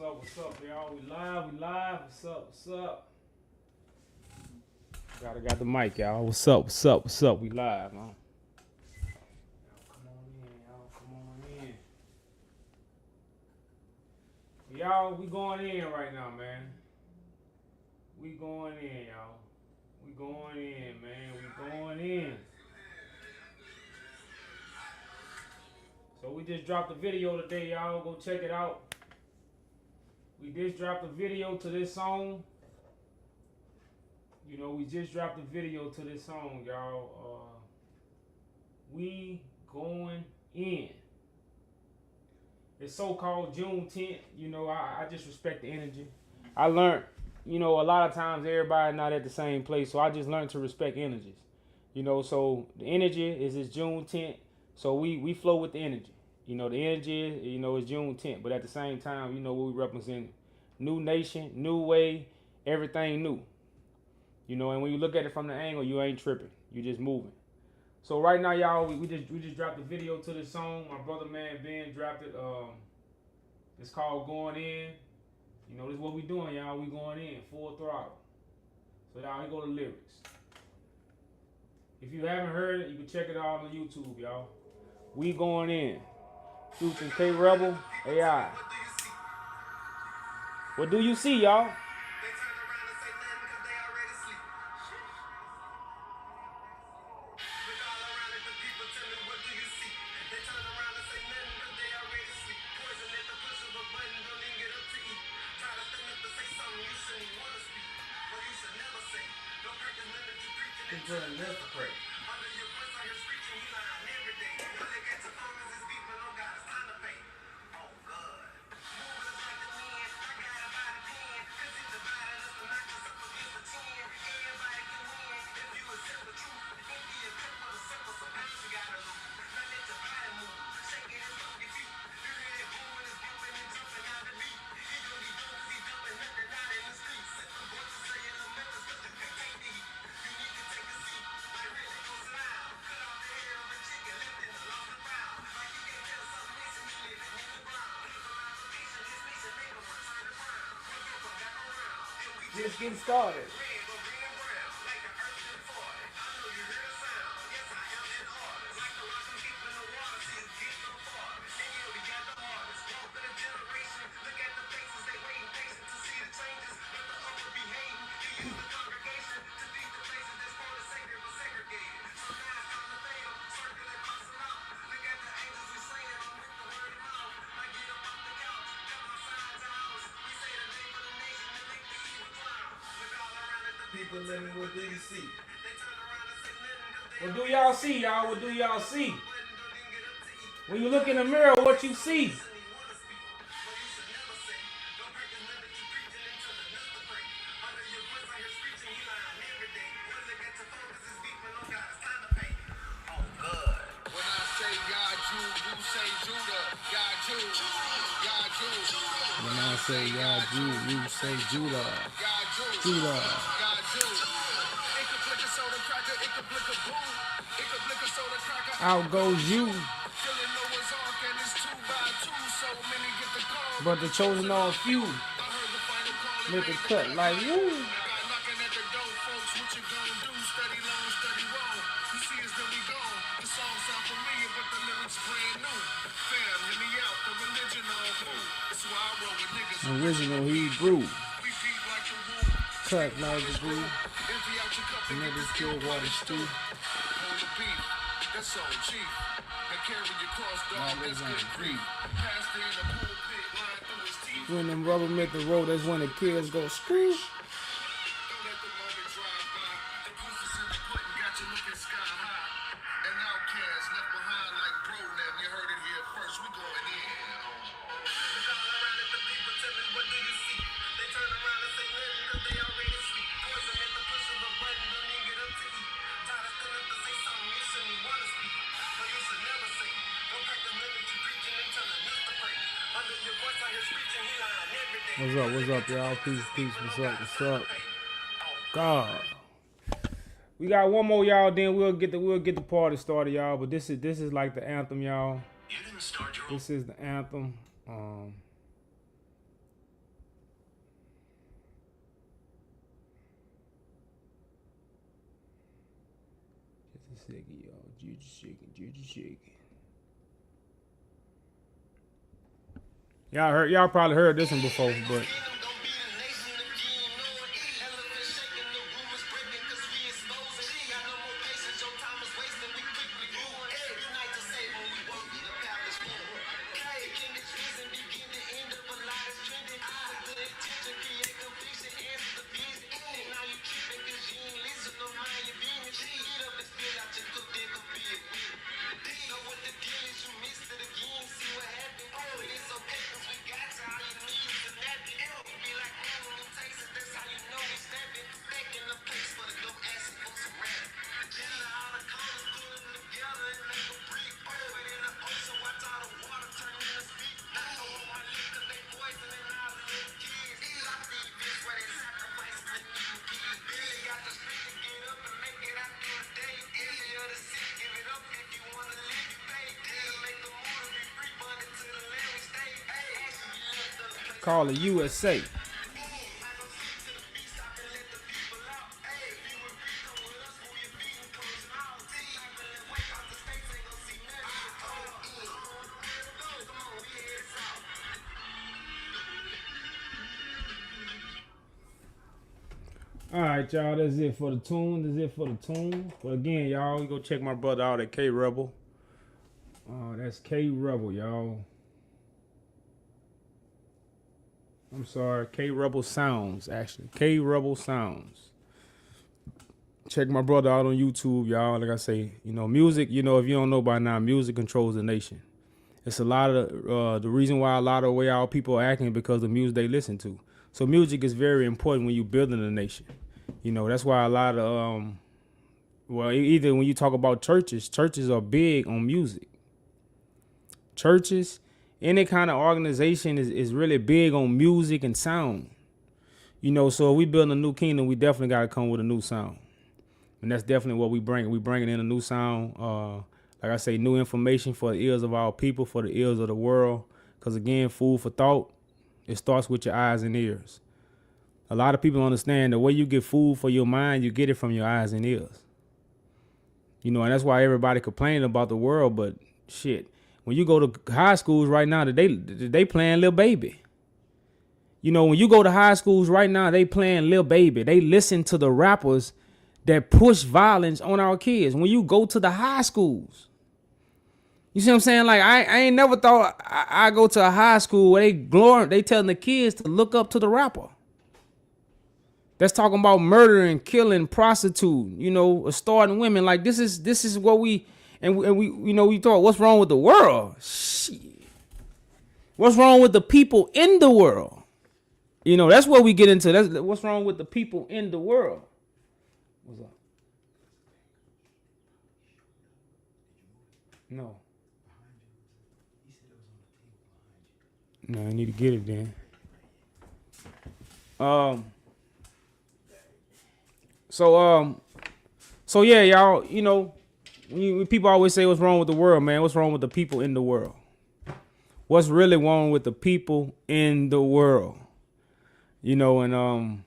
What's up, y'all? We live. What's up? Got the mic, y'all. What's up? We live, huh? Come on in. Y'all, we going in right now, man. We going in, y'all. We going in, man. We going in. So we just dropped a video today, y'all. Go check it out. We just dropped a video to this song. You know, we just dropped a video to this song, y'all. We going in. It's so-called Juneteenth. You know, I just respect the energy. I learned, you know, a lot of times everybody not at the same place, so I just learned to respect energies. You know, so the energy is this Juneteenth, so we flow with the energy. You know, the energy, you know, is Juneteenth, but at the same time, you know, we represent new nation, new way, everything new. You know, and when you look at it from the angle, you ain't tripping. You just moving. So right now, y'all, we just dropped a video to this song. My brother, man, Ben, dropped it. It's called Going In. You know, this is what we doing, y'all. We going in, full throttle. So y'all, here go the lyrics. If you haven't heard it, you can check it out on YouTube, y'all. We going in. Featuring K Rebel, AI. What do you see, y'all? Just getting started. People, let me, what do you see? What do y'all see, y'all? What do y'all see? When you look in the mirror, what you see? When I say God, you say Judah. Judah. Out goes you. But the chosen are a few. Make a cut like woo. Original Hebrew. Cut like the brew. Niggas kill water stew. When them rubber met the road, that's when the kids go screw. What's up, y'all? Peace. What's up? God. We got one more, y'all. Then we'll get the party started, y'all. But this is like the anthem, y'all. This is the anthem. Y'all probably heard this one before, but call it USA. All right, y'all. That's it for the tune. But again, y'all, you go check my brother out at K Rebel. That's K Rebel, y'all. I'm sorry, K Rebel Sounds, actually. K Rebel Sounds. Check my brother out on YouTube, y'all. Like I say, music, if you don't know by now, music controls the nation. It's a lot of the reason why a lot of the way our people are acting because of the music they listen to. So music is very important when you're building a nation. That's why a lot of, either when you talk about churches are big on music. Churches, any kind of organization is really big on music and sound. So if we build a new kingdom, we definitely got to come with a new sound. And that's definitely what we bring. We bringing in a new sound. Like I say, new information for the ears of our people, for the ears of the world. Because again, food for thought, it starts with your eyes and ears. A lot of people understand the way you get food for your mind, you get it from your eyes and ears. And that's why everybody complaining about the world, but shit. When you go to high schools right now, they playing Lil Baby. When you go to high schools right now, they playing Lil Baby. They listen to the rappers that push violence on our kids. When you go to the high schools, you see what I'm saying? Like I ain't never thought I go to a high school where they telling the kids to look up to the rapper. That's talking about murdering, killing, prostitute, starting women. Like this is what we. And we thought, what's wrong with the world? Shit. What's wrong with the people in the world? That's what we get into. That's what's wrong with the people in the world. What's up? No. No, I need to get it then. So yeah, y'all, when people always say what's wrong with the world, man, what's wrong with the people in the world? What's really wrong with the people in the world? And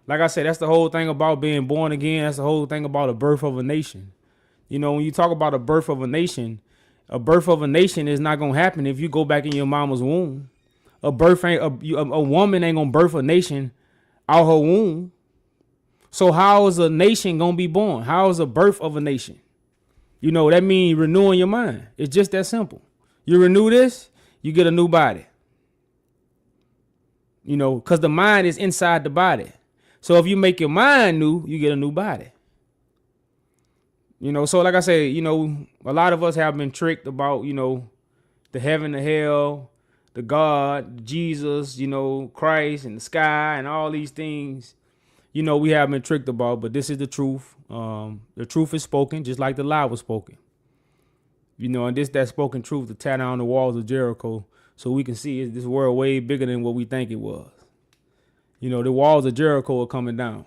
like I said, that's the whole thing about being born again. That's the whole thing about the birth of a nation. When you talk about a birth of a nation is not gonna happen if you go back in your mama's womb. A woman ain't gonna birth a nation out her womb. So how is a nation gonna be born? How is a birth of a nation? That means renewing your mind. It's just that simple. You renew this, you get a new body. Because the mind is inside the body. So if you make your mind new, you get a new body. So like I say, a lot of us have been tricked about, the heaven, the hell, the God, Jesus, Christ and the sky and all these things. We have been tricked about, but this is the truth. The truth is spoken, just like the lie was spoken. And that spoken truth to tear down the walls of Jericho so we can see this world way bigger than what we think it was. The walls of Jericho are coming down.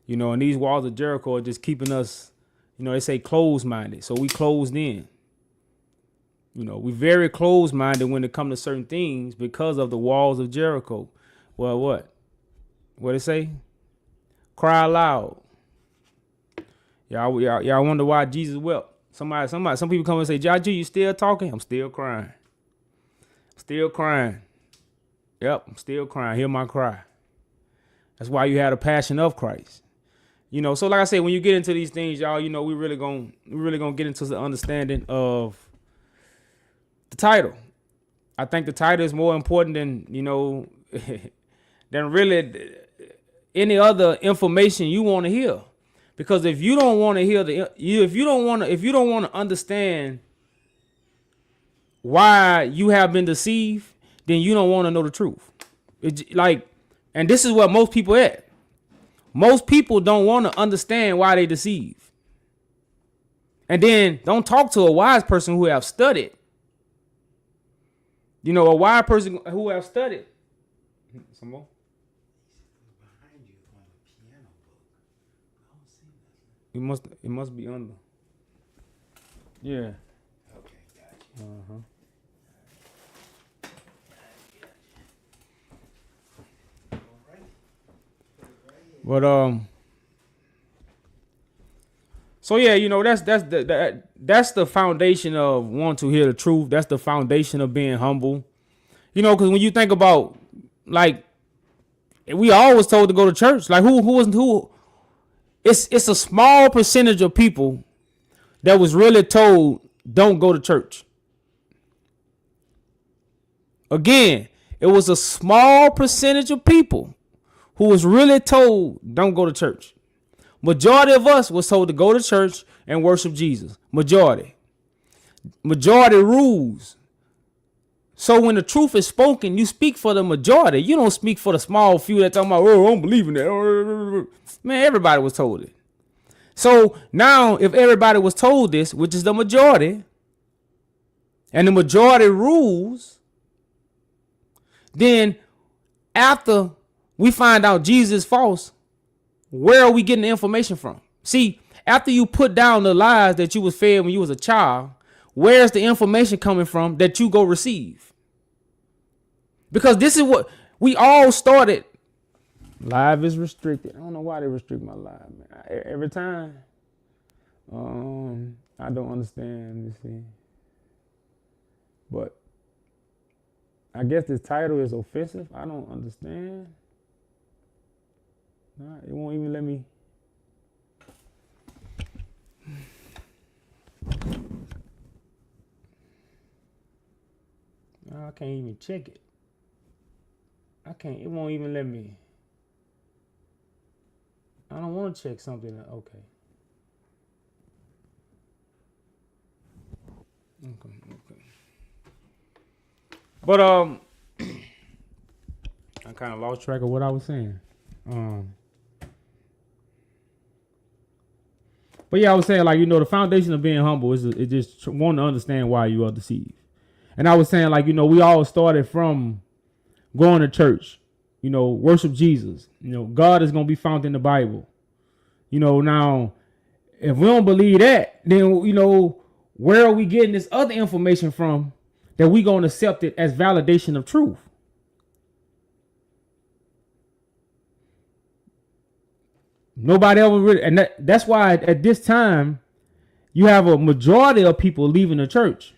And these walls of Jericho are just keeping us, they say closed-minded. So we closed in. We very closed-minded when it comes to certain things because of the walls of Jericho. Well, what? What it say? Cry loud. Y'all wonder why Jesus wept. Some people come and say, Jaji, you still talking? I'm still crying. Still crying. Yep, I'm still crying. Hear my cry. That's why you had a passion of Christ. You know, so like I said, when you get into these things, y'all, you know, we really gonna get into the understanding of the title. I think the title is more important than, you know, than really any other information you want to hear. Because if you don't want to hear if you don't want to understand why you have been deceived, then you don't want to know the truth. And this is what most people at. Most people don't want to understand why they deceive. And then don't talk to a wise person who have studied. You know, a wise person who have studied. Some more. Behind you on the piano book. I don't see nothing. It must be under. Yeah. Okay, gotcha. Uh-huh. But so yeah, you know, that's the foundation of wanting to hear the truth. That's the foundation of being humble. You know, because when you think about, like, we always told to go to church. Like, who? It's a small percentage of people that was really told don't go to church. Again, it was a small percentage of people who was really told don't go to church. Majority of us was told to go to church and worship Jesus. Majority rules. So when the truth is spoken, you speak for the majority. You don't speak for the small few that talking about, oh, I don't believe in that. Man, everybody was told it. So now if everybody was told this, which is the majority, and the majority rules, then after we find out Jesus is false, where are we getting the information from? See, after you put down the lies that you was fed when you was a child, where's the information coming from that you go receive? Because this is what we all started. Live is restricted. I don't know why they restrict my live, man. Every time. I don't understand this thing. But I guess this title is offensive. I don't understand. Nah, it won't even let me. I can't even check it. It won't even let me. I don't want to check something. Okay. But I kind of lost track of what I was saying. But yeah, I was saying, like, you know, the foundation of being humble is just wanting to understand why you are deceived. And I was saying, like, you know, we all started from going to church, you know, worship Jesus. You know, God is going to be found in the Bible. You know, now, if we don't believe that, then, you know, where are we getting this other information from that we going to accept it as validation of truth? Nobody ever really, and that's why at this time, you have a majority of people leaving the church.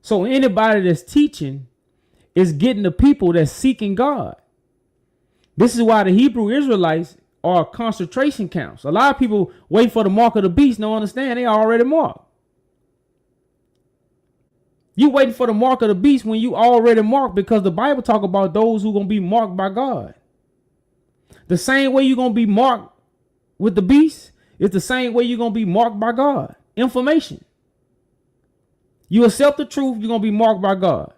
So anybody that's teaching is getting the people that's seeking God. This is why the Hebrew Israelites are concentration camps. A lot of people wait for the mark of the beast, don't understand they already marked. You waiting for the mark of the beast when you already marked, because the Bible talk about those who going to be marked by God. The same way you're going to be marked with the beast is the same way you're going to be marked by God. Information. You accept the truth, you're going to be marked by God.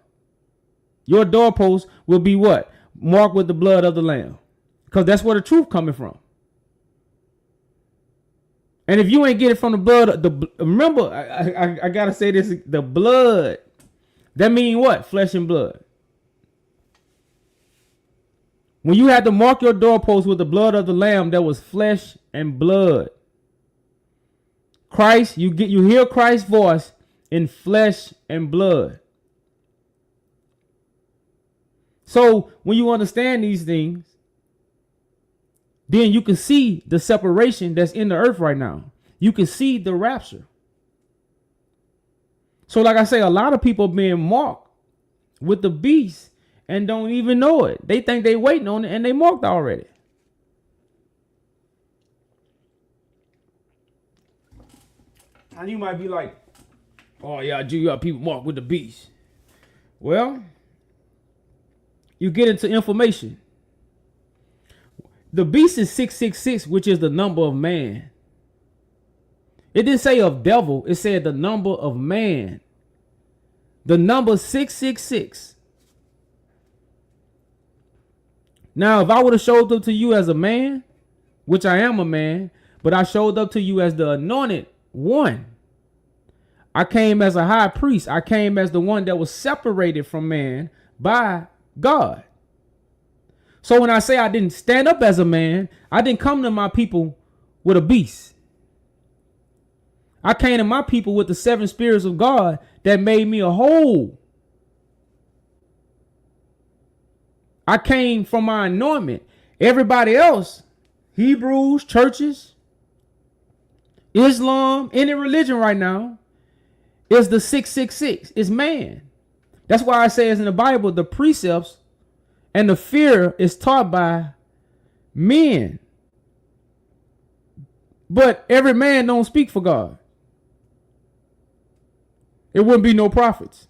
Your doorpost will be what? Marked with the blood of the Lamb. Because that's where the truth coming from. And if you ain't get it from the blood, remember, I got to say this, the blood, that mean what? Flesh and blood. When you had to mark your doorpost with the blood of the Lamb, that was flesh and blood. Christ, you hear Christ's voice in flesh and blood. So when you understand these things, then you can see the separation that's in the earth right now. you can see the rapture. So like I say, a lot of people being marked with the beast and don't even know it. They think they waiting on it and they marked already. And you might be like, oh yeah, you got people marked with the beast. Well, you get into information. The beast is 666, which is the number of man. It didn't say of devil. It said the number of man. The number 666. Now, if I would have showed up to you as a man, which I am a man, but I showed up to you as the anointed one. I came as a high priest. I came as the one that was separated from man by God. So when I say I didn't stand up as a man, I didn't come to my people with a beast. I came to my people with the 7 spirits of God that made me a whole. I came from my anointment. Everybody else, Hebrews, churches, Islam, any religion right now, is the 666. It's man. That's why I say it's in the Bible, the precepts and the fear is taught by men. But every man don't speak for God. It wouldn't be no prophets.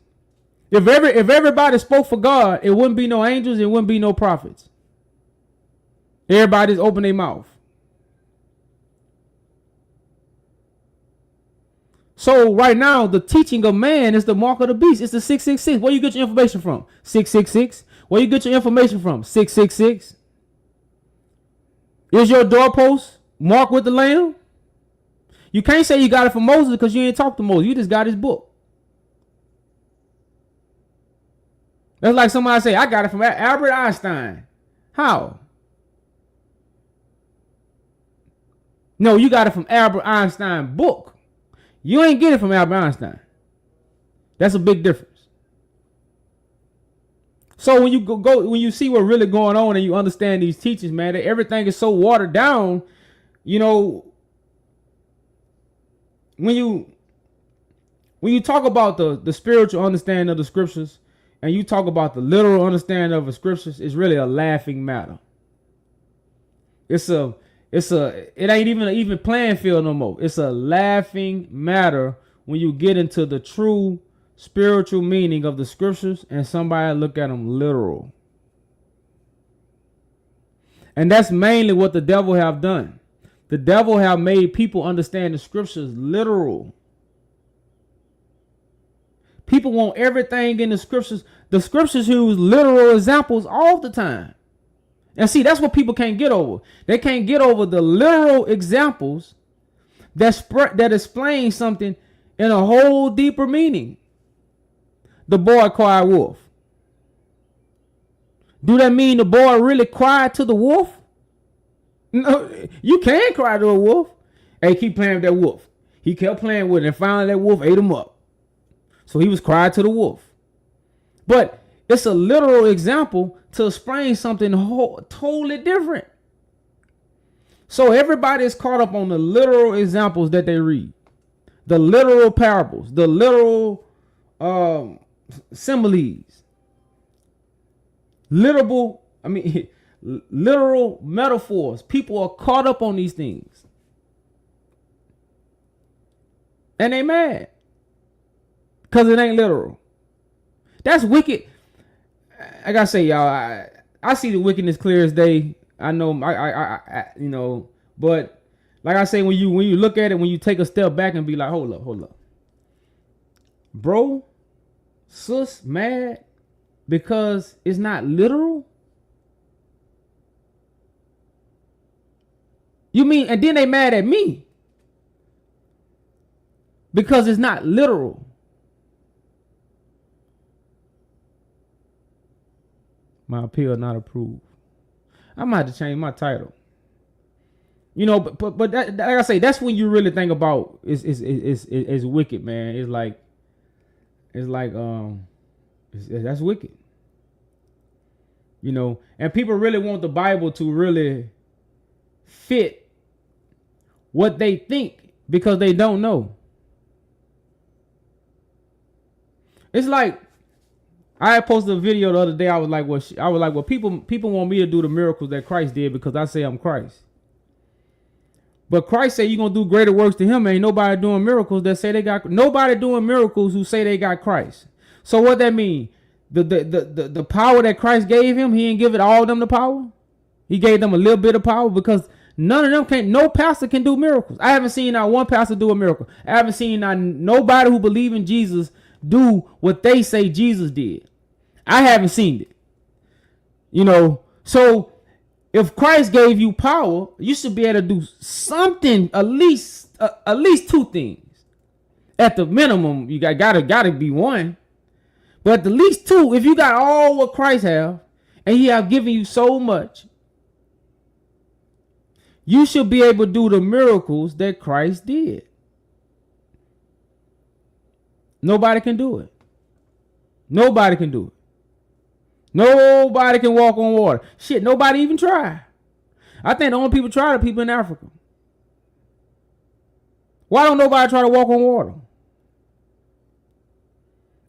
If everybody spoke for God, it wouldn't be no angels, it wouldn't be no prophets. Everybody's open their mouth. So right now, the teaching of man is the mark of the beast. It's the 666. Where you get your information from? 666. Where you get your information from? 666. Is your doorpost marked with the lamb? You can't say you got it from Moses because you ain't talked to Moses. You just got his book. That's like somebody say, I got it from Albert Einstein. How? No, you got it from Albert Einstein book. You ain't get it from Albert Einstein. That's a big difference. So when you when you see what's really going on and you understand these teachings, man, that everything is so watered down, you know, when you talk about the spiritual understanding of the scriptures and you talk about the literal understanding of the scriptures, it's really a laughing matter. It ain't even an even playing field no more. It's a laughing matter when you get into the true spiritual meaning of the scriptures and somebody look at them literal. And that's mainly what the devil have done. The devil have made people understand the scriptures literal. People want everything in the scriptures. The scriptures use literal examples all the time. And see, that's what people can't get over. They can't get over the literal examples that explain something in a whole deeper meaning. The boy cried wolf. Do that mean the boy really cried to the wolf? No, you can cry to a wolf. Hey, keep playing with that wolf. He kept playing with it and finally that wolf ate him up. So he was crying to the wolf. But it's a literal example to explain something totally different. So everybody is caught up on the literal examples that they read. The literal parables, the literal similes, literal metaphors. People are caught up on these things. And they mad. Because it ain't literal. That's wicked. I gotta say, y'all, I see the wickedness clear as day. I know, I you know, but like I say, when you look at it, when you take a step back and be like, hold up. Bro, sis, mad because it's not literal? You mean, and then they mad at me because it's not literal. My appeal not approved. I might have to change my title. You know, but that, like I say, that's when you really think about it's wicked, man. It's like that's wicked. You know, and people really want the Bible to really fit what they think because they don't know. It's like I had posted a video the other day. I was like, well, people want me to do the miracles that Christ did because I say I'm Christ. But Christ said you're gonna do greater works to him. Ain't nobody doing miracles that say they got nobody doing miracles who say they got Christ. So what that mean? The power that Christ gave him, he didn't give it all of them the power. He gave them a little bit of power because none of them can. No pastor can do miracles. I haven't seen not one pastor do a miracle. I haven't seen not nobody who believe in Jesus do what they say Jesus did. I haven't seen it. You know, so if Christ gave you power, you should be able to do something, at least two things. At the minimum, you gotta be one. But at the least two, if you got all what Christ have, and he have given you so much, you should be able to do the miracles that Christ did. Nobody can do it. Nobody can do it. Nobody can walk on water. Shit, nobody even try. I think the only people try are people in Africa. Why don't nobody try to walk on water?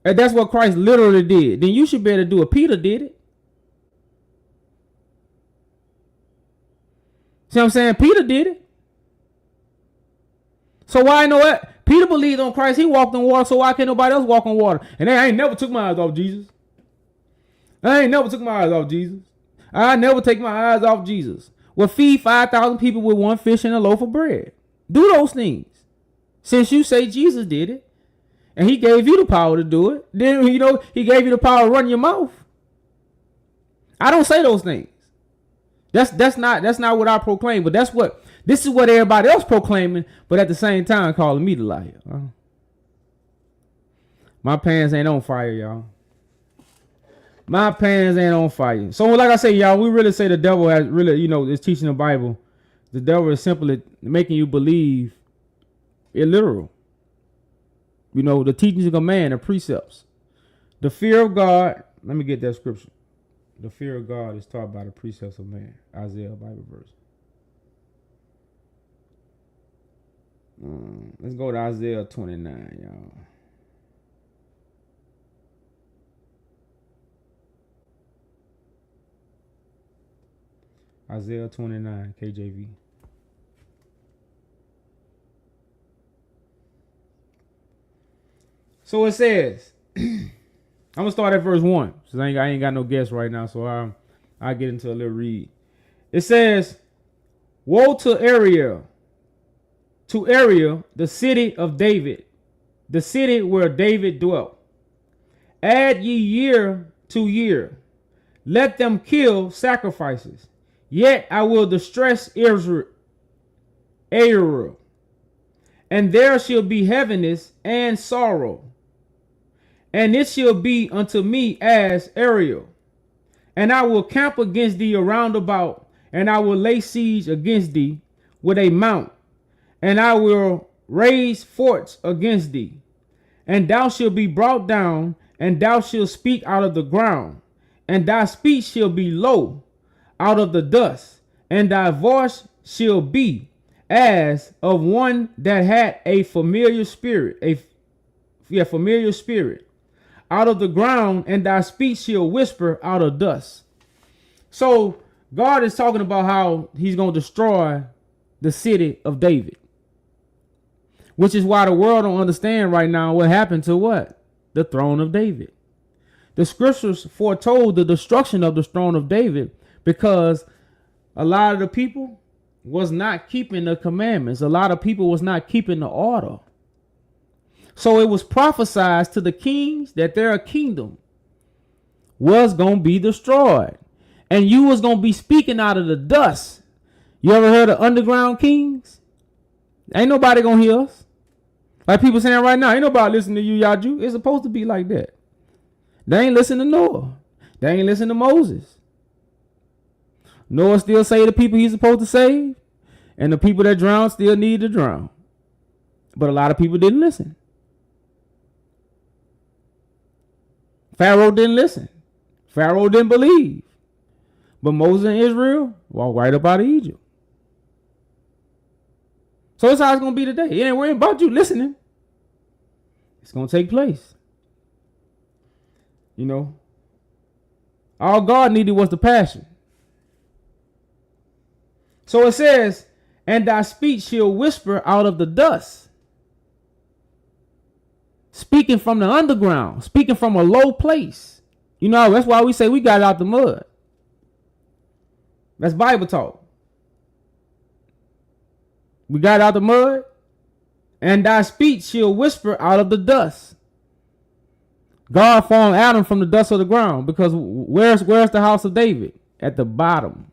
And that's what Christ literally did. Then you should be able to do it. Peter did it. See what I'm saying? Peter did it. So why know what? Peter believed on Christ. He walked on water. So why can't nobody else walk on water? And I ain't never took my eyes off Jesus. I ain't never took my eyes off Jesus. I never take my eyes off Jesus. Well, feed 5,000 people with one fish and a loaf of bread. Do those things. Since you say Jesus did it, and he gave you the power to do it, then, you know, he gave you the power to run your mouth. I don't say those things. That's not what I proclaim, but this is what everybody else proclaiming, but at the same time calling me the liar. My pants ain't on fire, y'all. My pants ain't on fire. So like I say, y'all, we really say the devil has really, you know, is teaching the Bible. The devil is simply making you believe illiteral. You know, the teachings of a man, the precepts. The fear of God. Let me get that scripture. The fear of God is taught by the precepts of man. Isaiah Bible verse. Let's go to Isaiah 29, y'all. Isaiah 29, KJV. So it says, I'm gonna start at verse 1. Cause I ain't got no guess right now, so I'll get into a little read. It says, woe to Ariel, the city of David, the city where David dwelt. Add ye year to year, let them kill sacrifices. Yet I will distress Israel, and there shall be heaviness and sorrow. And it shall be unto me as Ariel. And I will camp against thee around about, and I will lay siege against thee with a mount, and I will raise forts against thee. And thou shalt be brought down, and thou shalt speak out of the ground, and thy speech shall be low out of the dust, and thy voice shall be as of one that had a familiar spirit, familiar spirit out of the ground, and thy speech shall whisper out of dust. So God is talking about how he's going to destroy the city of David, which is why the world don't understand right now what happened to what? The throne of David. The scriptures foretold the destruction of the throne of David because a lot of the people was not keeping the commandments. A lot of people was not keeping the order. So it was prophesied to the kings that their kingdom was going to be destroyed. And you was going to be speaking out of the dust. You ever heard of underground kings? Ain't nobody going to hear us. Like people saying right now, ain't nobody listening to you, Yaju. It's supposed to be like that. They ain't listen to Noah. They ain't listen to Moses. Noah still saved the people he's supposed to save. And the people that drowned still need to drown. But a lot of people didn't listen. Pharaoh didn't listen. Pharaoh didn't believe. But Moses and Israel walked right up out of Egypt. So that's how it's going to be today. It ain't worrying about you listening. It's going to take place. You know, all God needed was the passion. So it says, and thy speech shall whisper out of the dust. Speaking from the underground, speaking from a low place. You know, that's why we say we got it out the mud. That's Bible talk. We got it out the mud, and thy speech shall whisper out of the dust. God formed Adam from the dust of the ground, because where's the house of David? At the bottom.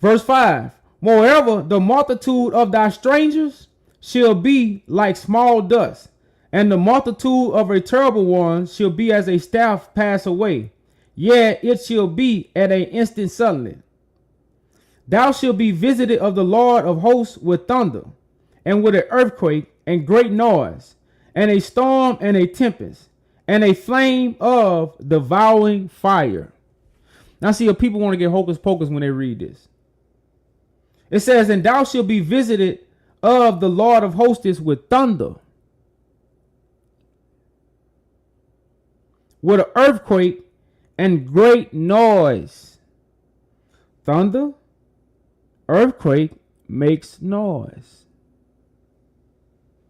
Verse 5. Moreover, the multitude of thy strangers shall be like small dust, and the multitude of a terrible one shall be as a staff pass away. Yet it shall be at an instant suddenly. Thou shalt be visited of the Lord of hosts with thunder, and with an earthquake, and great noise, and a storm, and a tempest, and a flame of devouring fire. Now see, if people want to get hocus pocus when they read this. It says, and thou shalt be visited of the Lord of hosts with thunder, with an earthquake, and great noise. Thunder, earthquake makes noise.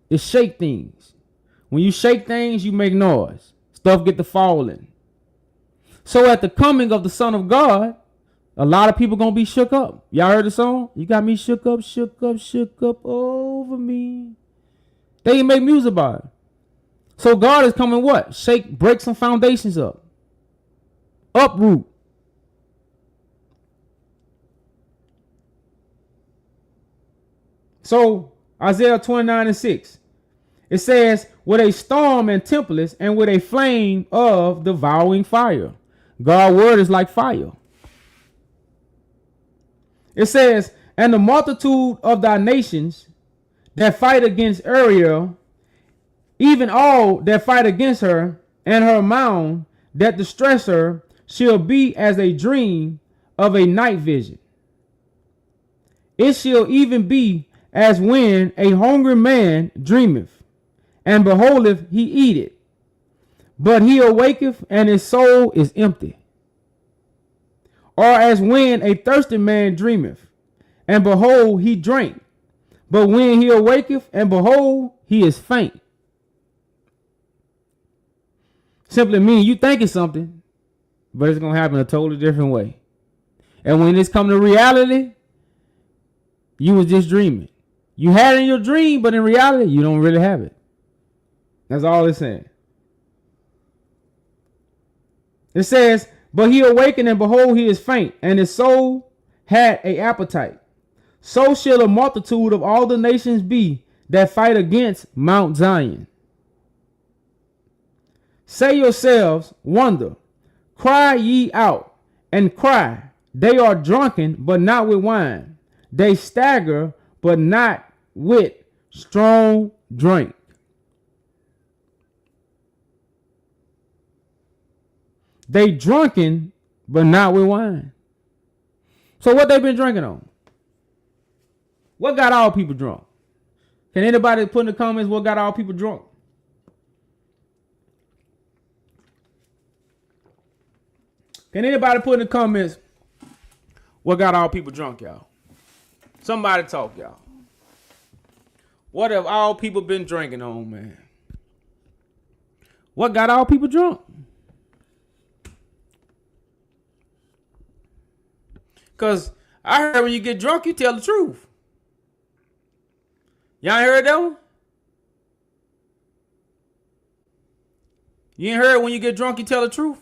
It shake things. When you shake things, you make noise. Stuff get to falling. So at the coming of the Son of God, a lot of people gonna be shook up. Y'all heard the song? You got me shook up, shook up, shook up over me. They ain't make music about it. So God is coming what? Shake, break some foundations up. Uproot. So Isaiah 29:6. It says, with a storm and tempest, and with a flame of devouring fire. God's word is like fire. It says, and the multitude of thy nations that fight against Ariel, even all that fight against her, and her mound that distress her, shall be as a dream of a night vision. It shall even be as when a hungry man dreameth, and beholdeth he eateth, but he awaketh, and his soul is empty. Or as when a thirsty man dreameth, and behold he drank, but when he awaketh, and behold he is faint. Simply mean you thinking something, but it's going to happen a totally different way. And when it's come to reality, you was just dreaming. You had it in your dream, but in reality, you don't really have it. That's all it's saying. It says, but he awakened, and behold, he is faint, and his soul had a appetite. So shall a multitude of all the nations be that fight against Mount Zion. Say yourselves, wonder, cry ye out, and cry. They are drunken, but not with wine. They stagger, but not with strong drink. They drunken, but not with wine. So what they been drinking on? What got all people drunk? Can anybody put in the comments what got all people drunk? Can anybody put in the comments what got all people drunk, y'all? Somebody talk, y'all. What have all people been drinking on, man? What got all people drunk? Because I heard when you get drunk, you tell the truth. Y'all ain't heard that one? You ain't heard when you get drunk, you tell the truth?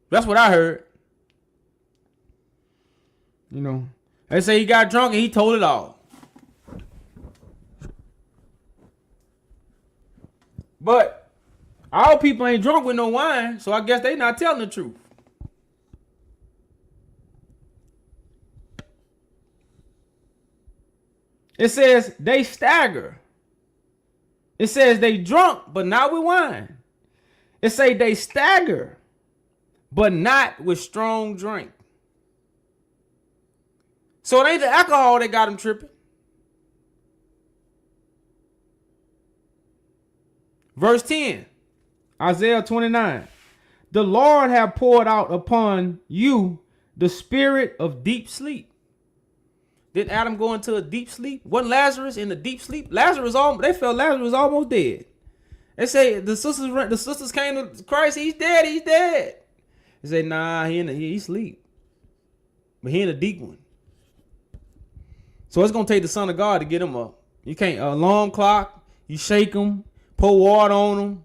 That's what I heard. You know, they say he got drunk and he told it all. But all people ain't drunk with no wine, so I guess they not telling the truth. It says they stagger. It says they drunk, but not with wine. It say they stagger, but not with strong drink. So it ain't the alcohol that got him tripping. Verse 10, Isaiah 29. The Lord have poured out upon you the spirit of deep sleep. Did Adam go into a deep sleep? Wasn't Lazarus in the deep sleep? They felt Lazarus was almost dead. They say the sisters came to Christ. He's dead. He's dead. They say, nah, he sleep, but he in a deep one. So it's gonna take the Son of God to get him up. You can't alarm clock. You shake him, pour water on him.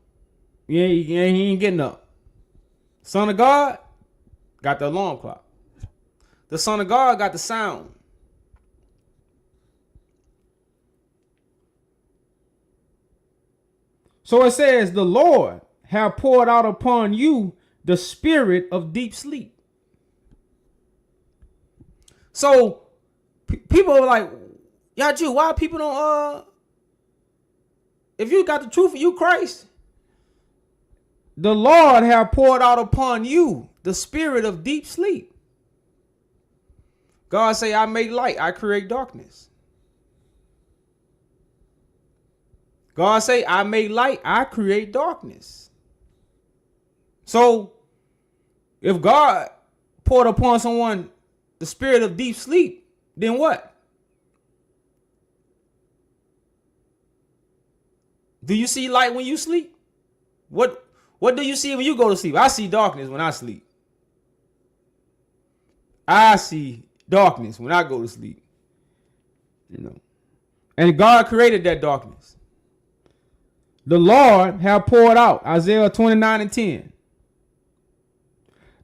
Yeah, he ain't getting up. Son of God got the alarm clock. The Son of God got the sound. So it says, the Lord have poured out upon you the spirit of deep sleep. So people are like, y'all Jew, why people don't, if you got the truth of you, Christ, the Lord have poured out upon you the spirit of deep sleep. God say, I make light, I create darkness. God say, I make light, I create darkness. So, if God poured upon someone the spirit of deep sleep, then what? Do you see light when you sleep? What do you see when you go to sleep? I see darkness when I sleep. I see darkness when I go to sleep. You know. And God created that darkness. The Lord have poured out, Isaiah 29 and 10.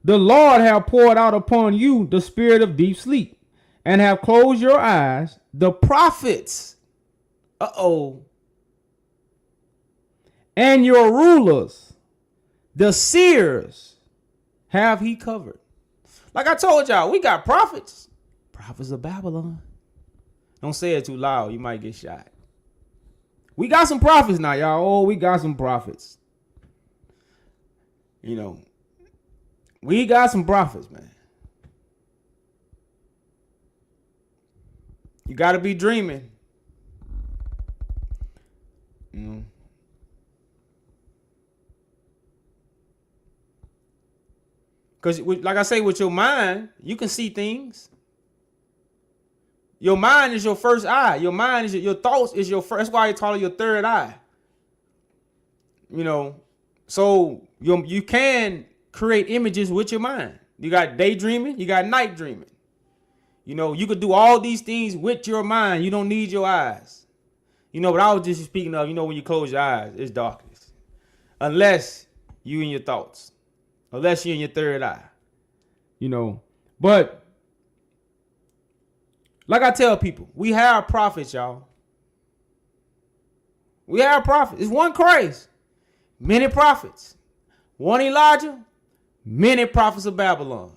The Lord have poured out upon you the spirit of deep sleep, and have closed your eyes, the prophets. And your rulers, the seers, have he covered. Like I told y'all, we got prophets. Prophets of Babylon. Don't say it too loud. You might get shot. We got some prophets now, y'all. Oh, we got some prophets. You know, we got some prophets, man. You got to be dreaming. You know. Because, like I say, with your mind, you can see things. Your mind is your first eye. Your mind is your thoughts is your first. That's why you call it your third eye. You know, so you can create images with your mind. You got daydreaming. You got night dreaming. You know, you could do all these things with your mind. You don't need your eyes. You know, but I was just speaking of, you know, when you close your eyes, it's darkness. Unless you in your thoughts. Unless you're in your third eye. You know, but like I tell people, we have prophets, y'all. We have prophets. It's one Christ, many prophets. One Elijah, many prophets of Babylon.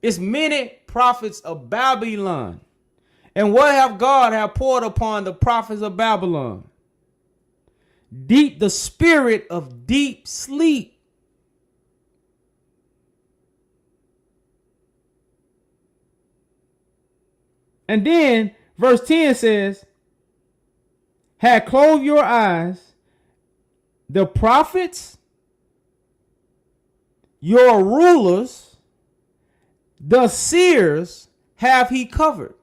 It's many prophets of Babylon. And what have God have poured upon the prophets of Babylon? The spirit of deep sleep. And then verse 10 says, had closed your eyes, the prophets, your rulers, the seers have he covered.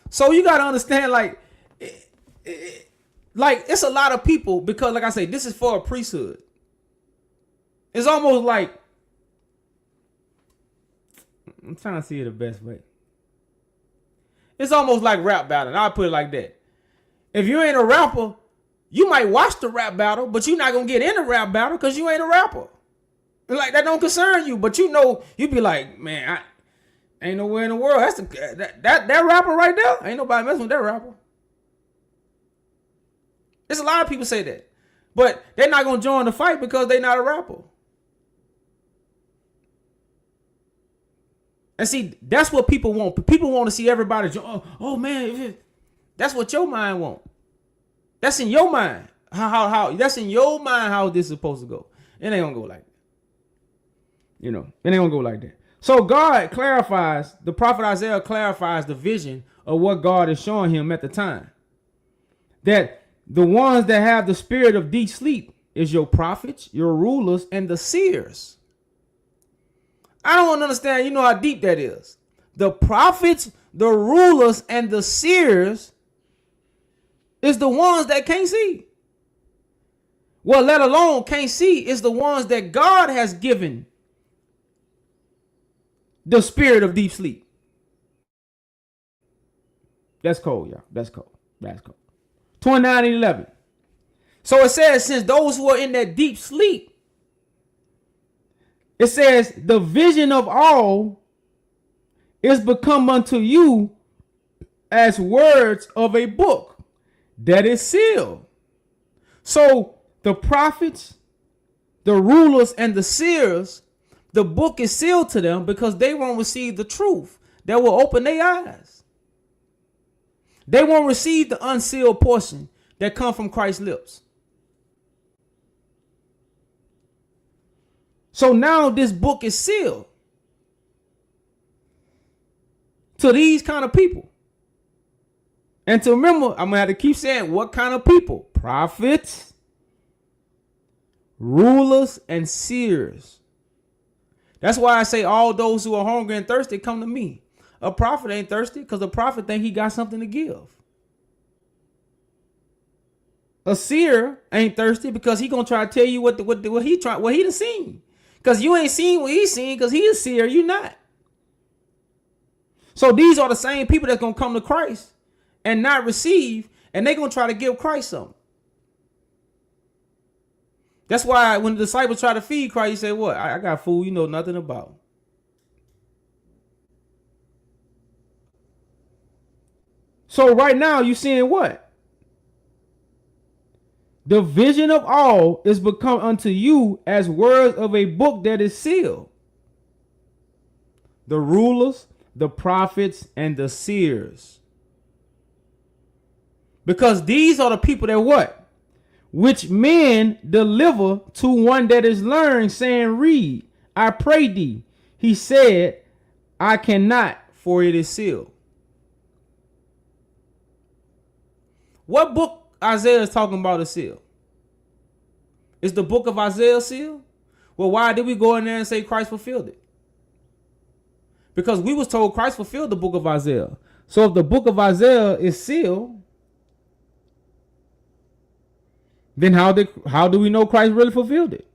So you got to understand, like it's a lot of people, because like I say, this is for a priesthood. It's almost like, I'm trying to see it the best way. It's almost like rap battle. And I'll put it like that. If you ain't a rapper, you might watch the rap battle, but you're not going to get in the rap battle because you ain't a rapper. Like, that don't concern you. But you know, you be like, man, I ain't nowhere in the world. That's that rapper right there. Ain't nobody messing with that rapper. There's a lot of people say that. But they're not going to join the fight because they're not a rapper. And see, that's what people want. People want to see everybody. Oh man, that's what your mind want. That's in your mind. How that's in your mind how this is supposed to go. It ain't gonna go like that. You know, it ain't gonna go like that. So God clarifies, the prophet Isaiah clarifies the vision of what God is showing him at the time. That the ones that have the spirit of deep sleep is your prophets, your rulers, and the seers. I don't understand, you know how deep that is. The prophets, the rulers, and the seers is the ones that can't see. Well, let alone can't see, is the ones that God has given the spirit of deep sleep. That's cold, y'all. That's cold. That's cold. 29 and 11. So it says, since those who are in that deep sleep, it says, the vision of all is become unto you as words of a book that is sealed. So the prophets, the rulers, and the seers, the book is sealed to them because they won't receive the truth that will open their eyes. They won't receive the unsealed portion that come from Christ's lips. So now this book is sealed to these kind of people. And to remember, I'm going to have to keep saying what kind of people? Prophets, rulers, and seers. That's why I say all those who are hungry and thirsty come to me. A prophet ain't thirsty because a prophet think he got something to give. A seer ain't thirsty because he gonna try to tell you what he done seen. Because you ain't seen what he seen because he is seer, you not. So these are the same people that's gonna come to Christ and not receive, and they gonna try to give Christ something. That's why when the disciples try to feed Christ, he said, what? I got food you know nothing about. So right now you're seeing what? The vision of all is become unto you as words of a book that is sealed. The rulers, the prophets, and the seers. Because these are the people that what? Which men deliver to one that is learned, saying, read, I pray thee. He said, I cannot, for it is sealed. What book Isaiah is talking about is sealed? Is the book of Isaiah sealed? Well, why did we go in there and say Christ fulfilled it? Because we was told Christ fulfilled the book of Isaiah. So if the book of Isaiah is sealed, then how do we know Christ really fulfilled it?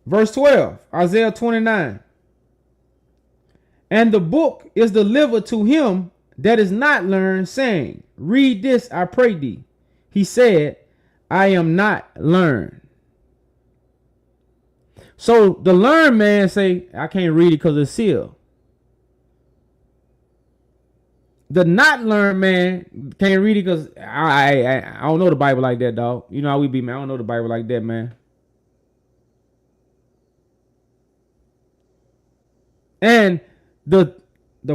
Verse 12, Isaiah 29. And the book is delivered to him that is not learned, saying, read this, I pray thee. He said, I am not learned. So the learned man say, I can't read it because it's sealed. The not learned man can't read it because I don't know the Bible like that, dog. You know how we be, man. I don't know the Bible like that, man. And the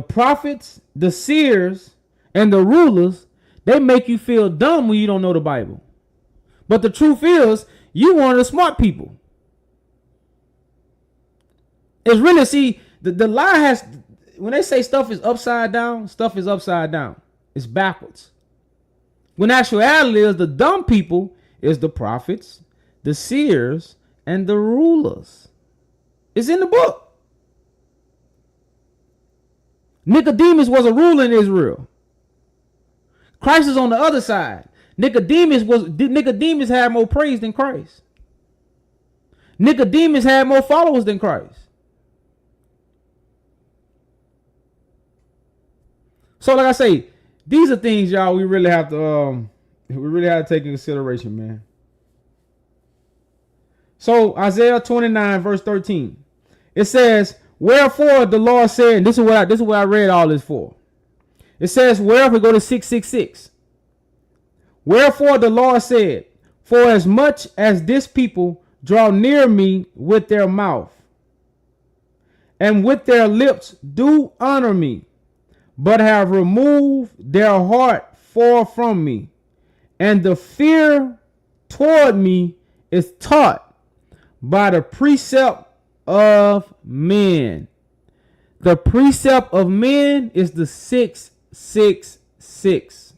prophets, the seers, and the rulers, they make you feel dumb when you don't know the Bible. But the truth is, you one of the smart people. It's really, see, the lie has, when they say stuff is upside down, stuff is upside down. It's backwards. When actuality is the dumb people is the prophets, the seers, and the rulers. It's in the book. Nicodemus was a ruler in Israel. Christ is on the other side. Nicodemus had more praise than Christ. Nicodemus had more followers than Christ. So like I say, these are things, y'all, we really have to take into consideration, man. So Isaiah 29 verse 13. It says, wherefore the Lord said, and this is what I read all this for. It says, wherefore, go to 666. Wherefore the Lord said, for as much as this people draw near me with their mouth, and with their lips do honor me, but have removed their heart far from me, and the fear toward me is taught by the precept of men. The precept of men is the 666.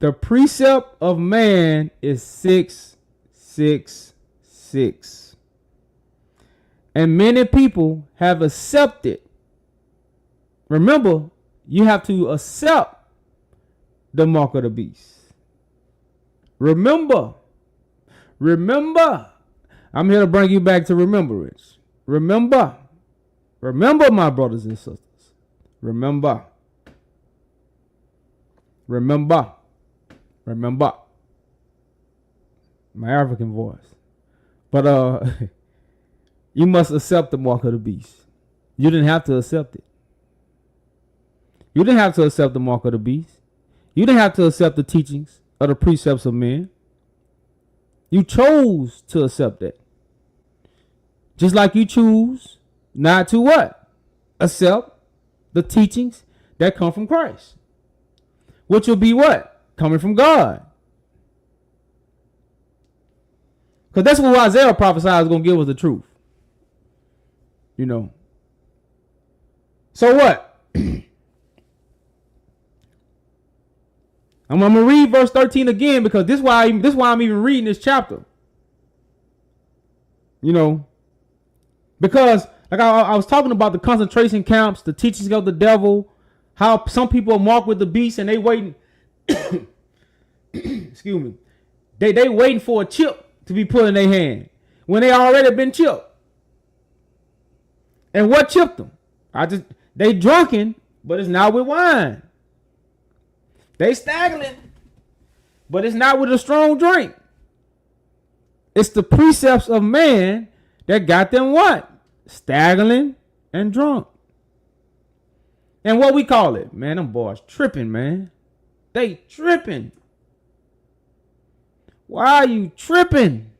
The precept of man is 666. And many people have accepted. Remember, you have to accept the mark of the beast. Remember, I'm here to bring you back to remembrance. Remember, my brothers and sisters. Remember. My African voice. But you must accept the mark of the beast. You didn't have to accept it. You didn't have to accept the mark of the beast. You didn't have to accept the teachings of the precepts of men. You chose to accept that. Just like you choose not to what? Accept the teachings that come from Christ. Which will be what? Coming from God. Because that's what Isaiah prophesied is going to give us the truth. You know. So what? I'm going to read verse 13 again because this is why I'm even reading this chapter. You know. Because like I was talking about the concentration camps, the teachings of the devil, how some people are marked with the beast and they waiting. Excuse me. They waiting for a chip to be put in their hand when they already been chipped. And what chipped them? They drunken, but it's not with wine. They staggering, but it's not with a strong drink. It's the precepts of man that got them what? Staggering and drunk. And what we call it? Man, them boys tripping, man. They tripping. Why are you tripping?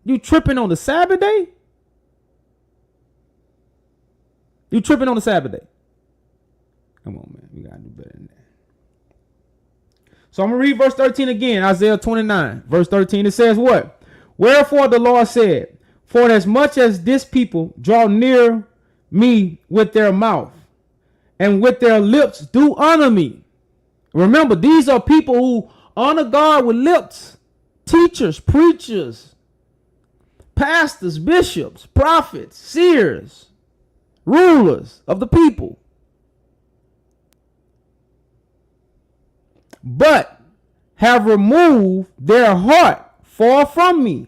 You tripping on the Sabbath day? You tripping on the Sabbath day? Come on, man. We got to do better than that. So I'm going to read verse 13 again. Isaiah 29. Verse 13. It says what? Wherefore the Lord said, for as much as this people draw near me with their mouth and with their lips do honor me. Remember, these are people who honor God with lips. Teachers, preachers, pastors, bishops, prophets, seers, rulers of the people. But have removed their heart far from me.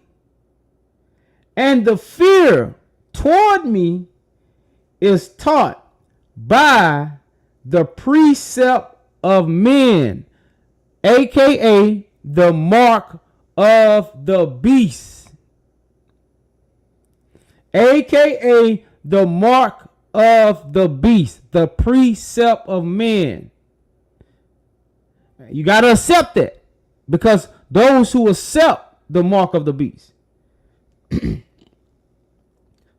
And the fear toward me is taught by the precept of men, aka the mark of the beast, aka the mark of the beast, the precept of men. You got to accept that because those who accept the mark of the beast.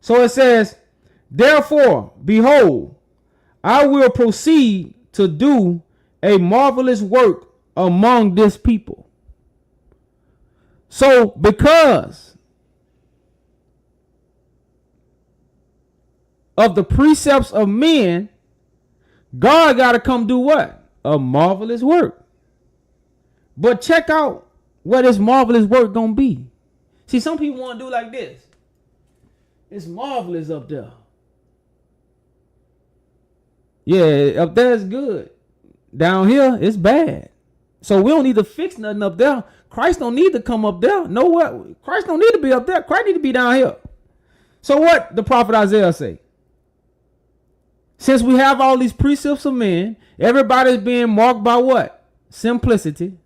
So it says, therefore, behold, I will proceed to do a marvelous work among this people. So because of the precepts of men, God got to come do what? A marvelous work. But check out what this marvelous work gonna be. See, some people want to do like this. It's marvelous up there. Yeah, up there is good. Down here, it's bad. So we don't need to fix nothing up there. Christ don't need to come up there. Know what? Christ don't need to be up there. Christ need to be down here. So what the prophet Isaiah say? Since we have all these precepts of men, everybody's being marked by what? Simplicity.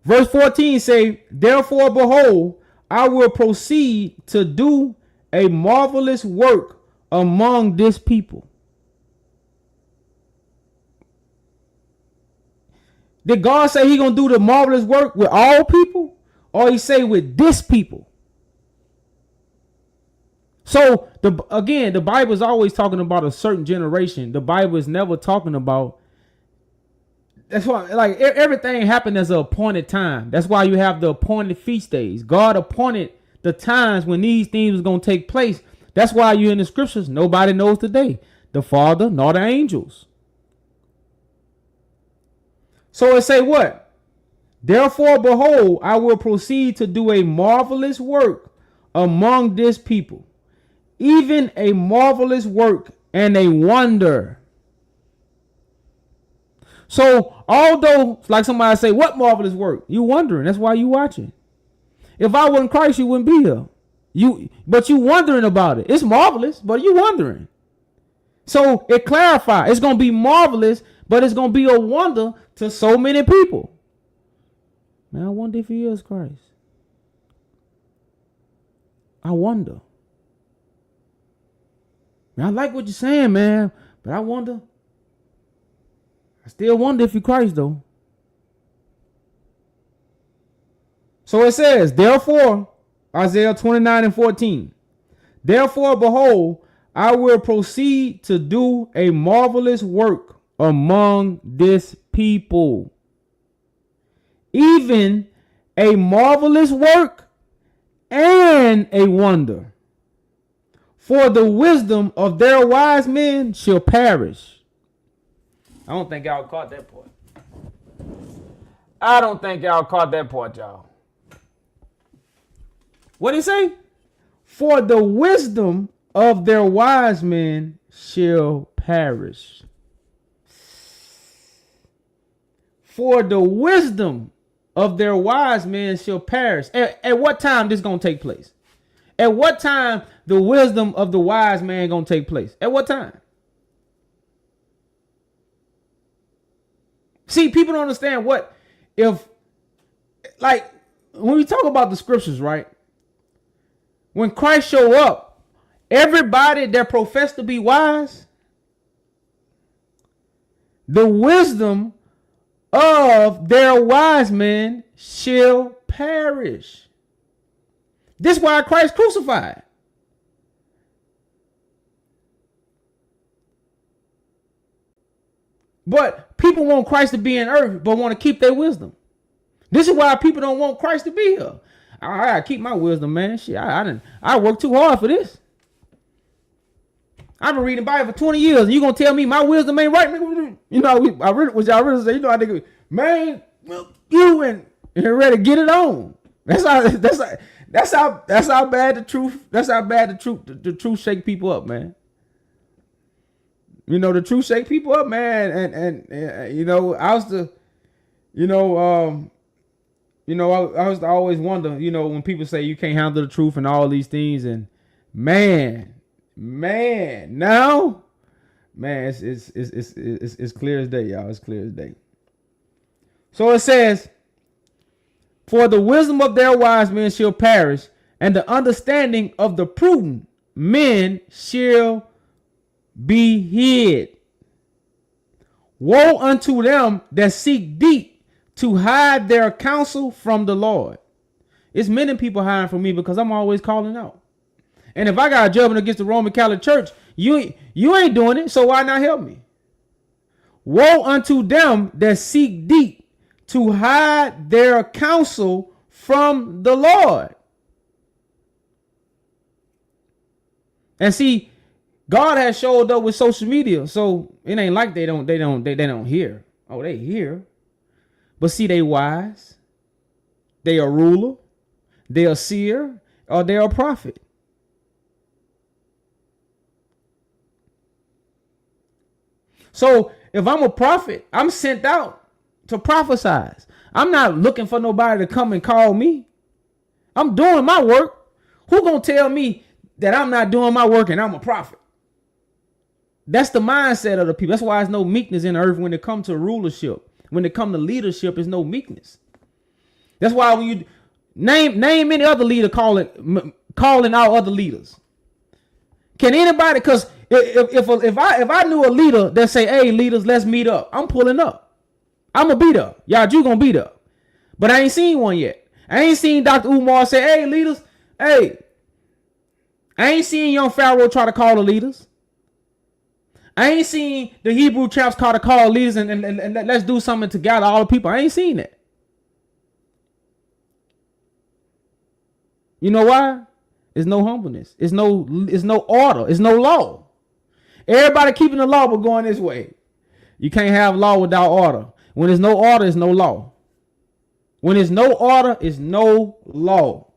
Verse 14 say, therefore, behold, I will proceed to do a marvelous work among this people. Did God say he going to do the marvelous work with all people? Or he say with this people? So, the Bible is always talking about a certain generation. The Bible is never talking about That's why, like, everything happened as an appointed time. That's why you have the appointed feast days. God appointed the times when these things was going to take place. That's why you in the scriptures, nobody knows the day, the Father nor the angels. So it say what? Therefore, behold, I will proceed to do a marvelous work among this people, even a marvelous work and a wonder. So although, like somebody say, what marvelous work? You wondering. That's why you watching. If I wasn't Christ, you wouldn't be here. But you wondering about it. It's marvelous, but you wondering. So it clarifies. It's going to be marvelous, but it's going to be a wonder to so many people. Man, I wonder if he is Christ. I wonder. Man, I like what you're saying, man, but I wonder. I still wonder if you're Christ, though. So it says, therefore, Isaiah 29:14, therefore, behold, I will proceed to do a marvelous work among this people, even a marvelous work and a wonder. For the wisdom of their wise men shall perish. I don't think y'all caught that part. I don't think y'all caught that part, y'all. What did he say? For the wisdom of their wise men shall perish. For the wisdom of their wise men shall perish. At what time this going to take place? At what time the wisdom of the wise man going to take place? At what time? See, people don't understand what if, like, when we talk about the scriptures, right? When Christ show up, everybody that profess to be wise, the wisdom of their wise men shall perish. This is why Christ crucified. But people want Christ to be in earth, but want to keep their wisdom. This is why people don't want Christ to be here. I gotta keep my wisdom, man. Shit, I worked too hard for this. I've been reading the Bible for 20 years, and you gonna tell me my wisdom ain't right? You know, y'all really say, you know, I think, man, you and ready to get it on. That's how bad the truth. That's how bad the truth shake people up, man. You know, the truth shake people up, man. And you know, I was to always wonder, you know, when people say you can't handle the truth and all these things, and man, now, man, it's clear as day, y'all. It's clear as day. So it says, for the wisdom of their wise men shall perish, and the understanding of the prudent men shall be hid. Woe unto them that seek deep to hide their counsel from the Lord. It's many people hiding from me because I'm always calling out. And if I got a judgment against the Roman Catholic Church, you ain't doing it, so why not help me? Woe unto them that seek deep to hide their counsel from the Lord. And see, God has showed up with social media, so it ain't like they don't hear. Oh, they hear. But see, they wise. They a ruler. They a seer, or they a prophet. So if I'm a prophet, I'm sent out to prophesy. I'm not looking for nobody to come and call me. I'm doing my work. Who gonna tell me that I'm not doing my work and I'm a prophet? That's the mindset of the people. That's why there's no meekness in the earth when it comes to rulership. When it comes to leadership, there's no meekness. That's why when you name any other leader calling out other leaders. Can anybody? Because if I knew a leader that say, "Hey, leaders, let's meet up," I'm pulling up. I'm gonna be there. Y'all, you gonna be there. But I ain't seen one yet. I ain't seen Dr. Umar say, "Hey, leaders, hey." I ain't seen young Pharaoh try to call the leaders. I ain't seen the Hebrew chaps call leaders and let's do something to gather all the people. I ain't seen that. You know why? It's no humbleness. It's no order. It's no law. Everybody keeping the law but going this way. You can't have law without order. When there's no order, there's no law. When there's no order, it's no law.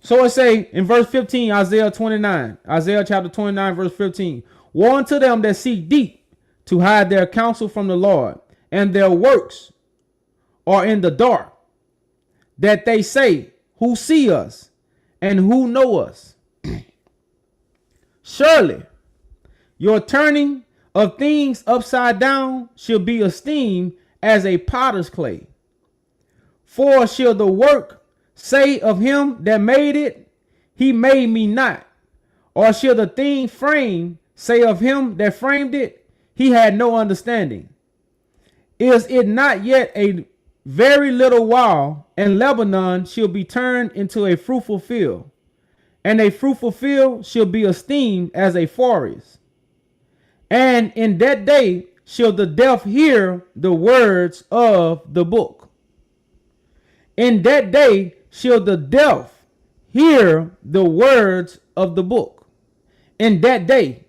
So it say in verse 15, Isaiah chapter 29, verse 15. Woe unto them that seek deep to hide their counsel from the Lord, and their works are in the dark, that they say, who see us and who know us? Surely your turning of things upside down shall be esteemed as a potter's clay. For shall the work say of him that made it, he made me not? Or shall the thing framed say of him that framed it, he had no understanding? Is it not yet a very little while, and Lebanon shall be turned into a fruitful field, and a fruitful field shall be esteemed as a forest? And in that day shall the deaf hear the words of the book. In that day shall the deaf hear the words of the book. In that day.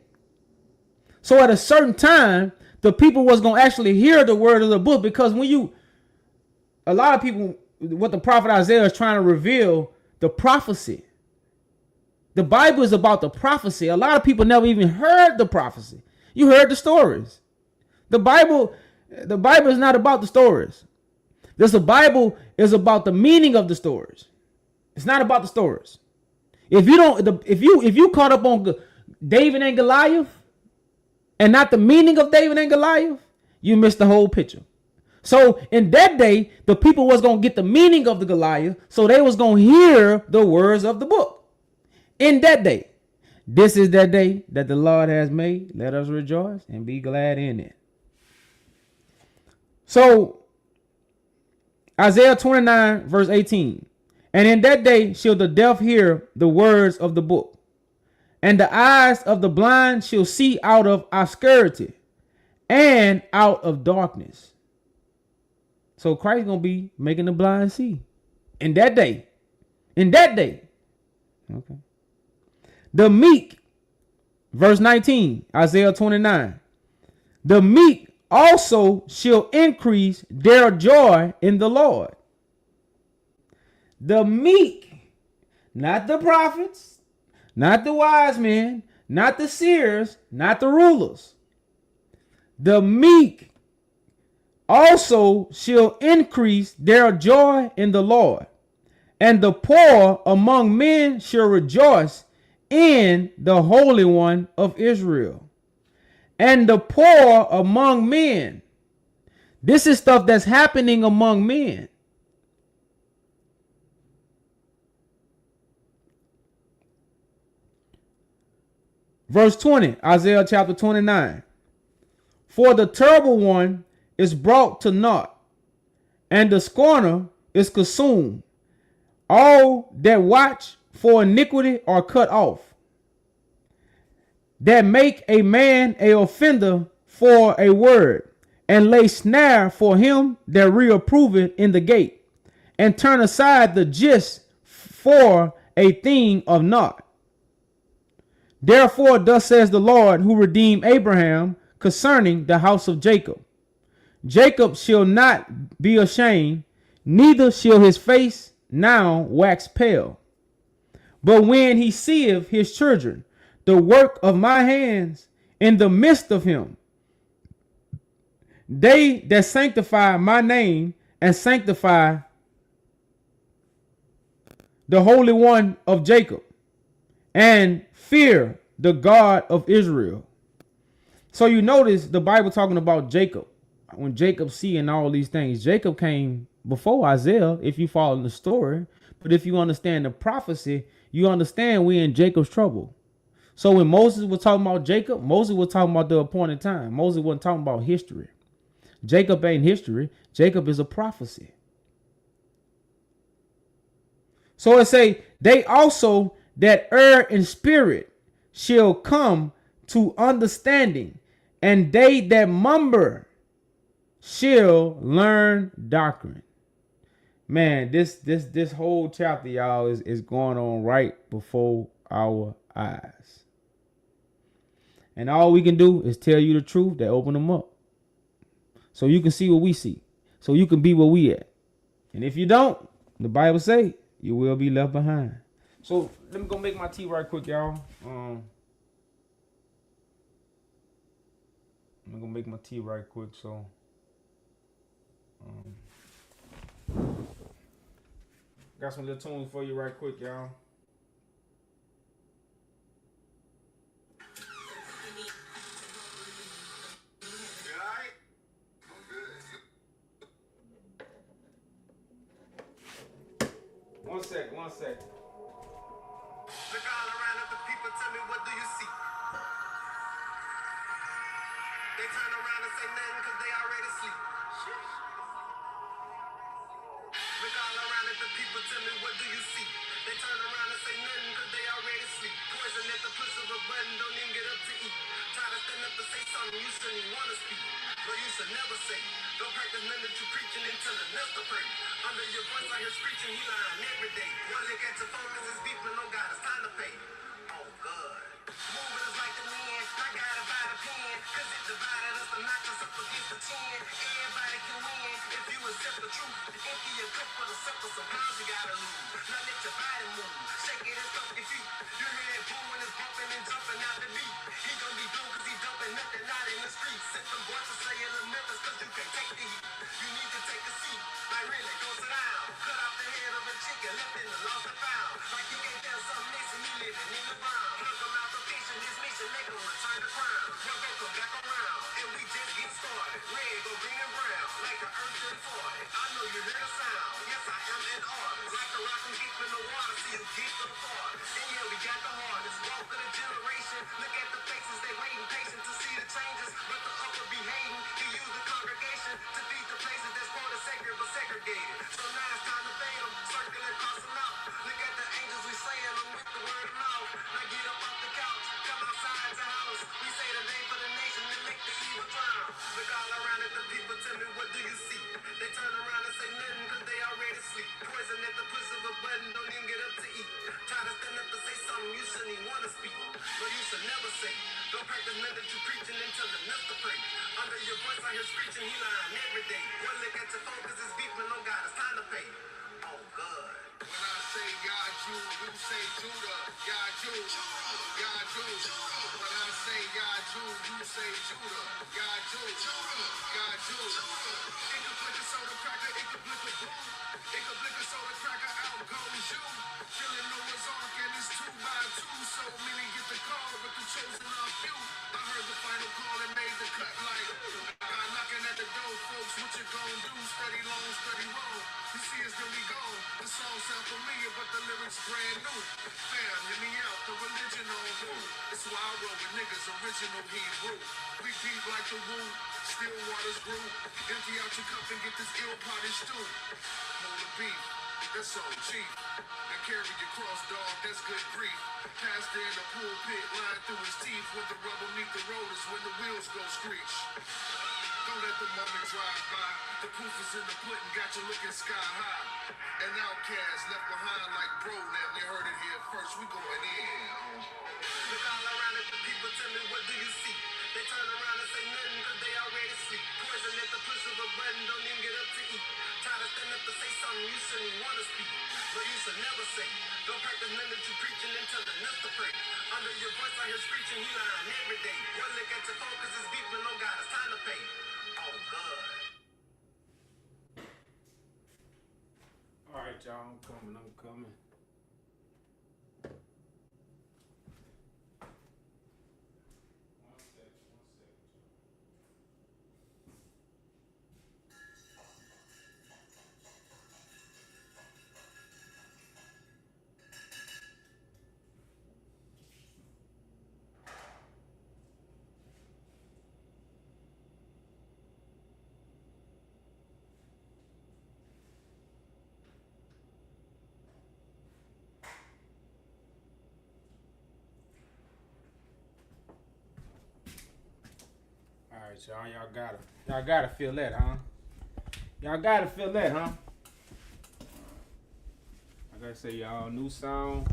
So at a certain time, the people was going to actually hear the word of the book, because a lot of people, what the prophet Isaiah is trying to reveal, the prophecy. The Bible is about the prophecy. A lot of people never even heard the prophecy. You heard the stories. The Bible is not about the stories. The Bible is about the meaning of the stories. It's not about the stories. If you caught up on David and Goliath and not the meaning of David and Goliath, you missed the whole picture. So in that day, the people was going to get the meaning of the Goliath, so they was going to hear the words of the book. In that day. This is that day that the Lord has made. Let us rejoice and be glad in it. So Isaiah 29 verse 18. And in that day shall the deaf hear the words of the book, and the eyes of the blind shall see out of obscurity and out of darkness. So Christ gonna be making the blind see in that day. In that day. Okay. The meek, verse 19, Isaiah 29. The meek also shall increase their joy in the Lord. The meek, not the prophets, not the wise men, not the seers, not the rulers. The meek also shall increase their joy in the Lord, and the poor among men shall rejoice in the Holy One of Israel. And the poor among men. This is stuff that's happening among men. Verse 20, Isaiah chapter 29. For the terrible one is brought to naught, and the scorner is consumed. All that watch for iniquity are cut off, that make a man a offender for a word, and lay snare for him that reproveth in the gate, and turn aside the gist for a thing of naught. Therefore thus says the Lord, who redeemed Abraham, concerning the house of Jacob. Jacob shall not be ashamed, neither shall his face now wax pale. But when he seeth his children, the work of my hands, in the midst of him, they that sanctify my name and sanctify the Holy One of Jacob, and fear the God of Israel. So you notice the Bible talking about Jacob. When Jacob seeing all these things, Jacob came before Isaiah, if you follow the story. But if you understand the prophecy, you understand we in Jacob's trouble. So when Moses was talking about Jacob, Moses was talking about the appointed time. Moses wasn't talking about history. Jacob ain't history. Jacob is a prophecy. So it say they also that err in spirit shall come to understanding, and they that mumber shall learn doctrine. Man, this whole chapter, y'all, is going on right before our eyes. And all we can do is tell you the truth that open them up. So you can see what we see. So you can be where we at. And if you don't, the Bible say you will be left behind. So let me go make my tea right quick, y'all. I'm gonna make my tea right quick. So got some little tunes for you right quick, y'all. One sec. Look all around at the people, tell me, what do you see? They turn around and say nothing because they already sleep. Look all around at the people, tell me, what do you see? They turn around and say nothing because they already sleep. Poison at the push of a button, don't even get up to eat. Try to stand up to say something you shouldn't even want to speak. But you should never say. Don't practice none that you preaching until the next to pray. Under your voice I hear screeching, he lying every day. One look at your phone, cause it's beeping, no God, it's time to pay. Oh, God. Moving us like the wind, I got it by the pen. Cause it divided us and knocked us up against the chin. Everybody can win if you accept the truth. Empty your cup for the simple, sometimes you gotta lose. Now let your body move, shake it and stomp your feet. You hear that boom when it's bumping and jumping out the beat. He gon' be blue cause he dumping nothing out in the streets. Set some boys to say in the Memphis cause you can't take the heat. You need to take a seat, like really, go sit down. Cut off the head of a chicken, left in the lost and found. Like you can't tell something missing, you living in the ground. Look him out the fiction, his mission, make him return to crown. One gon' come back around, and we just get started. Red go green and brown, like the earth did for it. I know you hear the sound, yes I am an artist. Like the rock and deep in the water, see you get the farthest. And yeah, we got the hardest, walk of the generation. Look at the faces, they waiting patient to see the changes. But the upper be hating, he use the congregation to feed the places that's part of sacred but segregated. So now it's time to fade them, circle and cross them out. Look at the angels, we saying them with the word of mouth. Now get up off the couch, come outside the house. We say the name for the nation and make the evil drown. Look all around at the people, tell me, what do you see? They turn around and say nothing cause they already sleep. Poison at the push of a button, don't even get up to eat. Try to stand up to say something you shouldn't even want to speak. But you should never say. Don't practice none that you preaching until the next to pray. Under your voice I hear screeching, he lying every day. One look at your phone cause it's beeping, no God, it's time to pay. Oh, God. When I say God, you say Judah. God, God, when I say God, you say Judah. God, God, it could flick a soda cracker, it could flick a boom. It could flick a soda cracker, out goes you. Killing Noah's Ark and it's 2 by 2. So many get the call, but the chosen are few. I heard the final call and made the cut like God knocking at the door, folks. What you gon' do? Steady long, steady roll. You see us, then we go. The song sound familiar, but the lyrics brand new. Fam, hear me out, the religion on who? It's why I roll with niggas, original Hebrew. We deep like the woo, still waters brew. Empty out your cup and get this ill potted stew. Hold the beef, that's all cheap. Now carry your cross, dog, that's good grief. Pastor in the pulpit, lying through his teeth. When the rubber meet the road is when the wheels go screech. Don't let the moment drive by. The proof is in the pudding, got you looking sky high. An outcast left behind like bro, now they heard it here first, we going in. Look all around at the people, tell me, what do you see? They turn around and say nothing cause they already sleep. Poison at the push of a button, don't even get up to eat. Try to stand up to say something you shouldn't even want to speak. But you should never say. Don't practice none that you preaching until the next to pray. Under your voice I hear screeching, he lying every day. One look at your phone cause it's beeping, no God, it's time to pay. Oh, God. All right, y'all. I'm coming. right, y'all. Y'all gotta feel that, huh? Y'all gotta feel that, huh? Like I say, y'all, new sound,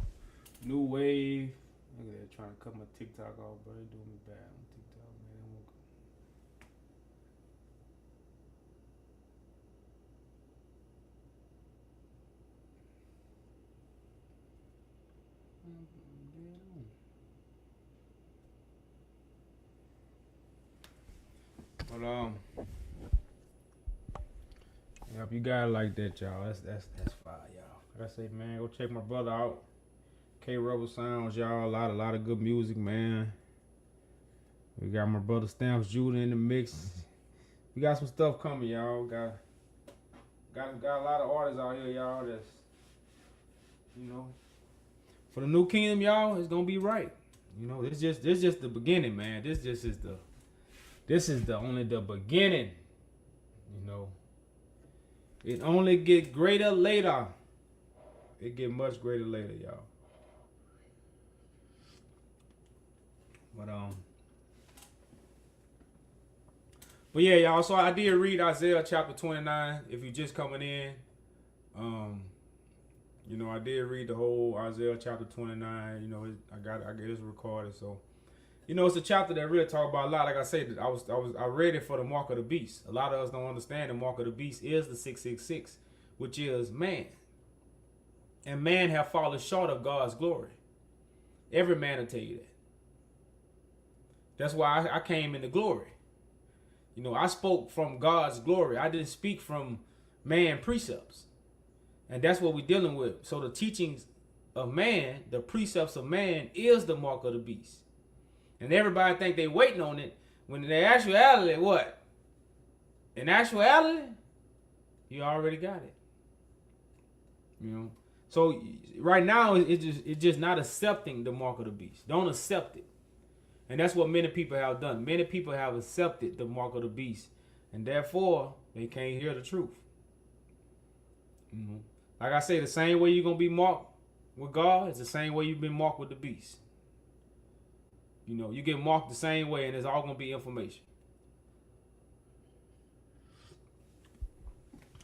new wave. Look at that, trying to cut my TikTok off, bro. They doing me bad on TikTok, man. But yeah, if you got it like that, y'all, that's fire, y'all. Like I say, man, go check my brother out. K Rebel Sounds, y'all. A lot of good music, man. We got my brother Stamps Judah in the mix. We got some stuff coming, y'all. Got a lot of artists out here, y'all. That's, you know, for the new kingdom, y'all. It's gonna be right. You know, this just the beginning, man. This is only the beginning. You know, it only get greater later. It get much greater later, y'all. But yeah, y'all. So I did read Isaiah chapter 29. If you're just coming in, you know, I did read the whole Isaiah chapter 29. You know, I get it recorded. So, you know, it's a chapter that really talk about a lot. Like I said, I read it for the mark of the beast. A lot of us don't understand the mark of the beast is the 666, which is man. And man have fallen short of God's glory. Every man will tell you that. That's why I came into glory. You know, I spoke from God's glory. I didn't speak from man precepts. And that's what we're dealing with. So the teachings of man, the precepts of man, is the mark of the beast. And everybody think they waiting on it, when in actuality, what? In actuality, you already got it. You know? So right now, it's just not accepting the mark of the beast. Don't accept it. And that's what many people have done. Many people have accepted the mark of the beast. And therefore, they can't hear the truth. Mm-hmm. Like I say, the same way you're going to be marked with God is the same way you've been marked with the beast. You know, you get marked the same way, and it's all going to be information.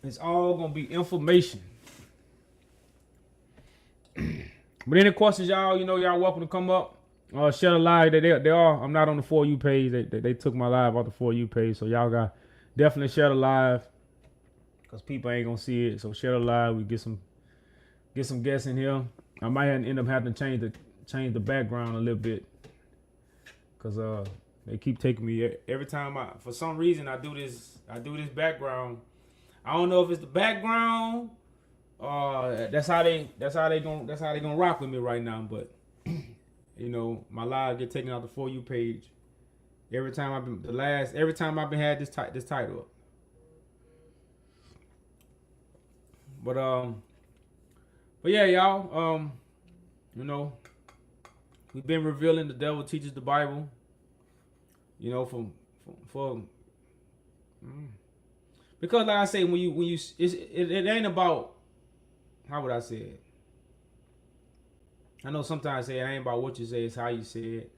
It's all going to be information. But any questions, y'all, you know, y'all welcome to come up. Share a live. They are. I'm not on the For You page. They took my live off the For You page. So y'all got definitely share the live. Because people ain't going to see it. So share the live. We get some guests in here. I might end up having to change the background a little bit. Because they keep taking me every time for some reason I do this background. I don't know if it's the background. That's how they gonna rock with me right now. But you know, my live get taken out the For You page every time I've been had this title up. But yeah, y'all. You know, we've been revealing the devil teaches the Bible. You know, because like I say, when you it ain't about, how would I say it? I know sometimes I say it ain't about what you say, it's how you say it.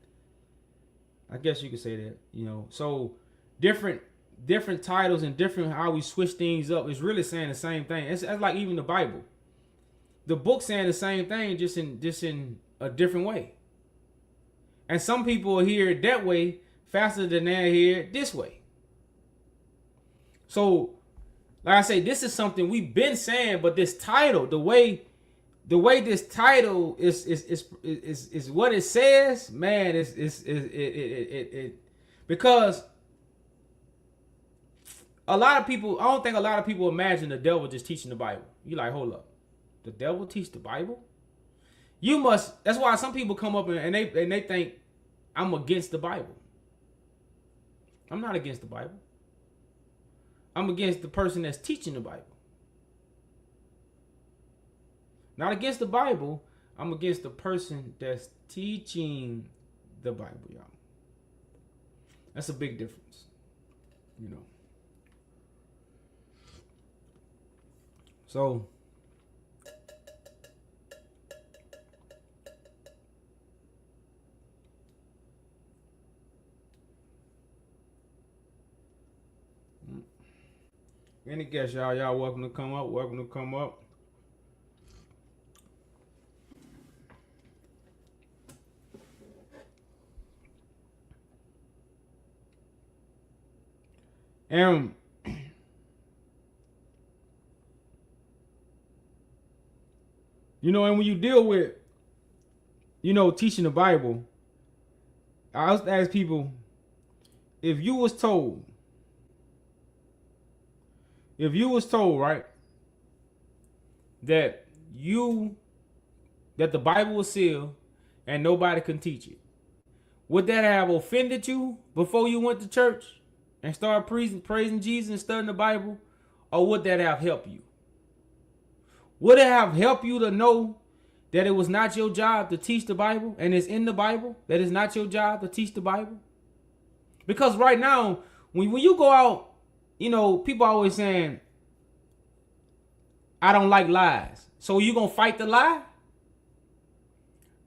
I guess you could say that, you know. So different titles and different how we switch things up is really saying the same thing. It's like even the Bible. The book saying the same thing, just in a different way. And some people hear it that way faster than they hear it this way. So, like I say, this is something we've been saying, but this title, the way this title is what it says, man, it because a lot of people, I don't think a lot of people imagine the devil just teaching the Bible. You like, hold up, the devil teach the Bible? You must. That's why some people come up and they think I'm against the Bible. I'm not against the Bible. I'm against the person that's teaching the Bible. Not against the Bible. I'm against the person that's teaching the Bible, y'all. That's a big difference, you know. So, Any guess, y'all? Y'all welcome to come up. Welcome to come up. And you know, and when you deal with, you know, teaching the Bible, I always ask people, if you was told, right, that the Bible was sealed and nobody can teach it, would that have offended you before you went to church and started praising Jesus and studying the Bible? Or would that have helped you? Would it have helped you to know that it was not your job to teach the Bible, and it's in the Bible that it's not your job to teach the Bible? Because right now, when you go out, you know, people always saying, I don't like lies. So you going to fight the lie?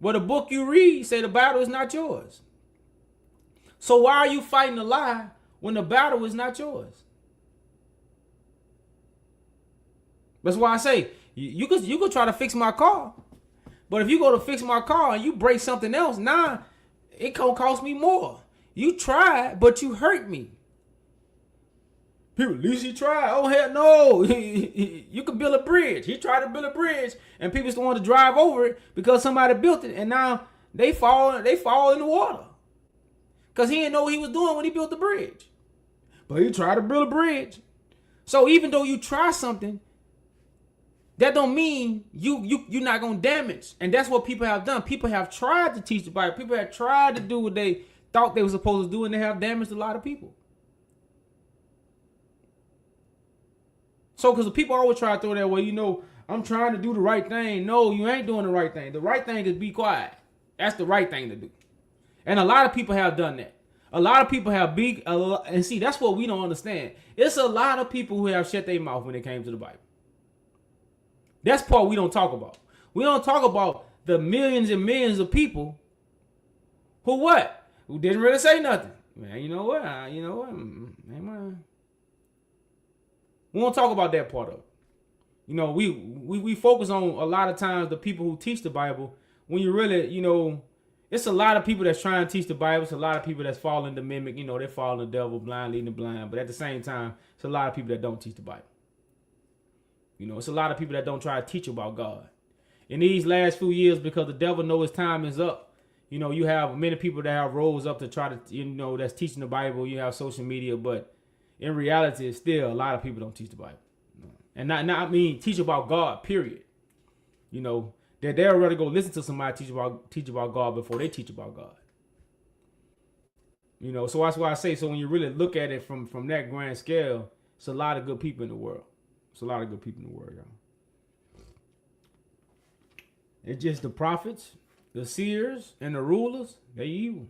Well, the book you read say the battle is not yours. So why are you fighting the lie when the battle is not yours? That's why I say, you could try to fix my car. But if you go to fix my car and you break something else, nah, it gonna cost me more. You tried, but you hurt me. People, at least he tried. Oh, hell no. You could build a bridge. He tried to build a bridge, and people still want to drive over it because somebody built it, and now they fall in the water. Because he didn't know what he was doing when he built the bridge. But he tried to build a bridge. So even though you try something, that don't mean you're not going to damage. And that's what people have done. People have tried to teach the Bible. People have tried to do what they thought they were supposed to do, and they have damaged a lot of people. So, because the people always try to throw that way, you know, I'm trying to do the right thing. No, you ain't doing the right thing. The right thing is be quiet. That's the right thing to do. And a lot of people have done that. A lot of people have and see, that's what we don't understand. It's a lot of people who have shut their mouth when it came to the Bible. That's part we don't talk about. We don't talk about the millions and millions of people who what? Who didn't really say nothing. Man, you know what? Man. We won't talk about that part of it. You know, we focus on a lot of times the people who teach the Bible. When you really, you know, it's a lot of people that's trying to teach the Bible. It's a lot of people that's following the mimic. You know, they're following the devil, blind leading the blind. But at the same time, it's a lot of people that don't teach the Bible. You know, it's a lot of people that don't try to teach about God. In these last few years, because the devil knows his time is up, you know, you have many people that have rose up to try to, you know, that's teaching the Bible. You have social media, but in reality, it's still a lot of people don't teach the Bible. And not mean teach about God, period. You know, that they'll rather go listen to somebody teach about God before they teach about God. You know, so that's why I say, so when you really look at it from that grand scale, it's a lot of good people in the world. It's a lot of good people in the world, y'all. It's just the prophets, the seers, and the rulers, they evil.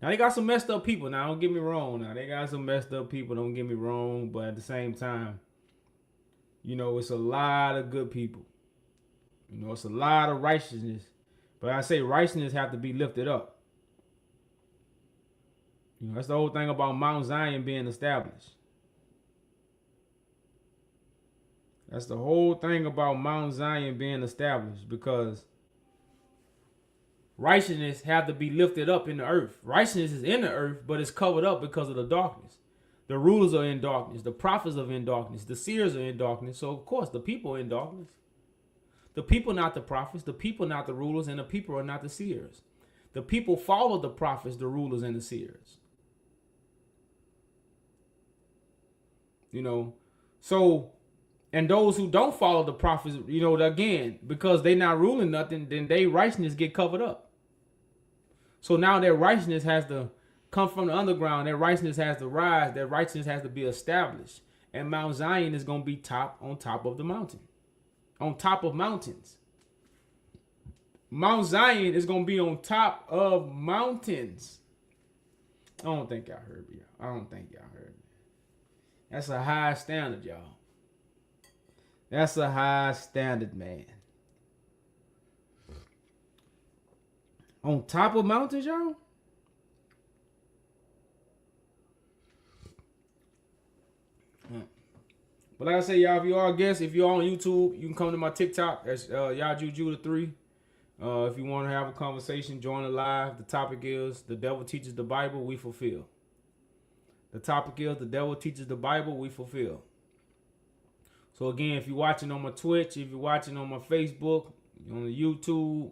Now, they got some messed up people. Now, don't get me wrong. Now, they got some messed up people. Don't get me wrong. But at the same time, you know, it's a lot of good people. You know, it's a lot of righteousness. But I say righteousness have to be lifted up. You know, that's the whole thing about Mount Zion being established. That's the whole thing about Mount Zion being established, because righteousness have to be lifted up in the earth. Righteousness is in the earth, but it's covered up because of the darkness. The rulers are in darkness. The prophets are in darkness. The seers are in darkness. So, of course, the people are in darkness. The people not the prophets. The people not the rulers. And the people are not the seers. The people follow the prophets, the rulers, and the seers. You know, so... And those who don't follow the prophets, you know, again, because they not ruling nothing, then their righteousness get covered up. So now their righteousness has to come from the underground. Their righteousness has to rise. Their righteousness has to be established. And Mount Zion is going to be on top of the mountain. On top of mountains. Mount Zion is going to be on top of mountains. I don't think y'all heard me. I don't think y'all heard me. That's a high standard, y'all. That's a high standard, man. On top of mountains, y'all? But like I say, y'all, if you are a guest, if you're on YouTube, you can come to my TikTok. That's Yaju Judah 3. If you want to have a conversation, join the live. The topic is the devil teaches the Bible, we fulfill. The topic is the devil teaches the Bible, we fulfill. So again, if you're watching on my Twitch, if you're watching on my Facebook, on the YouTube,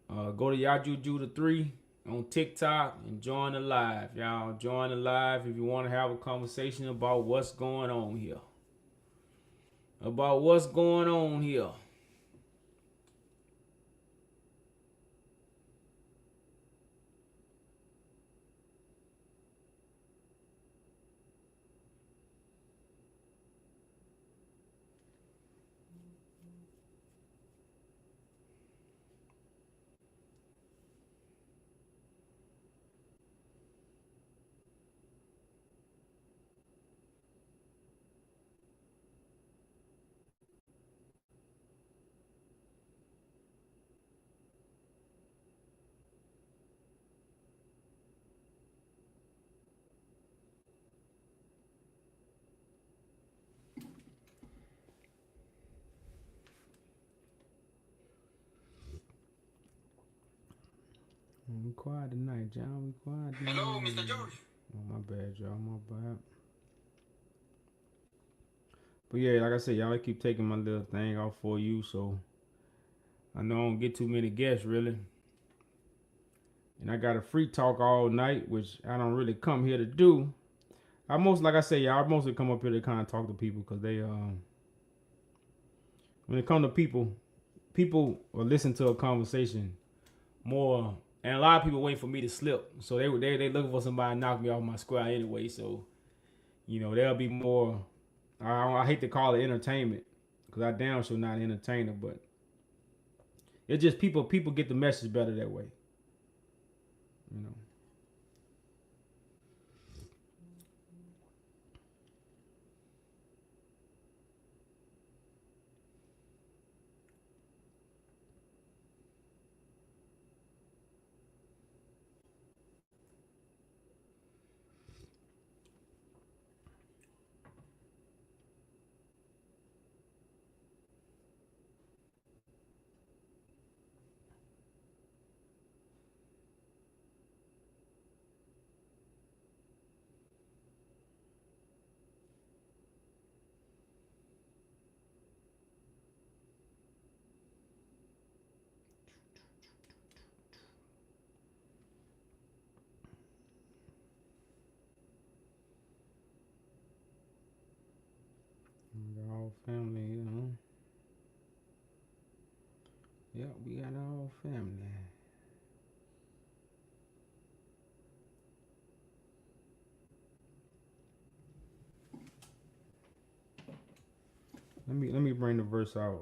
go to Yaju Judah 3 on TikTok and join the live. Y'all join the live if you want to have a conversation about what's going on here. About what's going on here. We quiet tonight, John. We quiet tonight. Hello, Mr. George. Oh, my bad, y'all. My bad. But yeah, like I said, y'all keep taking my little thing off for you, so I know I don't get too many guests, really. And I got a free talk all night, which I don't really come here to do. I mostly come up here to kind of talk to people because they, when it comes to people will listen to a conversation more. And a lot of people wait for me to slip. So they looking for somebody to knock me off my square anyway. So, you know, there'll be more. I hate to call it entertainment because I damn sure not an entertainer, but it's just people get the message better that way. You know. We got all family, you know. Yep, we got all family. Let me bring the verse out.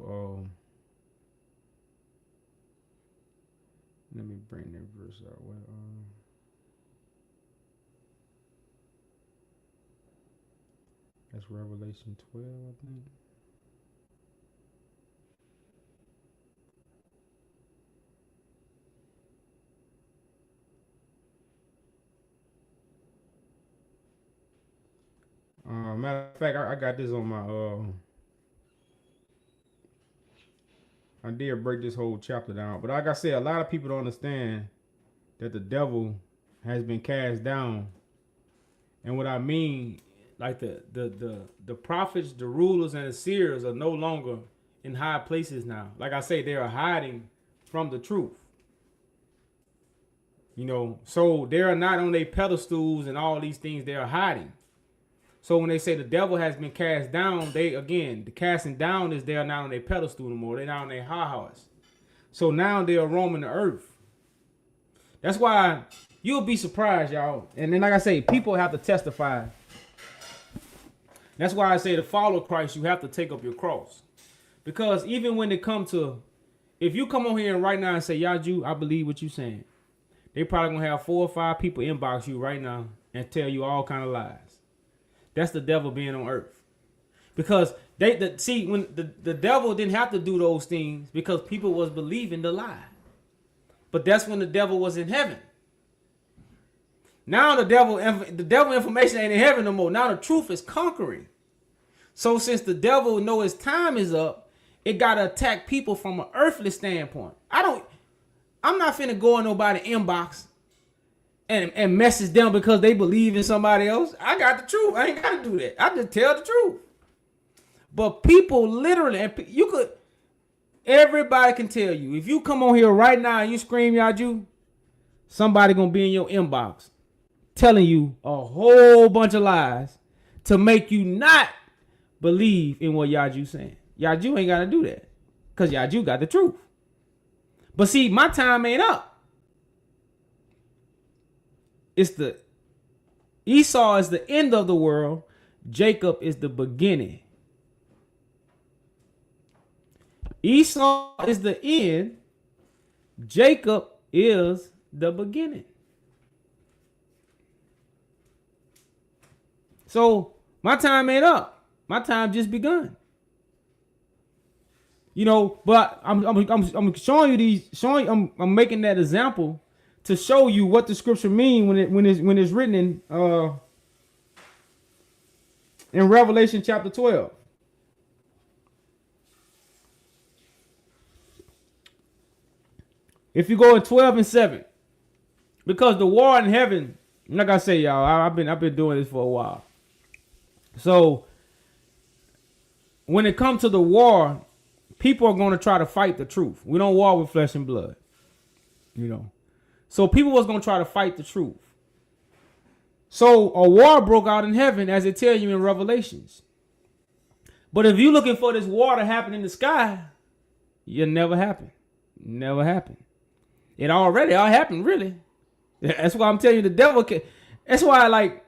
Let me bring that verse out. That's Revelation 12, I think. Matter of fact, I got this on my I did break this whole chapter down, but like I said, a lot of people don't understand that the devil has been cast down. And what I mean, like the prophets, the rulers, and the seers are no longer in high places now. Like I say, they are hiding from the truth. You know, so they are not on their pedestals and all these things. They are hiding. So when they say the devil has been cast down, the casting down is they are not on their pedestal anymore. They're not on their high horse. So now they are roaming the earth. That's why you'll be surprised, y'all. And then, like I say, people have to testify. That's why I say to follow Christ, you have to take up your cross. Because even when they come to, if you come on here and right now and say, Yaju, I believe what you're saying, they probably going to have 4 or 5 people inbox you right now and tell you all kind of lies. That's the devil being on earth. Because when the devil didn't have to do those things because people was believing the lie. But that's when the devil was in heaven. Now the devil information ain't in heaven no more. Now the truth is conquering. So since the devil know his time is up, it gotta attack people from an earthly standpoint. I'm not finna go in nobody's inbox and message them because they believe in somebody else. I got the truth. I ain't gotta do that. I just tell the truth. But people literally, and everybody can tell you, if you come on here right now and you scream Yaju, somebody gonna be in your inbox telling you a whole bunch of lies to make you not believe in what Yaju saying. Yaju ain't gotta do that because Yaju got the truth. But see, my time ain't up. Esau is the end of the world. Jacob is the beginning. Esau is the end. Jacob is the beginning. So my time ain't up. My time just begun. You know, but I'm showing you I'm making that example to show you what the scripture mean when it's written in Revelation chapter 12. If you go in 12 and 7, because the war in heaven, like I say, y'all, I've been doing this for a while. So when it comes to the war, people are going to try to fight the truth. We don't war with flesh and blood, you know. So people was going to try to fight the truth. So a war broke out in heaven, as it tell you in Revelations. But if you're looking for this war to happen in the sky, it'll never happen. Never happen. It already all happened, really. That's why I'm telling you the devil can. That's why, like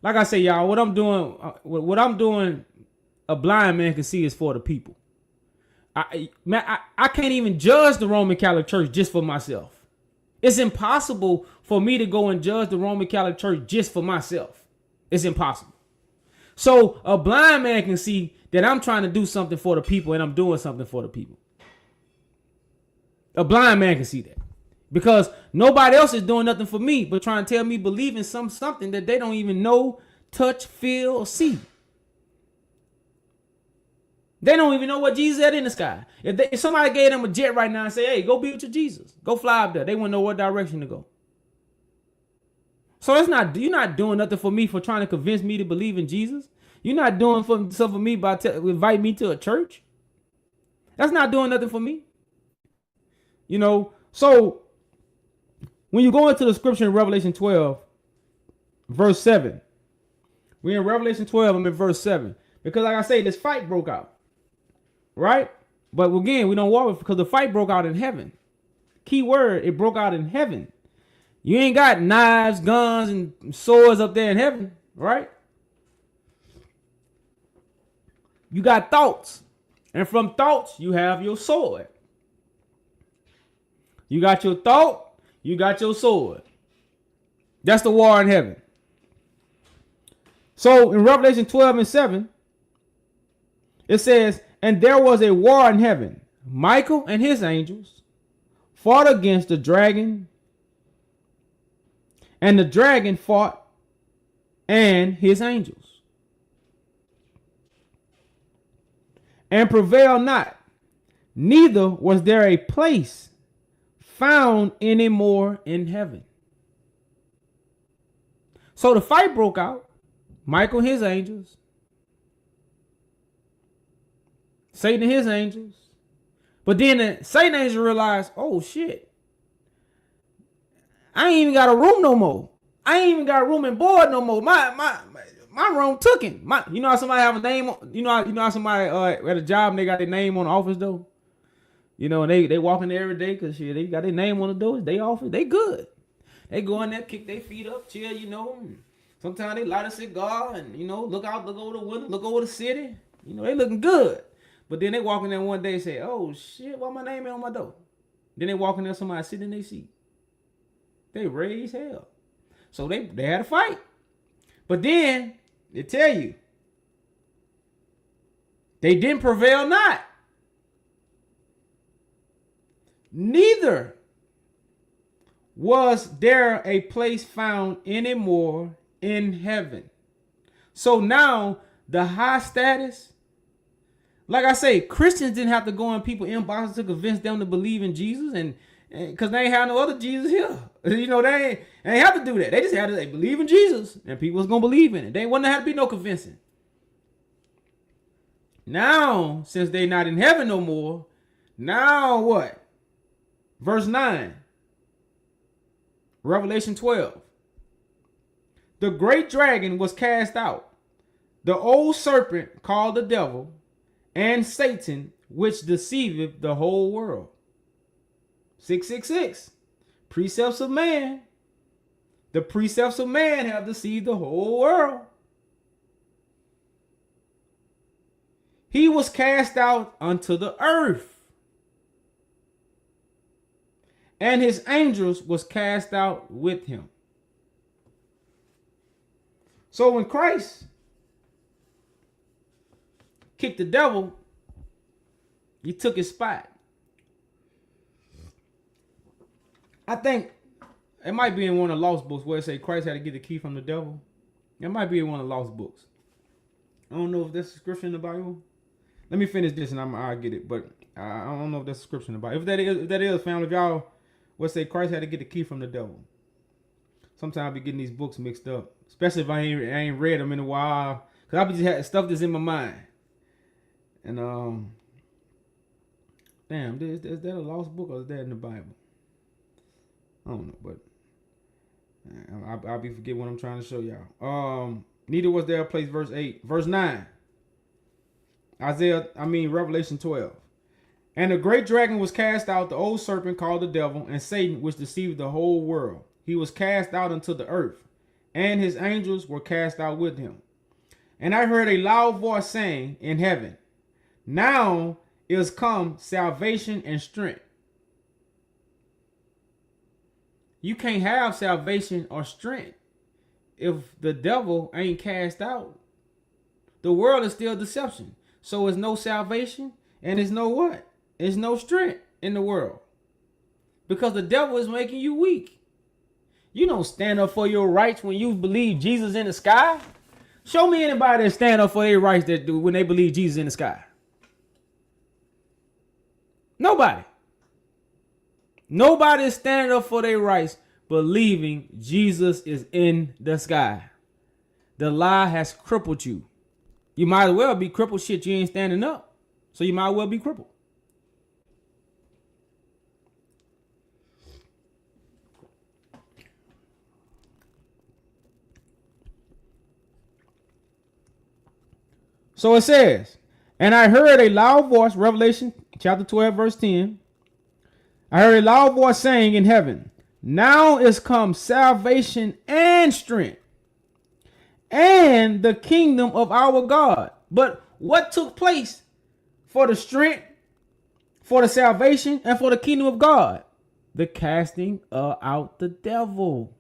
I say, y'all, what I'm doing, a blind man can see is for the people. I can't even judge the Roman Catholic Church just for myself. It's impossible for me to go and judge the Roman Catholic Church just for myself. It's impossible. So a blind man can see that I'm trying to do something for the people and I'm doing something for the people. A blind man can see that. Because nobody else is doing nothing for me but trying to tell me believe in something that they don't even know, touch, feel, or see. They don't even know what Jesus had in the sky. If somebody gave them a jet right now and say, hey, go be with your Jesus, go fly up there, they wouldn't know what direction to go. So you're not doing nothing for me for trying to convince me to believe in Jesus. You're not doing something for me by invite me to a church. That's not doing nothing for me. You know, so when you go into the scripture in Revelation 12, verse 7, we're in Revelation 12, I'm in verse 7. Because like I say, this fight broke out. Right? But again, we don't war with because the fight broke out in heaven. Key word, it broke out in heaven. You ain't got knives, guns, and swords up there in heaven, right? You got thoughts. And from thoughts, you have your sword. You got your thought, you got your sword. That's the war in heaven. So in Revelation 12 and 7, it says, and there was a war in heaven. Michael and his angels fought against the dragon, and the dragon fought and his angels, and prevailed not. Neither was there a place found anymore in heaven. So the fight broke out. Michael and his angels, Satan and his angels. But then the Satan angel realized, oh shit, I ain't even got a room no more. I ain't even got a room and board no more. My room took him. You know how somebody have a name on, you know how somebody at a job and they got their name on the office door? You know, and they walk in there every day because they got their name on the door. They office, they good. They go in there, kick their feet up, chill, you know. Sometimes they light a cigar and, you know, look over the window, look over the city. You know, they looking good. But then they walk in there one day and say, oh shit, why my name ain't on my door? Then they walk in there, somebody sitting in their seat. They raised hell. So they had a fight. But then they tell you, they didn't prevail not. Neither was there a place found anymore in heaven. So now the high status. Like I say, Christians didn't have to go in people's inboxes to convince them to believe in Jesus, and because they ain't have no other Jesus here. You know, they ain't have to do that. They just had to believe in Jesus, and people was gonna believe in it. They wouldn't have to be no convincing. Now, since they not in heaven no more, now what? Verse 9. Revelation 12. The great dragon was cast out, the old serpent called the devil, and Satan, which deceiveth the whole world. 666. Precepts of man. The precepts of man have deceived the whole world. He was cast out unto the earth, and his angels was cast out with him. So when Christ kicked the devil, he took his spot. I think it might be in one of the lost books where it say Christ had to get the key from the devil. It might be in one of the lost books. I don't know if that's a scripture in the Bible. Let me finish this and I'll get it. But I don't know if that's a scripture in the Bible. If that is, family, if y'all would say Christ had to get the key from the devil. Sometimes I be getting these books mixed up, especially if I ain't read them in a while, cause I be just had stuff that's in my mind. And damn, is that a lost book or is that in the Bible? I don't know, but I'll be forgetting what I'm trying to show y'all. Neither was there a place, verse 8, verse 9. Revelation 12. And the great dragon was cast out, the old serpent called the devil, and Satan, which deceived the whole world. He was cast out unto the earth, and his angels were cast out with him. And I heard a loud voice saying in heaven, now is come salvation and strength. You can't have salvation or strength if the devil ain't cast out. The world is still deception. So it's no salvation and it's no what? It's no strength in the world. Because the devil is making you weak. You don't stand up for your rights when you believe Jesus in the sky. Show me anybody that stand up for their rights that do when they believe Jesus in the sky. Nobody. Nobody is standing up for their rights believing Jesus is in the sky. The lie has crippled you. You might as well be crippled. Shit, you ain't standing up. So you might as well be crippled. So it says, and I heard a loud voice, Revelation chapter 12, verse 10. I heard a loud voice saying in heaven, now is come salvation and strength and the kingdom of our God. But what took place for the strength, for the salvation, and for the kingdom of God? The casting out the devil.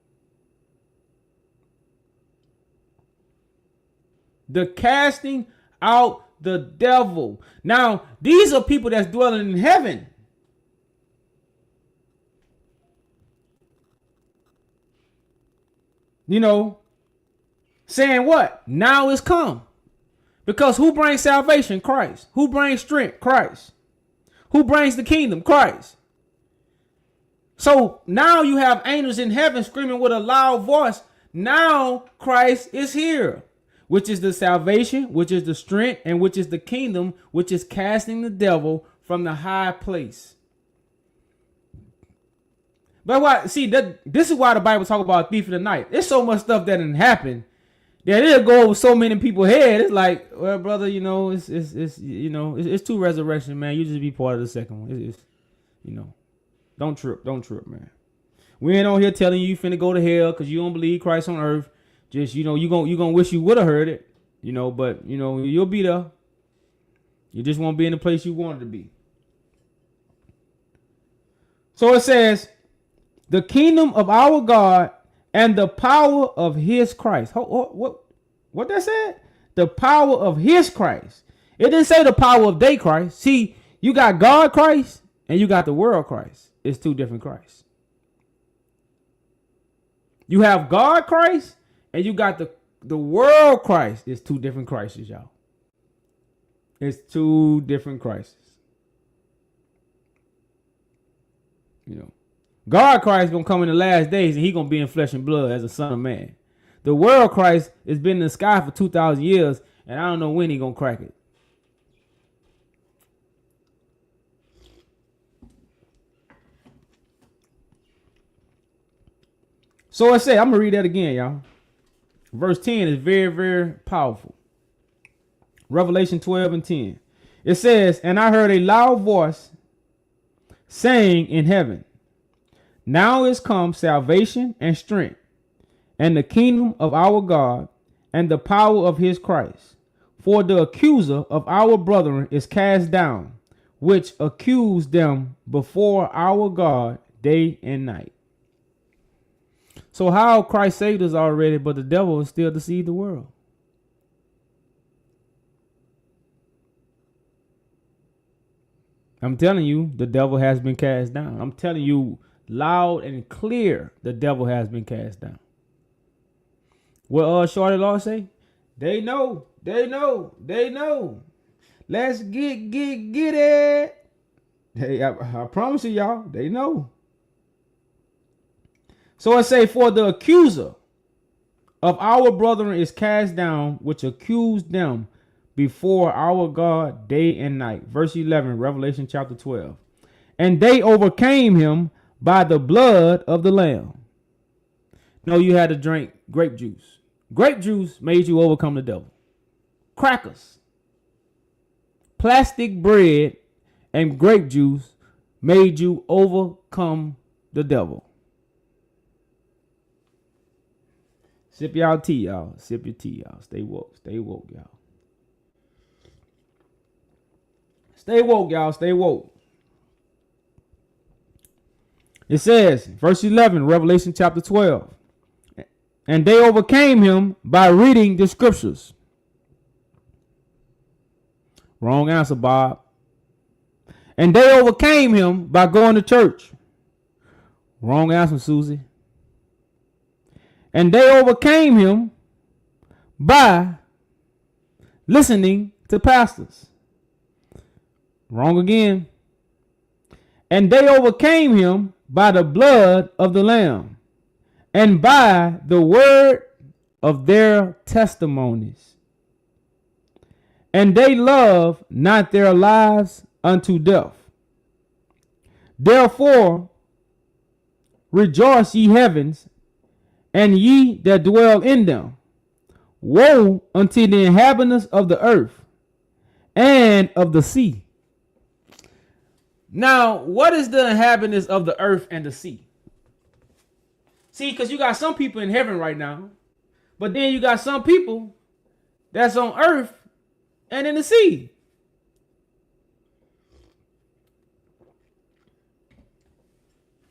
The casting out the devil. Now, these are people that's dwelling in heaven. You know, saying what? Now is come. Because who brings salvation? Christ. Who brings strength? Christ. Who brings the kingdom? Christ. So now you have angels in heaven screaming with a loud voice. Now Christ is here, which is the salvation, which is the strength, and which is the kingdom, which is casting the devil from the high place. But why? See, this is why the Bible talk about a thief in the night. There's so much stuff that didn't happen that it'll go over so many people's head. It's like, well, brother, you know, it's two resurrections, man. You just be part of the second one. It's you know, don't trip, man. We ain't on here telling you finna go to hell because you don't believe Christ on earth. Just, you know, you gonna wish you would have heard it, you know, but you know you'll be there. You just won't be in the place you wanted to be. So it says, the kingdom of our God and the power of his Christ. What that said? The power of his Christ. It didn't say the power of their Christ. See, you got God Christ and you got the world Christ. It's two different Christs. You have God Christ and you got the the world Christ is two different Christs, y'all. It's two different Christs. You know, God Christ gonna come in the last days and he gonna be in flesh and blood as a son of man. The world Christ has been in the sky for 2,000 years, and I don't know when he gonna crack it. So I say, I'm gonna read that again, y'all. Verse 10 is very, very powerful. Revelation 12 and 10. It says, and I heard a loud voice saying in heaven, now is come salvation and strength, and the kingdom of our God, and the power of his Christ. For the accuser of our brethren is cast down, which accused them before our God day and night. So how Christ saved us already, but the devil is still deceived the world? I'm telling you, the devil has been cast down. I'm telling you loud and clear, the devil has been cast down. What Shorty Law say? They know. Let's get it. Hey, I promise you, y'all, they know. So I say, for the accuser of our brethren is cast down, which accused them before our God day and night. Verse 11, Revelation chapter 12. And they overcame him by the blood of the Lamb. No, you had to drink grape juice. Grape juice made you overcome the devil. Crackers, plastic bread, and grape juice made you overcome the devil. Sip y'all tea, y'all. Sip your tea, y'all. Stay woke, y'all. Stay woke, y'all. Stay woke. It says, verse 11, Revelation chapter 12. And they overcame him by reading the scriptures. Wrong answer, Bob. And they overcame him by going to church. Wrong answer, Susie. And they overcame him by listening to pastors. Wrong again. And they overcame him by the blood of the Lamb and by the word of their testimonies. And they love not their lives unto death. Therefore, rejoice ye heavens, and ye that dwell in them. Woe unto the inhabitants of the earth and of the sea. Now, what is the inhabitants of the earth and the sea? See, because you got some people in heaven right now, but then you got some people that's on earth and in the sea.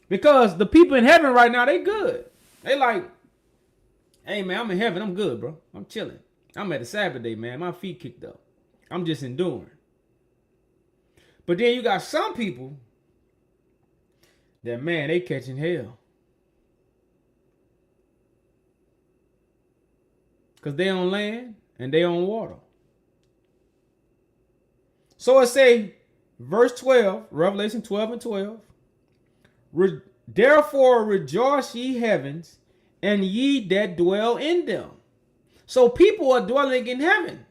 Because the people in heaven right now, they good. They like, hey man, I'm in heaven. I'm good, bro. I'm chilling. I'm at the Sabbath day, man. My feet kicked up. I'm just enduring. But then you got some people that, man, they catching hell. Because they on land and they on water. So it say, verse 12, Revelation 12 and 12. Therefore rejoice ye heavens, and ye that dwell in them. So people are dwelling in heaven.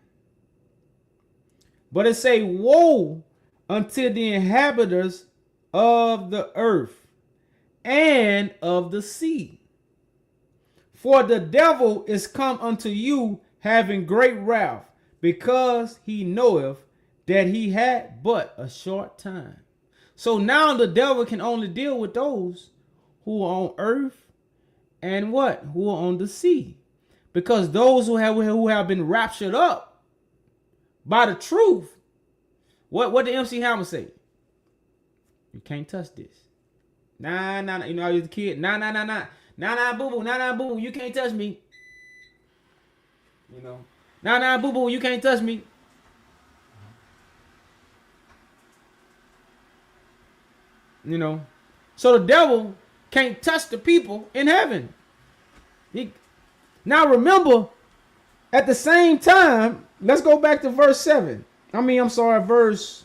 But it say, woe unto the inhabitants of the earth and of the sea. For the devil is come unto you having great wrath, because he knoweth that he had but a short time. So now the devil can only deal with those who are on earth and what? Who are on the sea. Because those who have been raptured up by the truth, what did MC Hammer say? You can't touch this. Nah. You know, I was a kid. Nah, boo-boo. Nah, boo-boo. You can't touch me. You know. Nah, boo-boo. You can't touch me. You know. So the devil can't touch the people in heaven. Now remember, At the same time, let's go back to verse 7. I'm sorry, verse.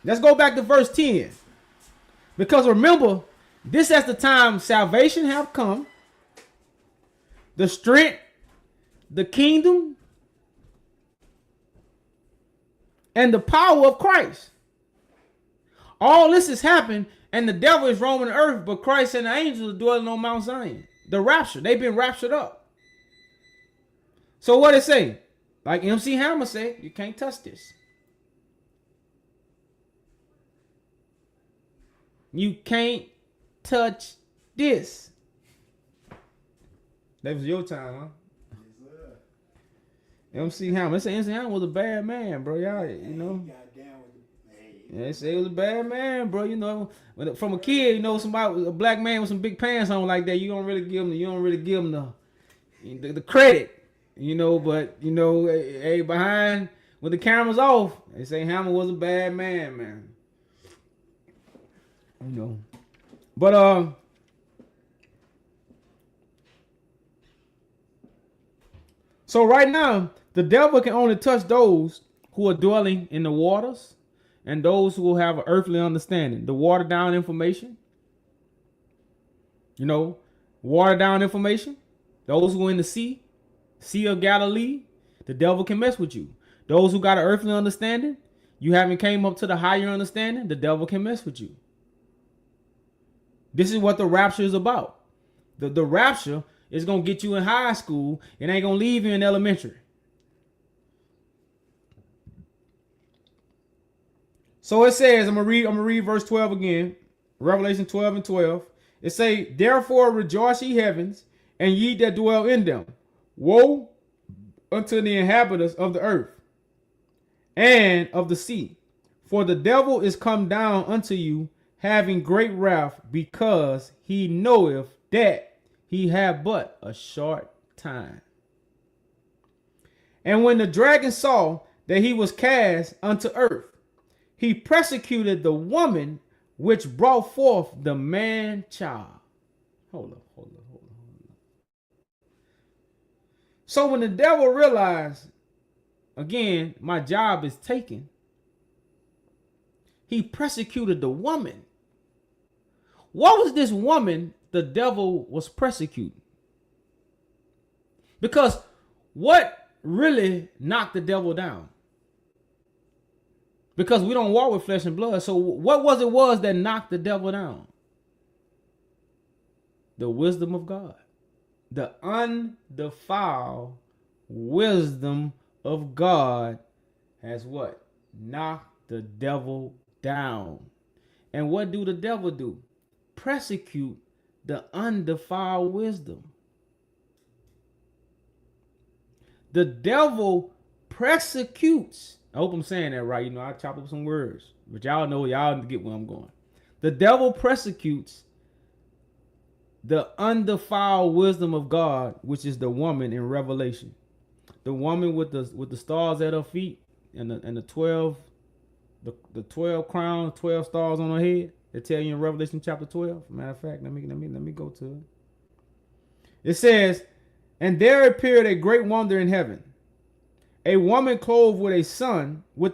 Let's go back to verse 10. Because remember, this is the time salvation have come, the strength, the kingdom, and the power of Christ. All this has happened, and the devil is roaming the earth, but Christ and the angels are dwelling on Mount Zion. The rapture, they've been raptured up. So what it say? Like MC Hammer said, you can't touch this. You can't touch this. That was your time, huh? MC Hammer. They say MC Hammer was a bad man, bro. Y'all, you know. Got down with the, hey, Yeah, they say he was a bad man, bro. You know, from a kid, you know, somebody, a black man with some big pants on like that, you don't really give him the credit, you know. But you know, hey, behind when the camera's off, they say Hammer was a bad man. You know, but so right now, the devil can only touch those who are dwelling in the waters and those who will have an earthly understanding. The watered down information, you know, watered down information. Those who are in the Sea of Galilee, the devil can mess with you. Those who got an earthly understanding, you haven't came up to the higher understanding, the devil can mess with you. This is what the rapture is about. The rapture is going to get you in high school. It ain't going to leave you in elementary. So it says, I'm going to read verse 12 again. Revelation 12 and 12. It say, therefore rejoice ye heavens, and ye that dwell in them. Woe unto the inhabitants of the earth and of the sea. For the devil is come down unto you, having great wrath, because he knoweth that he have but a short time. And when the dragon saw that he was cast unto earth, he persecuted the woman which brought forth the man child. Hold up. So when the devil realized, again, my job is taken, he persecuted the woman. What was this woman the devil was persecuting? Because what really knocked the devil down? Because we don't walk with flesh and blood. So what was that knocked the devil down? The wisdom of God. The undefiled wisdom of God has what? Knocked the devil down. And what do the devil do? Persecute the undefiled wisdom. The devil persecutes. I hope I'm saying that right. You know, I chop up some words, but y'all know, y'all get where I'm going. The devil persecutes the undefiled wisdom of God, which is the woman in Revelation. The woman with the stars at her feet and the 12 crowns, 12 stars on her head. They tell you in Revelation chapter 12. Matter of fact, let me go to it. It says, and there appeared a great wonder in heaven, a woman clothed with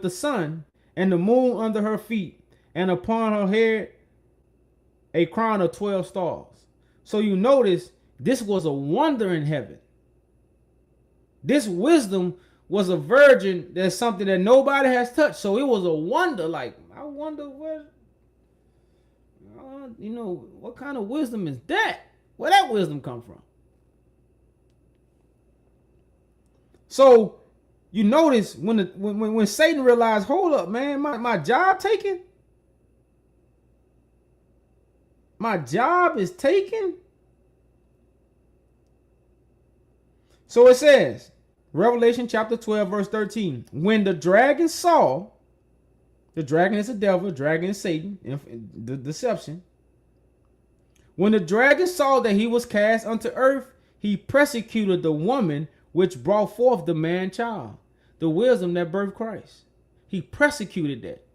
the sun, and the moon under her feet, and upon her head a crown of 12 stars. So you notice this was a wonder in heaven. This wisdom was a virgin. That's something that nobody has touched. So it was a wonder. Like, I wonder what kind of wisdom is that? Where that wisdom come from? So you notice when Satan realized, hold up, man, my job taken. My job is taken. So it says, Revelation chapter 12, verse 13. When the dragon saw, the dragon is the devil, dragon is Satan, the deception. When the dragon saw that he was cast unto earth, he persecuted the woman which brought forth the man child, the wisdom that birthed Christ. He persecuted that.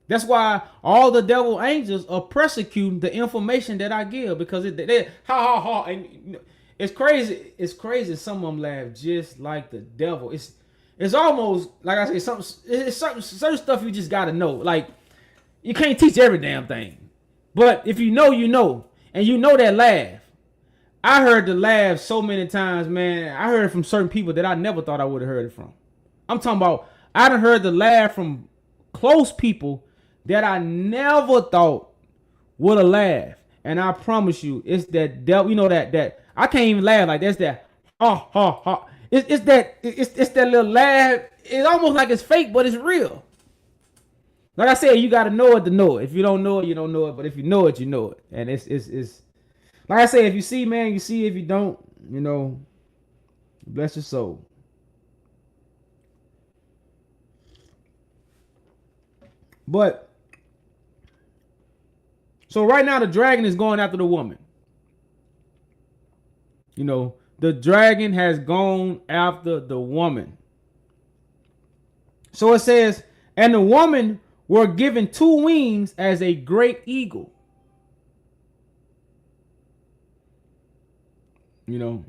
That's why all the devil angels are persecuting the information that I give, because they and you know, it's crazy. It's crazy. Some of them laugh just like the devil. It's almost like I say certain stuff you just gotta know. Like you can't teach every damn thing, but if you know, you know, and you know that laugh. I heard the laugh so many times, man. I heard it from certain people that I never thought I would have heard it from. I'm talking about I done heard the laugh from close people that I never thought would have laughed. And I promise you, it's that devil. You know that I can't even laugh like that's that. Ha ha ha. It's that little laugh. It's almost like it's fake, but it's real. Like I said, you gotta know it to know it. If you don't know it, you don't know it. But if you know it, you know it. And it's like I say, if you see, man, you see. If you don't, you know, bless your soul. But so right now the dragon is going after the woman. You know, the dragon has gone after the woman. So it says, and the woman were given 2 wings as a great eagle. You know.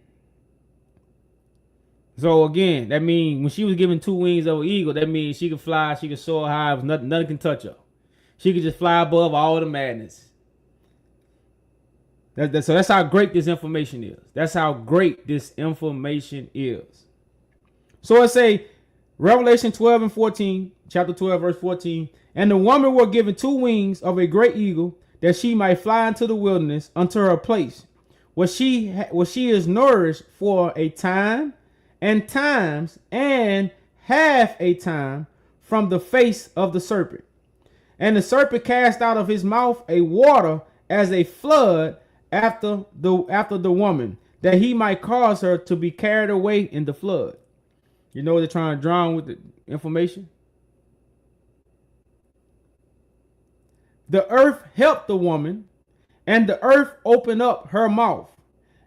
So again, that means when she was given 2 wings of an eagle, that means she could fly, she could soar high, nothing can touch her. She could just fly above all the madness. So that's how great this information is. That's how great this information is. So it say, Revelation 12 and 14, chapter 12, verse 14, and the woman were given 2 wings of a great eagle, that she might fly into the wilderness unto her place, where she is nourished for a time and times and half a time from the face of the serpent. And the serpent cast out of his mouth a water as a flood after the woman, that he might cause her to be carried away in the flood. You know what they're trying to drown with the information? The earth helped the woman, and the earth opened up her mouth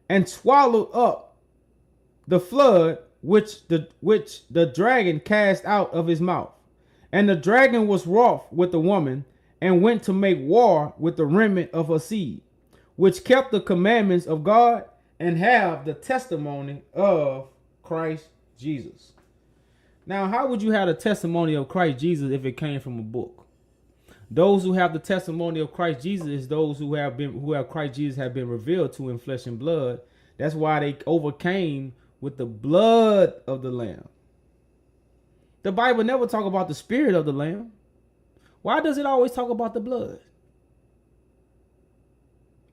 and swallowed up the flood which the dragon cast out of his mouth. And the dragon was wroth with the woman, and went to make war with the remnant of her seed, which kept the commandments of God and have the testimony of Christ Jesus. Now, how would you have the testimony of Christ Jesus if it came from a book? Those who have the testimony of Christ Jesus is those who have Christ Jesus have been revealed to in flesh and blood. That's why they overcame with the blood of the Lamb. The Bible never talk about the spirit of the Lamb. Why does it always talk about the blood?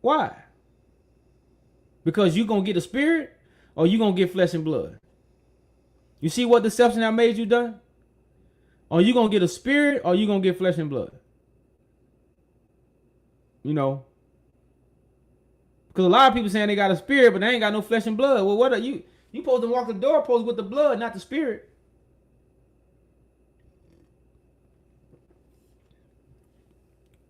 Why? Because you're going to get a spirit, or you're going to get flesh and blood. You see what deception I made you done? Are you going to get a spirit, or you going to get flesh and blood? You know. Because a lot of people saying they got a spirit, but they ain't got no flesh and blood. Well, what are you? You supposed to walk the doorpost with the blood, not the spirit.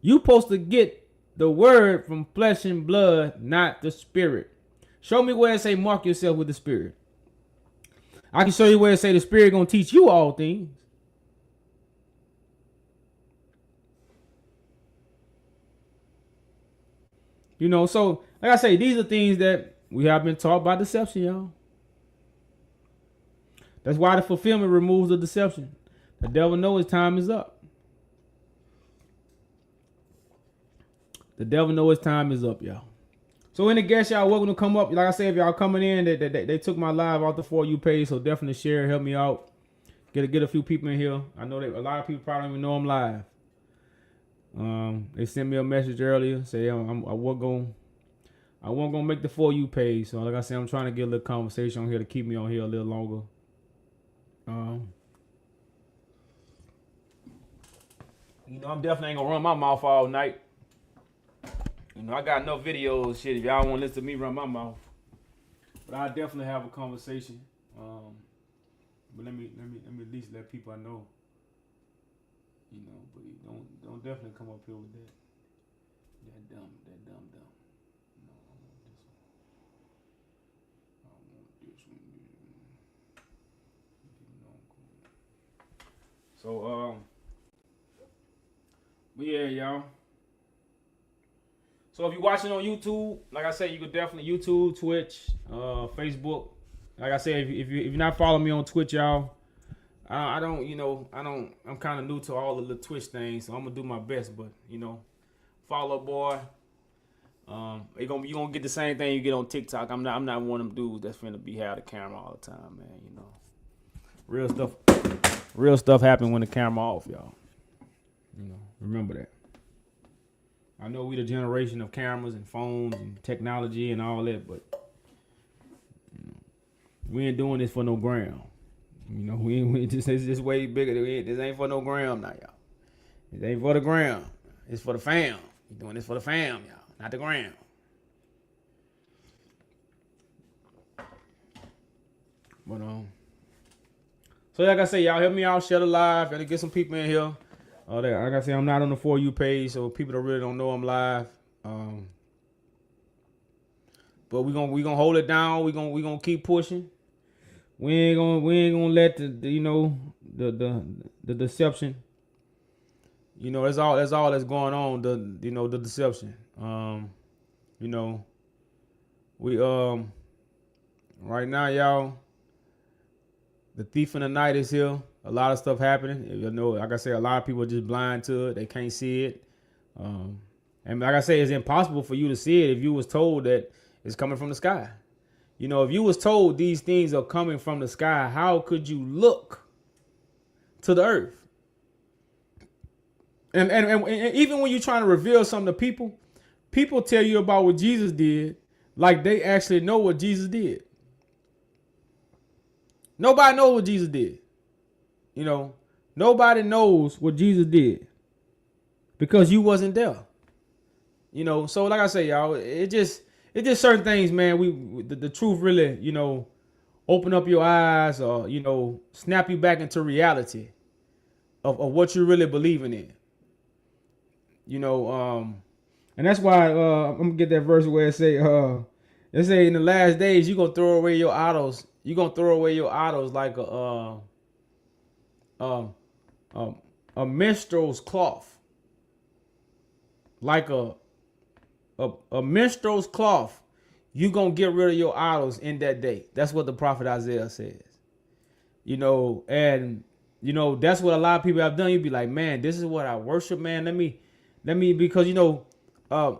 You supposed to get the word from flesh and blood, not the spirit. Show me where it say mark yourself with the spirit. I can show you where it say the spirit gonna teach you all things. You know, so like I say, these are things that we have been taught by deception, y'all. That's why the fulfillment removes the deception. The devil knows his time is up. The devil knows his time is up, y'all. So any guests, y'all welcome to come up. Like I said, if y'all coming in, they took my live off the For You page, so definitely share, help me out. Get a few people in here. I know that a lot of people probably don't even know I'm live. They sent me a message earlier, say I wasn't gonna make the For You page. So like I said, I'm trying to get a little conversation on here to keep me on here a little longer. You know, I'm definitely ain't gonna run my mouth all night. You know, I got enough videos, shit, if y'all want to listen to me run my mouth. But I definitely have a conversation. But let me at least let people I know. You know, but don't definitely come up here with that. That dumb. No, I want this one. So But yeah, y'all. So if you're watching on YouTube, like I said, you could definitely YouTube, Twitch, Facebook. Like I said, if you're not following me on Twitch, y'all, I'm kind of new to all of the Twitch things, so I'm gonna do my best. But follow boy. You gonna get the same thing you get on TikTok. I'm not one of them dudes that's finna be have the camera all the time, man. Real stuff happen when the camera off, y'all. Remember that. I know we the generation of cameras and phones and technology and all that, but we ain't doing this for no gram. We just it's just way bigger. This ain't for no gram now, y'all. This ain't for the gram. It's for the fam. We doing this for the fam, y'all, not the gram. But so like I say, y'all help me out, share the live, and get some people in here. Like I say, I'm not on the For You page, so people that really don't know I'm live. But we gonna hold it down. We gonna keep pushing. We ain't gonna let the deception. That's all that's going on. The deception. We right now, y'all. The thief in the night is here. A lot of stuff happening. Like I say, a lot of people are just blind to it. They can't see it. And like I say, it's impossible for you to see it if you was told that it's coming from the sky. If you was told these things are coming from the sky, how could you look to the earth? And even when you're trying to reveal something to people tell you about what Jesus did, like they actually know what Jesus did. Nobody knows what Jesus did. Nobody knows what Jesus did because you wasn't there. So like I say, y'all, it just certain things, man. The truth really, open up your eyes or, snap you back into reality of what you're really believing in. And that's why I'm gonna get that verse where it say in the last days you're gonna throw away your idols. You're gonna throw away your idols like a minstrel's cloth. Like a minstrel's cloth. You're gonna get rid of your idols in that day. That's what the prophet Isaiah says. And that's what a lot of people have done. You'd be like, man, this is what I worship, man. Let me because a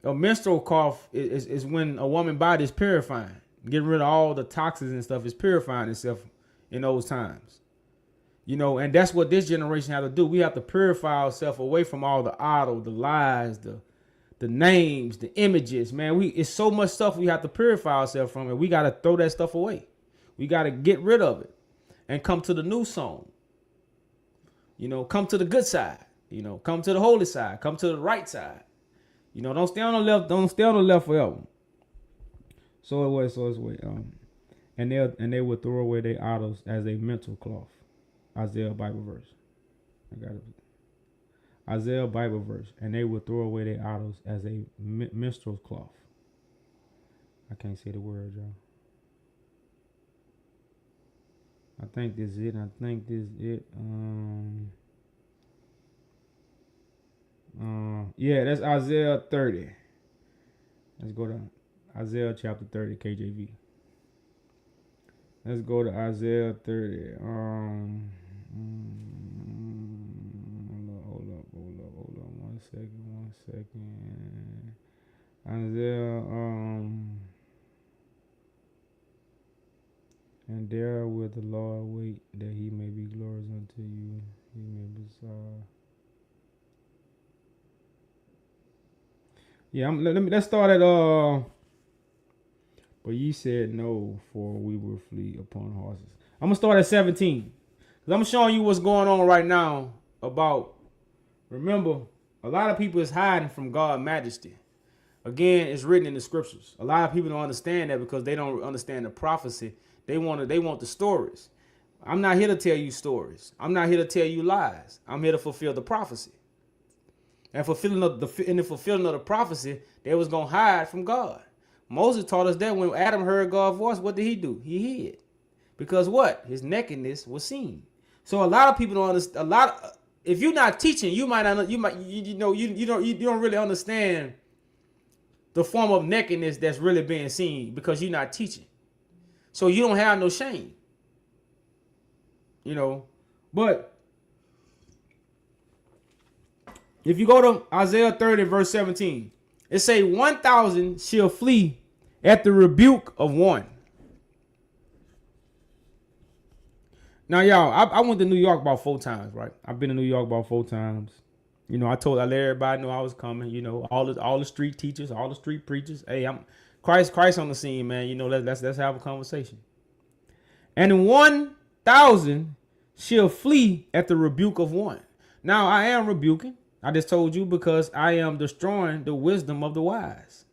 menstrual cloth is when a woman's body is purifying. Getting rid of all the toxins and stuff is purifying itself in those times. And that's what this generation has to do. We have to purify ourselves away from all the idol, the lies, the names, the images, man. It's so much stuff we have to purify ourselves from, and we got to throw that stuff away. We got to get rid of it and come to the new song. Come to the good side. Come to the holy side. Come to the right side. Don't stay on the left. Don't stay on the left forever. So it's way. And they will throw away their idols as a mental cloth. Isaiah Bible verse. I got it. Isaiah Bible verse. And they will throw away their idols as a minstrel's cloth. I can't say the word, y'all. I think this is it. Yeah, that's Isaiah 30. Let's go to Isaiah chapter 30, KJV. Let's go to Isaiah 30. Hold up. 1 second. Isaiah, and there will the Lord wait that he may be glorious unto you. He may be sorry. Yeah, let's start at but ye said no, for we will flee upon horses. I'm gonna start at 17. Cause I'm showing you what's going on right now about, remember, a lot of people is hiding from God's majesty. Again, it's written in the scriptures. A lot of people don't understand that because they don't understand the prophecy. They want the stories. I'm not here to tell you stories. I'm not here to tell you lies. I'm here to fulfill the prophecy. And in the fulfilling of the prophecy, they was gonna hide from God. Moses taught us that when Adam heard God's voice, what did he do? He hid. Because what? His nakedness was seen. So a lot of people don't understand. if you're not teaching, you don't really understand the form of nakedness that's really being seen because you're not teaching. So you don't have no shame. But if you go to Isaiah 30 verse 17, it say 1,000 shall flee at the rebuke of one. Now, y'all, I went to New York about 4 times, right? I've been to New York about 4 times. I let everybody know I was coming. All the street teachers, all the street preachers. Hey, I'm Christ on the scene, man. Let's have a conversation. And 1,000 shall flee at the rebuke of one. Now, I am rebuking. I just told you because I am destroying the wisdom of the wise.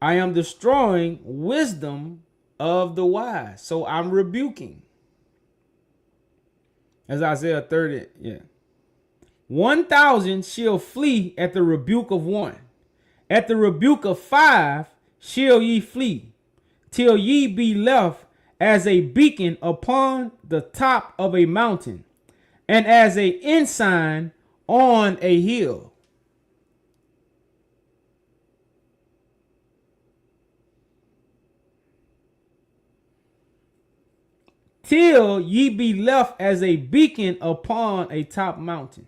I am destroying wisdom of the wise. So I'm rebuking. As Isaiah 30, yeah. 1,000 shall flee at the rebuke of one. At the rebuke of 5 shall ye flee, till ye be left as a beacon upon the top of a mountain, and as a ensign on a hill. Till ye be left as a beacon upon a top mountain,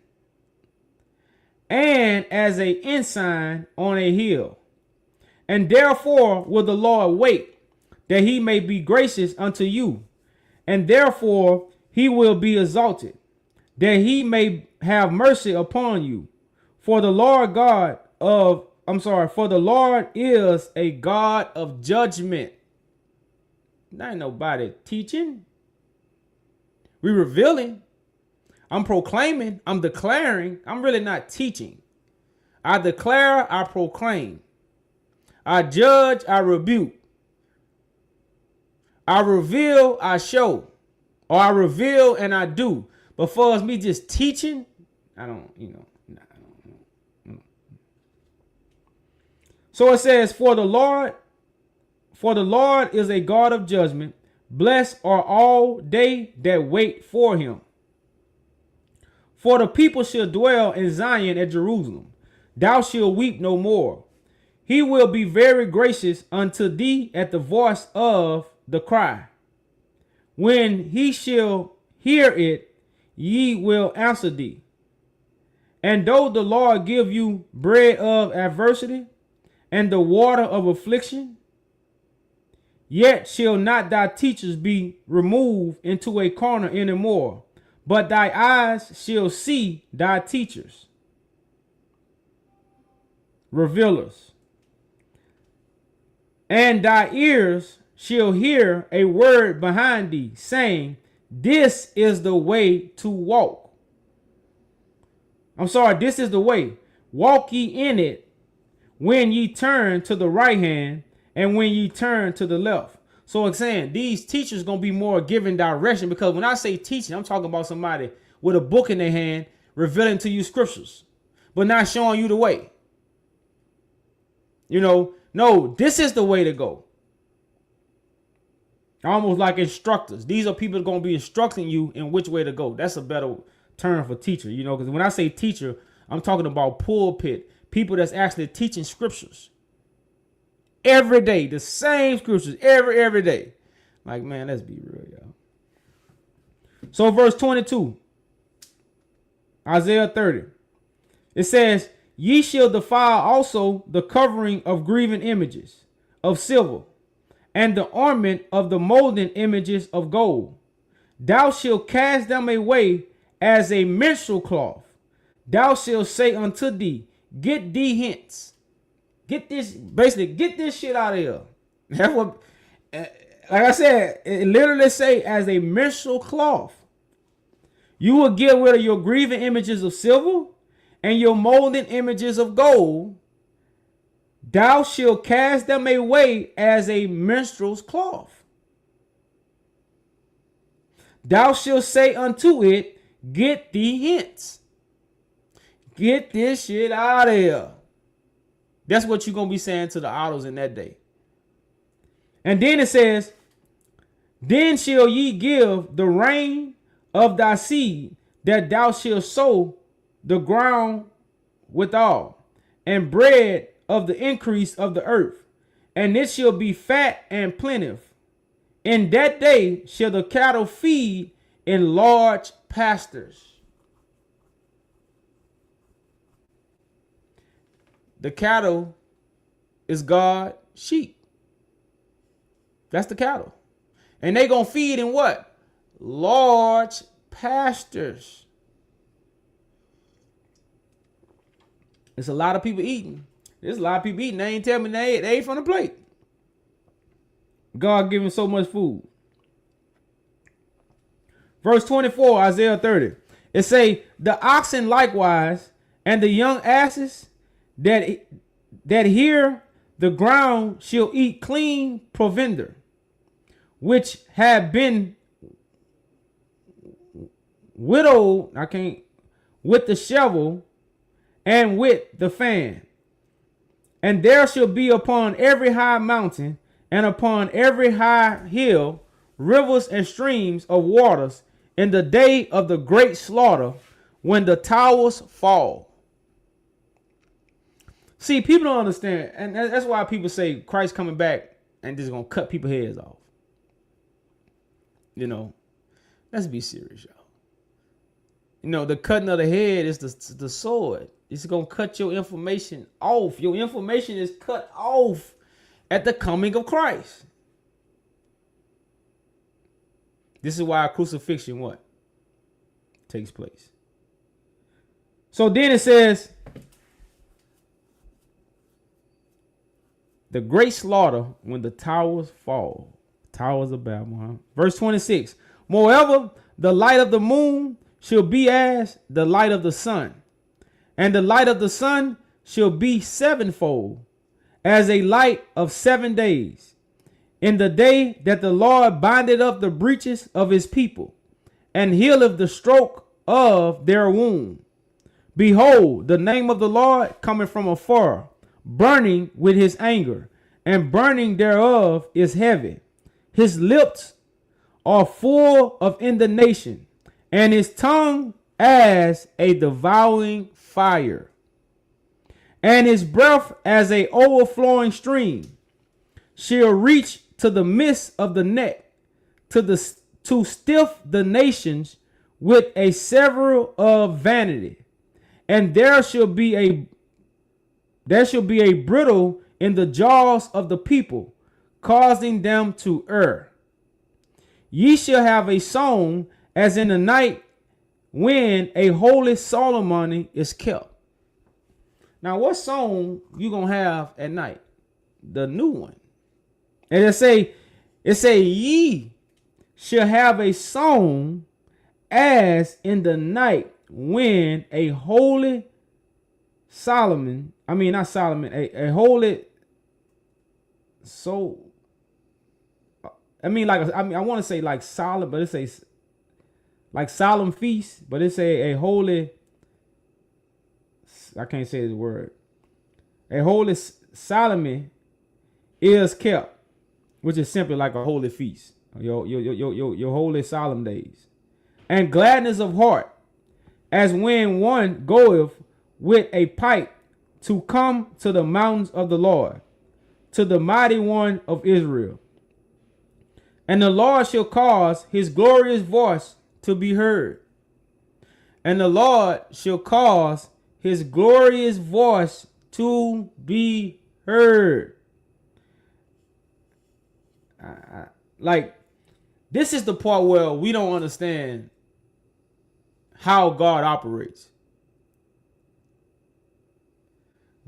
and as a ensign on a hill. And therefore will the Lord wait, that he may be gracious unto you, and therefore he will be exalted, that he may have mercy upon you. For the Lord is a God of judgment. There ain't nobody teaching. We revealing. I'm proclaiming. I'm declaring. I'm really not teaching. I declare. I proclaim. I judge. I rebuke. I reveal. I show. Or I reveal and I do. But for us, me just teaching, I don't. So it says, for the Lord is a God of judgment. Blessed are all they that wait for him. For the people shall dwell in Zion at Jerusalem. Thou shalt weep no more. He will be very gracious unto thee at the voice of the cry. When he shall hear it, ye will answer thee. And though the Lord give you bread of adversity and the water of affliction, yet shall not thy teachers be removed into a corner anymore, but thy eyes shall see thy teachers, revealers, and thy ears shall hear a word behind thee, saying, this is the way to walk. This is the way. Walk ye in it when ye turn to the right hand and when ye turn to the left. So it's saying these teachers going to be more giving direction, because when I say teaching, I'm talking about somebody with a book in their hand revealing to you scriptures, but not showing you the way. No, this is the way to go. Almost like instructors. These are people that are going to be instructing you in which way to go. That's a better term for teacher, because when I say teacher, I'm talking about pulpit, people that's actually teaching scriptures. Every day, the same scriptures, every day. Like, man, let's be real, y'all. So verse 22, Isaiah 30, it says, ye shall defile also the covering of graven images of silver, and the ornament of the molten images of gold. Thou shalt cast them away as a minstrel cloth. Thou shalt say unto thee, get thee hence. Get this shit out of here. That's what, like I said, it literally say as a minstrel cloth. You will get rid of your graven images of silver and your molten images of gold. Thou shalt cast them away as a minstrel's cloth. Thou shalt say unto it, get thee hence. Get this shit out of here. That's what you're going to be saying to the idols in that day. And then it says, then shall ye give the rain of thy seed that thou shalt sow the ground withal, and bread of the increase of the earth, and it shall be fat and plentiful. In that day shall the cattle feed in large pastures. The cattle is God's sheep. That's the cattle. And they gonna feed in what? Large pastures. There's a lot of people eating. There's a lot of people eating. They ain't tell me they ate from the plate. God giving so much food. Verse 24, Isaiah 30. It say, the oxen likewise, and the young asses that hear the ground shall eat clean provender, which have been widowed, with the shovel and with the fan. And there shall be upon every high mountain and upon every high hill rivers and streams of waters in the day of the great slaughter, when the towers fall. See, people don't understand, and that's why people say Christ coming back and just gonna cut people's heads off. You know, let's be serious, y'all. You know, the cutting of the head is the sword. It's gonna cut your information off. Your information is cut off at the coming of Christ. This is why crucifixion what? Takes place. So then it says, the great slaughter when the towers fall. Towers of Babylon. Verse 26. Moreover, the light of the moon shall be as the light of the sun, and the light of the sun shall be sevenfold, as a light of 7 days, in the day that the Lord bindeth up the breaches of his people, and healeth the stroke of their wound. Behold, the name of the Lord cometh from afar, burning with his anger, and burning thereof is heavy. His lips are full of indignation, and his tongue as a devouring fire, and his breath as a overflowing stream. Shall reach to the midst of the neck, to stiff the nations with a several of vanity, and there shall be a brittle in the jaws of the people, causing them to err. Ye shall have a song as in the night when a holy ceremony is kept. Now, what song you gonna have at night? The new one. And it say ye shall have a song as in the night when a holy a holy soul. I want to say like solemn, but it says like solemn feast, but it say a holy. I can't say the word. A holy solemn is kept, which is simply like a holy feast. Your holy solemn days, and gladness of heart, as when one goeth with a pipe to come to the mountains of the Lord, to the mighty one of Israel. And the Lord shall cause his glorious voice to be heard. And the Lord shall cause his glorious voice to be heard. This is the part where we don't understand how God operates.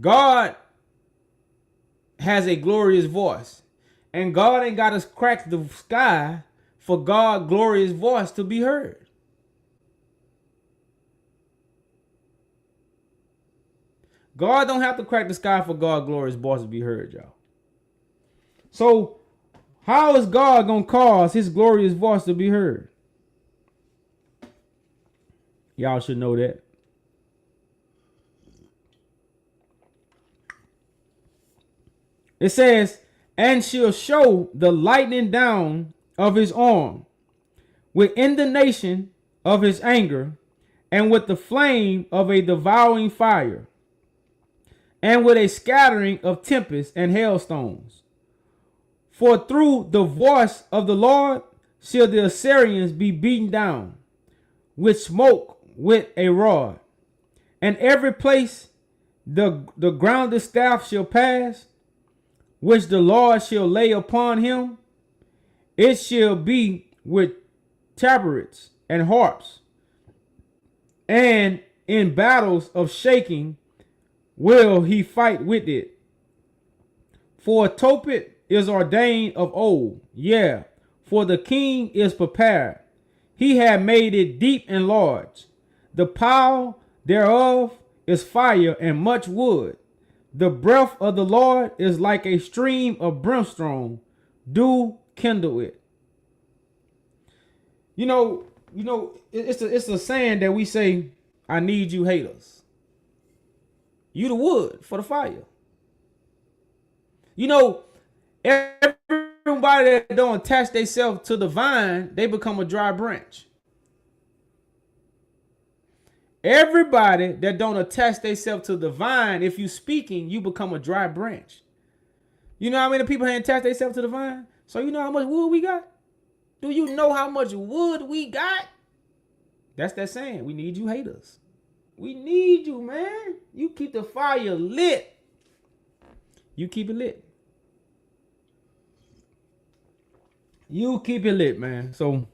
God has a glorious voice, and God ain't got to crack the sky for God's glorious voice to be heard. God don't have to crack the sky for God's glorious voice to be heard, y'all. So how is God going to cause his glorious voice to be heard? Y'all should know that. It says, and shall show the lightning down of his arm with indignation of his anger, and with the flame of a devouring fire, and with a scattering of tempests and hailstones. For through the voice of the Lord shall the Assyrians be beaten down, with smoke with a rod. And every place the grounded staff shall pass, which the Lord shall lay upon him, it shall be with tabrets and harps, and in battles of shaking will he fight with it. For a trumpet is ordained of old, yeah, for the king is prepared. He had made it deep and large. The power thereof is fire and much wood. The breath of the Lord is like a stream of brimstone. Do kindle it. You know, it's a saying that we say, I need you haters. You the wood for the fire. You know, everybody that don't attach themselves to the vine, they become a dry branch. Everybody that don't attach themselves to the vine, if you speaking, you become a dry branch. You know how many people ain't attached themselves to the vine? So you know how much wood we got? Do you know how much wood we got? That's that saying. We need you haters. We need you, man. You keep the fire lit. You keep it lit. You keep it lit, man. So,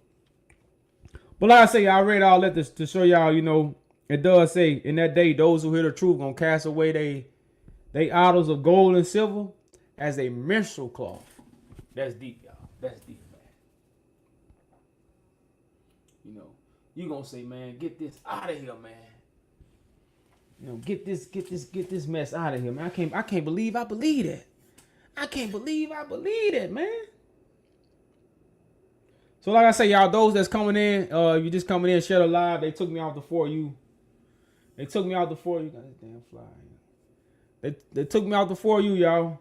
but like I say, I read all that to show y'all, you know, it does say in that day, those who hear the truth gonna cast away they idols of gold and silver as a menstrual cloth. That's deep, y'all. That's deep, man. You know, you gonna say, man, get this out of here, man. You know, get this mess out of here, man. I can't believe I believe that. I can't believe I believe that, man. So like I say, y'all, those that's coming in, you just coming in, share the live. They took me off the For You. They took me out the For You. Got this damn fly. They took me out the For You, y'all.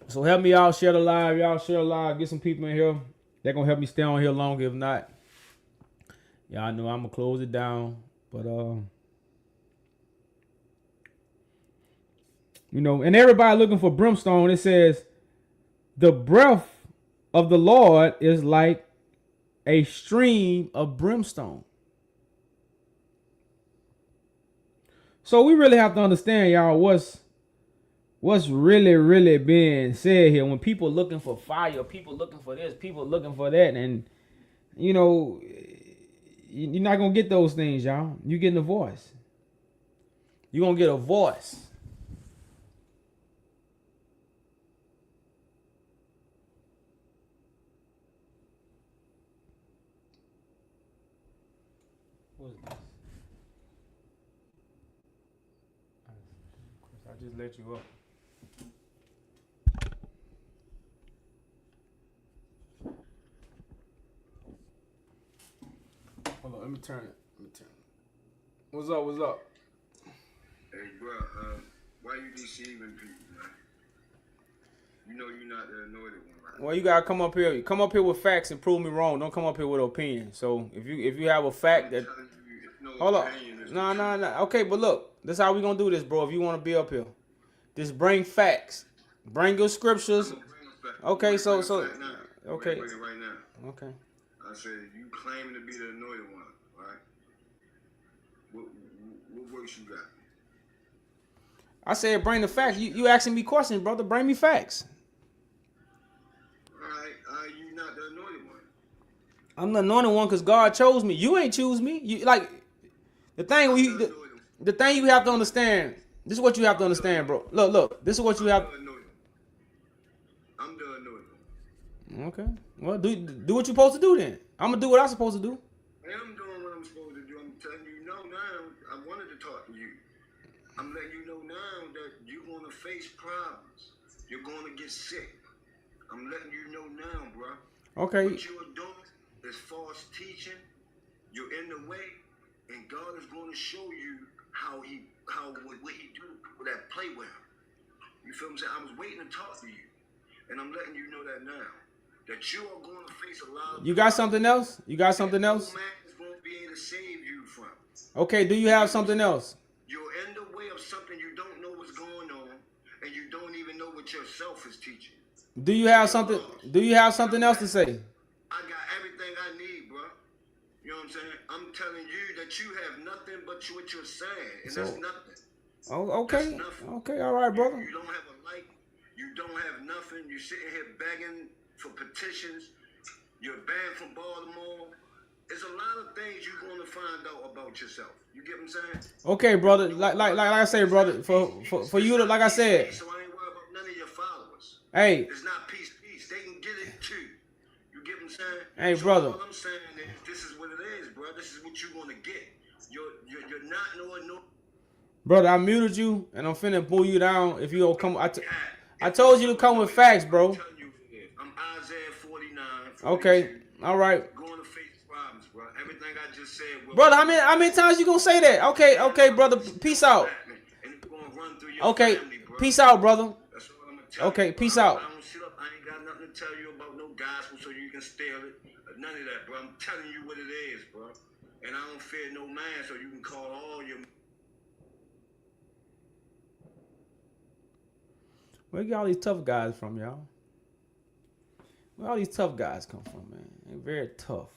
So help me out, share the live, y'all. Share the live, get some people in here. They're gonna help me stay on here longer. If not, y'all know I'm gonna close it down. But you know, and everybody looking for brimstone, it says the breath of the Lord is like a stream of brimstone. So we really have to understand, y'all, what's really being said here. When people looking for fire, people looking for this, people looking for that, and you know, you're not gonna get those things, y'all. You getting a voice. You're gonna get a voice. What is this? I just let you up. Hold on, let me turn it. What's up? Hey, bro, why you deceiving people, man? You know you're not the anointed one, right? Well, you gotta come up here. You come up here with facts and prove me wrong. Don't come up here with opinion. So if you have a fact that, hold up, no. Okay, but look, this is how we gonna do this, bro. If you want to be up here, just bring facts. Bring your scriptures. Okay, so okay. Bring it right now. Okay. I said you claiming to be the anointed one, right? What works you got? I said bring the facts. You asking me questions, brother. Bring me facts. All right, you not the anointed one. I'm the anointed one because God chose me. You ain't choose me. You like the thing the thing you have to understand. This is what you have to understand, bro. Look. This is what you have. I'm the anointed one. Okay. Well, do what you're supposed to do then. I'm gonna do what I'm supposed to do. I am doing what I'm supposed to do. I'm telling you now. I wanted to talk to you. I'm letting you know now that you're gonna face problems. You're gonna get sick. I'm letting you know now, bro. Okay. What you are doing is false teaching. You're in the way, and God is going to show you what he do with that playground. You feel what I'm saying? I was waiting to talk to you, and I'm letting you know that now. that you are going to face a lot of You got something else? You got something else? No man is going to be able to save you from. Okay, do you have something else? You're in the way of something you don't know what's going on, and you don't even know what yourself is teaching. Do you have something? Do you have something else to say? I got everything I need, bro. You know what I'm saying? I'm telling you that you have nothing but what you're saying, and that's So- nothing. Oh, okay. That's nothing. Okay, all right, brother. You don't have a light. You don't have nothing. You're sitting here begging for petitions. You're banned from Baltimore. There's a lot of things you're going to find out about yourself. You get what I'm saying? Okay, brother. Like I say, brother. For you to, like I said. So I ain't worried about none of your followers. Hey, It's not peace. They can get it too. You get what I'm saying? Hey, So brother. All I'm saying is, this is what it is, bro. This is what you're going to get. You're not no. brother, I muted you, and I'm finna pull you down if you don't come. I told you to come with facts, bro. I'm telling you what it is. I'm Isaiah 49. Okay, 42. all right, Going to face problems, bro. Everything I just said. Will brother. How many times you gonna say that? Okay, brother. Peace out. And it's going to run through your Okay, family, bro. peace out, brother. That's what I'm gonna tell Okay, you, bro. peace out. I don't sit up. I ain't got nothing to tell you about no gospel so you can steal it. None of that, bro. I'm telling you what it is, bro. And I don't fear no man, so you can call all your. Where you get all these tough guys from, y'all? Where all these tough guys come from, man? They very tough.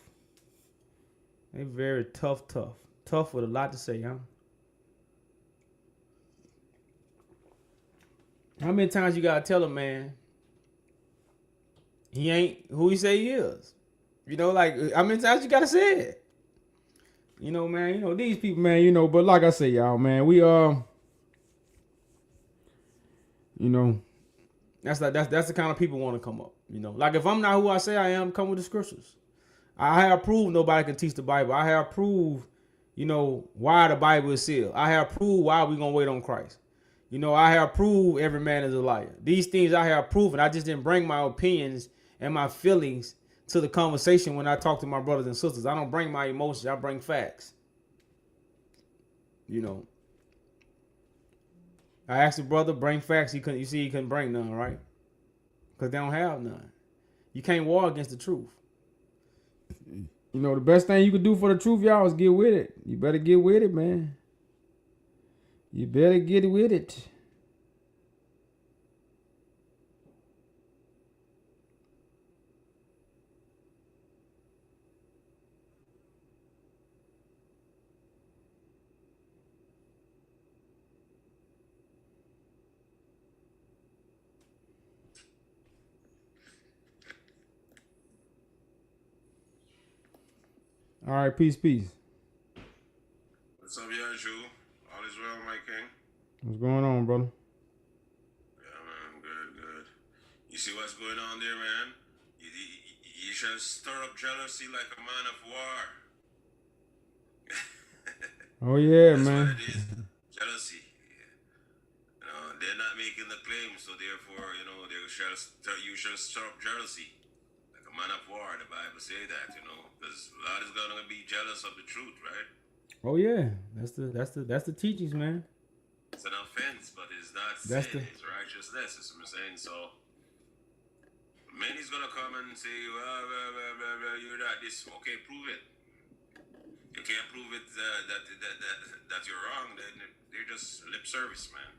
They very tough. Tough with a lot to say, huh? How many times you gotta tell a man he ain't who he say he is? You know, like how many times you gotta say it? You know, man. You know these people, man. You know, but like I say, y'all, man, we you know, that's the kind of people want to come up. You know, like if I'm not who I say I am, come with the scriptures. I have proved nobody can teach the Bible. I have proved, you know, why the Bible is sealed. I have proved why we're gonna wait on Christ. You know, I have proved every man is a liar. These things I have proven. I just didn't bring my opinions and my feelings to the conversation when I talk to my brothers and sisters. I don't bring my emotions. I bring facts. You know. I asked the brother, bring facts. He couldn't bring none, right? Because they don't have none. You can't war against the truth. You know, the best thing you could do for the truth, y'all, is get with it. You better get with it, man. You better get with it. All right, peace. What's up, Yaju? All is well, my king. What's going on, brother? Yeah, man, good. You see what's going on there, man? You should stir up jealousy like a man of war. Oh yeah, That's man. what it is. Jealousy. You know, they're not making the claim, so therefore, you know, you should stir up jealousy. Like a man of war, the Bible say that, you know. Because a lot is gonna be jealous of the truth, right? Oh yeah, that's the teachings, man. It's an offense, but it's not That's sin. the- It's righteousness, is what I'm saying. So, many's gonna come and say, well, you're not this. Okay, prove it. You can't prove it that you're wrong. Then they're just lip service, man.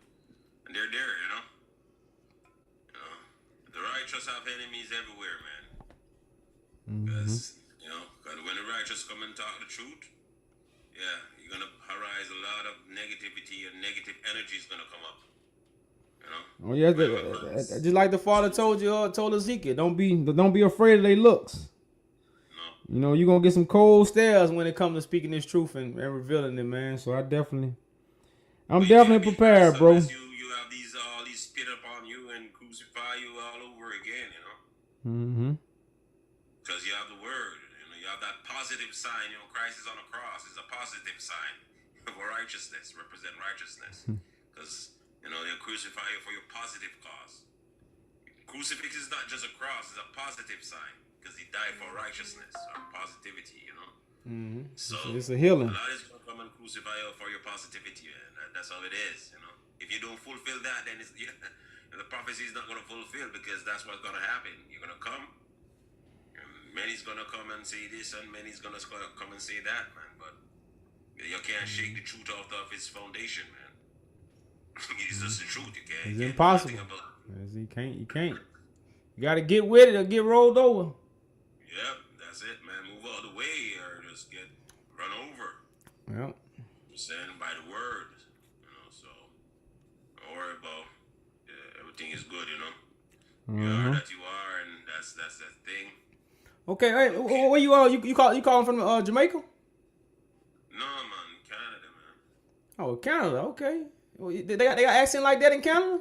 And they're there, you know. The righteous have enemies everywhere, man. Because when the righteous come and talk the truth, yeah, you're gonna arise a lot of negativity and negative energy is gonna come up. You know. Oh yeah, just like the Father told Ezekiel, don't be afraid of their looks. No. You know, you're gonna get some cold stares when it comes to speaking this truth and revealing it, man. So I'm definitely prepared, bro. You have all these spit upon you and crucify you all over again, you know. Mm-hmm. Because you have the word, you know, you have that positive sign. You know, Christ is on a cross. It's a positive sign for righteousness, represent righteousness. Because you know they'll crucify you for your positive cause. Crucifix is not just a cross; it's a positive sign because he died for righteousness or positivity. You know. Mm-hmm. So it's a healing. God is gonna come and crucify you for your positivity, and that's how it is. You know, if you don't fulfill that, then the prophecy is not gonna fulfill because that's what's gonna happen. You're gonna come, many's gonna come and say this, and many's gonna come and say that, man. But you can't shake the truth off of its foundation, man. It's just the truth. You can't. It's you can't do impossible. nothing about it. You can't. You can't. You got to get with it or get rolled over. Yep, that's it, man. Move out of the way or just get run over. Well, Saying by the word, so don't worry about everything is good, You are that you are, and that's that thing. okay. Hey, where you are? You calling from Jamaica? No, man, Canada, man. Oh, Canada. Okay. Well, they got accent like that in Canada?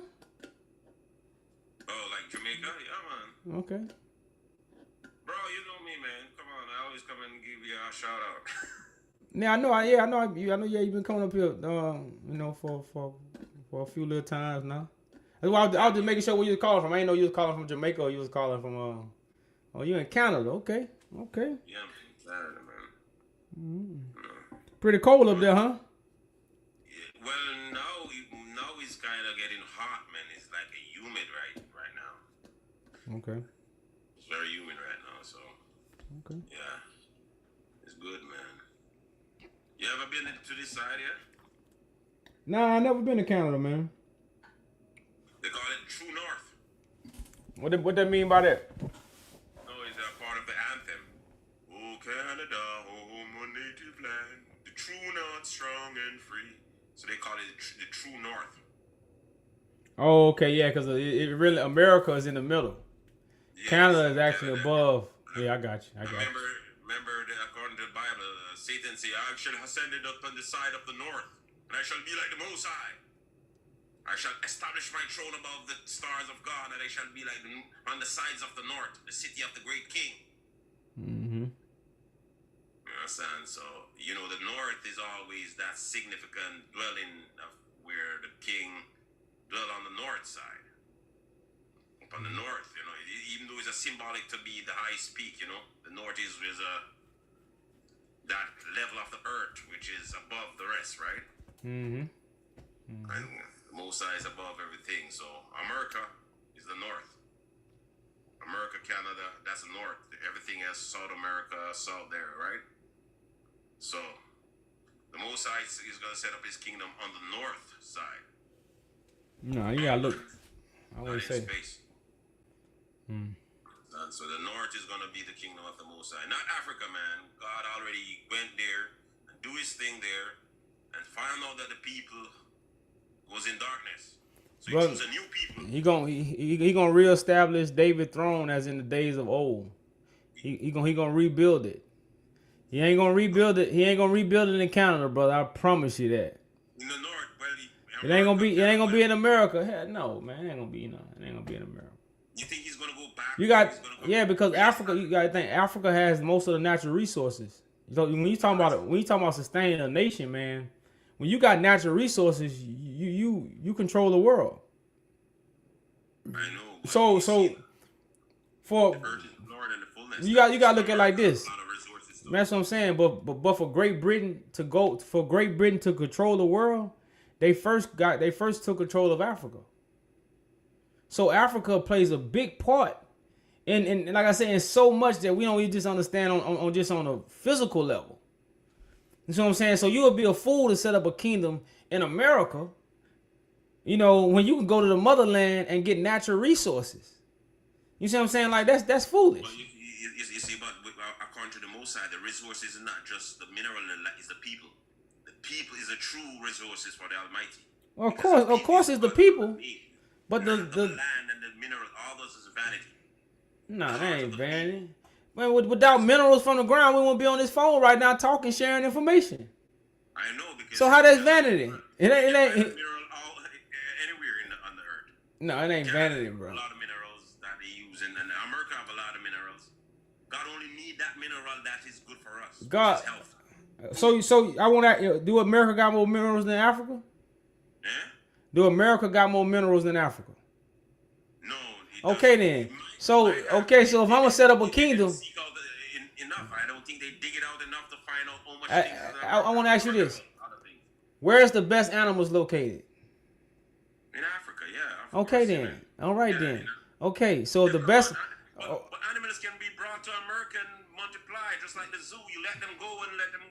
Oh, like Jamaica? Yeah, man. Okay. Bro, you know me, man. Come on, I always come and give you a shout out. Now I know. Yeah, you've been coming up here, for a few little times now. That's why I was just making sure where you was calling from. I didn't know you was calling from Jamaica or you was calling from. Oh, you in Canada? Okay. Yeah, I'm from Canada, man. Pretty cold up there, huh? Yeah, well, now it's kind of getting hot, man. It's like humid right now. Okay. It's very humid right now, so Okay. yeah, it's good, man. You ever been to this side yet? Nah, I never been to Canada, man. They call it True North. What that mean by that? No, it's a part of the anthem. Oh, Canada, home or native land, the true north, strong and free. So they call it the True North. Oh, okay, yeah, because it really America is in the middle. Yes, Canada is actually Canada. above. Yeah, I got you. Remember that according to the Bible, Satan said, I shall ascend up on the side of the north, and I shall be like the Most High. I shall establish my throne above the stars of God, and I shall be like on the sides of the north, the city of the great king. Mm-hmm. You understand? So, the north is always that significant dwelling of where the king dwell on the north side. Up on the north, even though it's a symbolic to be the highest peak, the north is that level of the earth, which is above the rest, right? Mm-hmm. And the Most High is above everything. So America is the north. America, Canada, that's the north. Everything else, South America, south there, right? So the Most High is going to set up his kingdom on the north side. No, you gotta look. I Not would in say. space. And so the north is going to be the kingdom of the Most High. Not Africa, man. God already went there and do his thing there and found out that the people was in darkness. So he Brother, chose a new people. He gonna reestablish David's throne as in the days of old. He gonna rebuild it. He ain't gonna rebuild it. He ain't gonna rebuild it in Canada, brother. I promise you that. In the north, well, It ain't gonna be in America. Hell, no, man. It ain't gonna be in America. You think he's gonna go back? You got He's gonna go because Africa. You gotta think Africa has most of the natural resources. So when you talking about sustaining a nation, man, when you got natural resources, you control the world. I know. but So you see, for the earth is Lord and the fullness. you gotta look at it like this. A lot of resources, though. That's what I'm saying. But for Great Britain to control the world, they first took control of Africa. So Africa plays a big part in like I said, in so much that we don't even just understand on just on a physical level. You know what I'm saying? So you would be a fool to set up a kingdom in America, when you can go to the motherland and get natural resources. You see what I'm saying? Like that's foolish. Well, you see, but according to the Most High, the resources is not just the mineral, it's the people. The people is the true resources for the Almighty. Well, Because of course, it's the what people. made. But the the land and the mineral, all those is vanity. nah, that ain't vanity. Man, without minerals from the ground, we won't be on this phone right now talking, sharing information. I know because. So how that's vanity? It ain't. mineral anywhere on the earth. No, it ain't Canada vanity, have bro. A lot of minerals that they use, and America have a lot of minerals. God only need that mineral that is good for us. God- Which is health. So I want to. Do America got more minerals than Africa? Yeah? Do America got more minerals than Africa? No. it Okay doesn't. then. It might- So it might have- okay, so if I'm gonna set up a they didn't kingdom, seek out enough. I don't think they dig it out enough to find out how much. I- things is I wanna ask you this. Other things. where's the best animals located? In Africa, yeah. Of Okay course, then. man. All right Yeah, then. you know. Okay, so the best. But animal animals can be brought to America and multiply, just like the zoo. You let them go and let them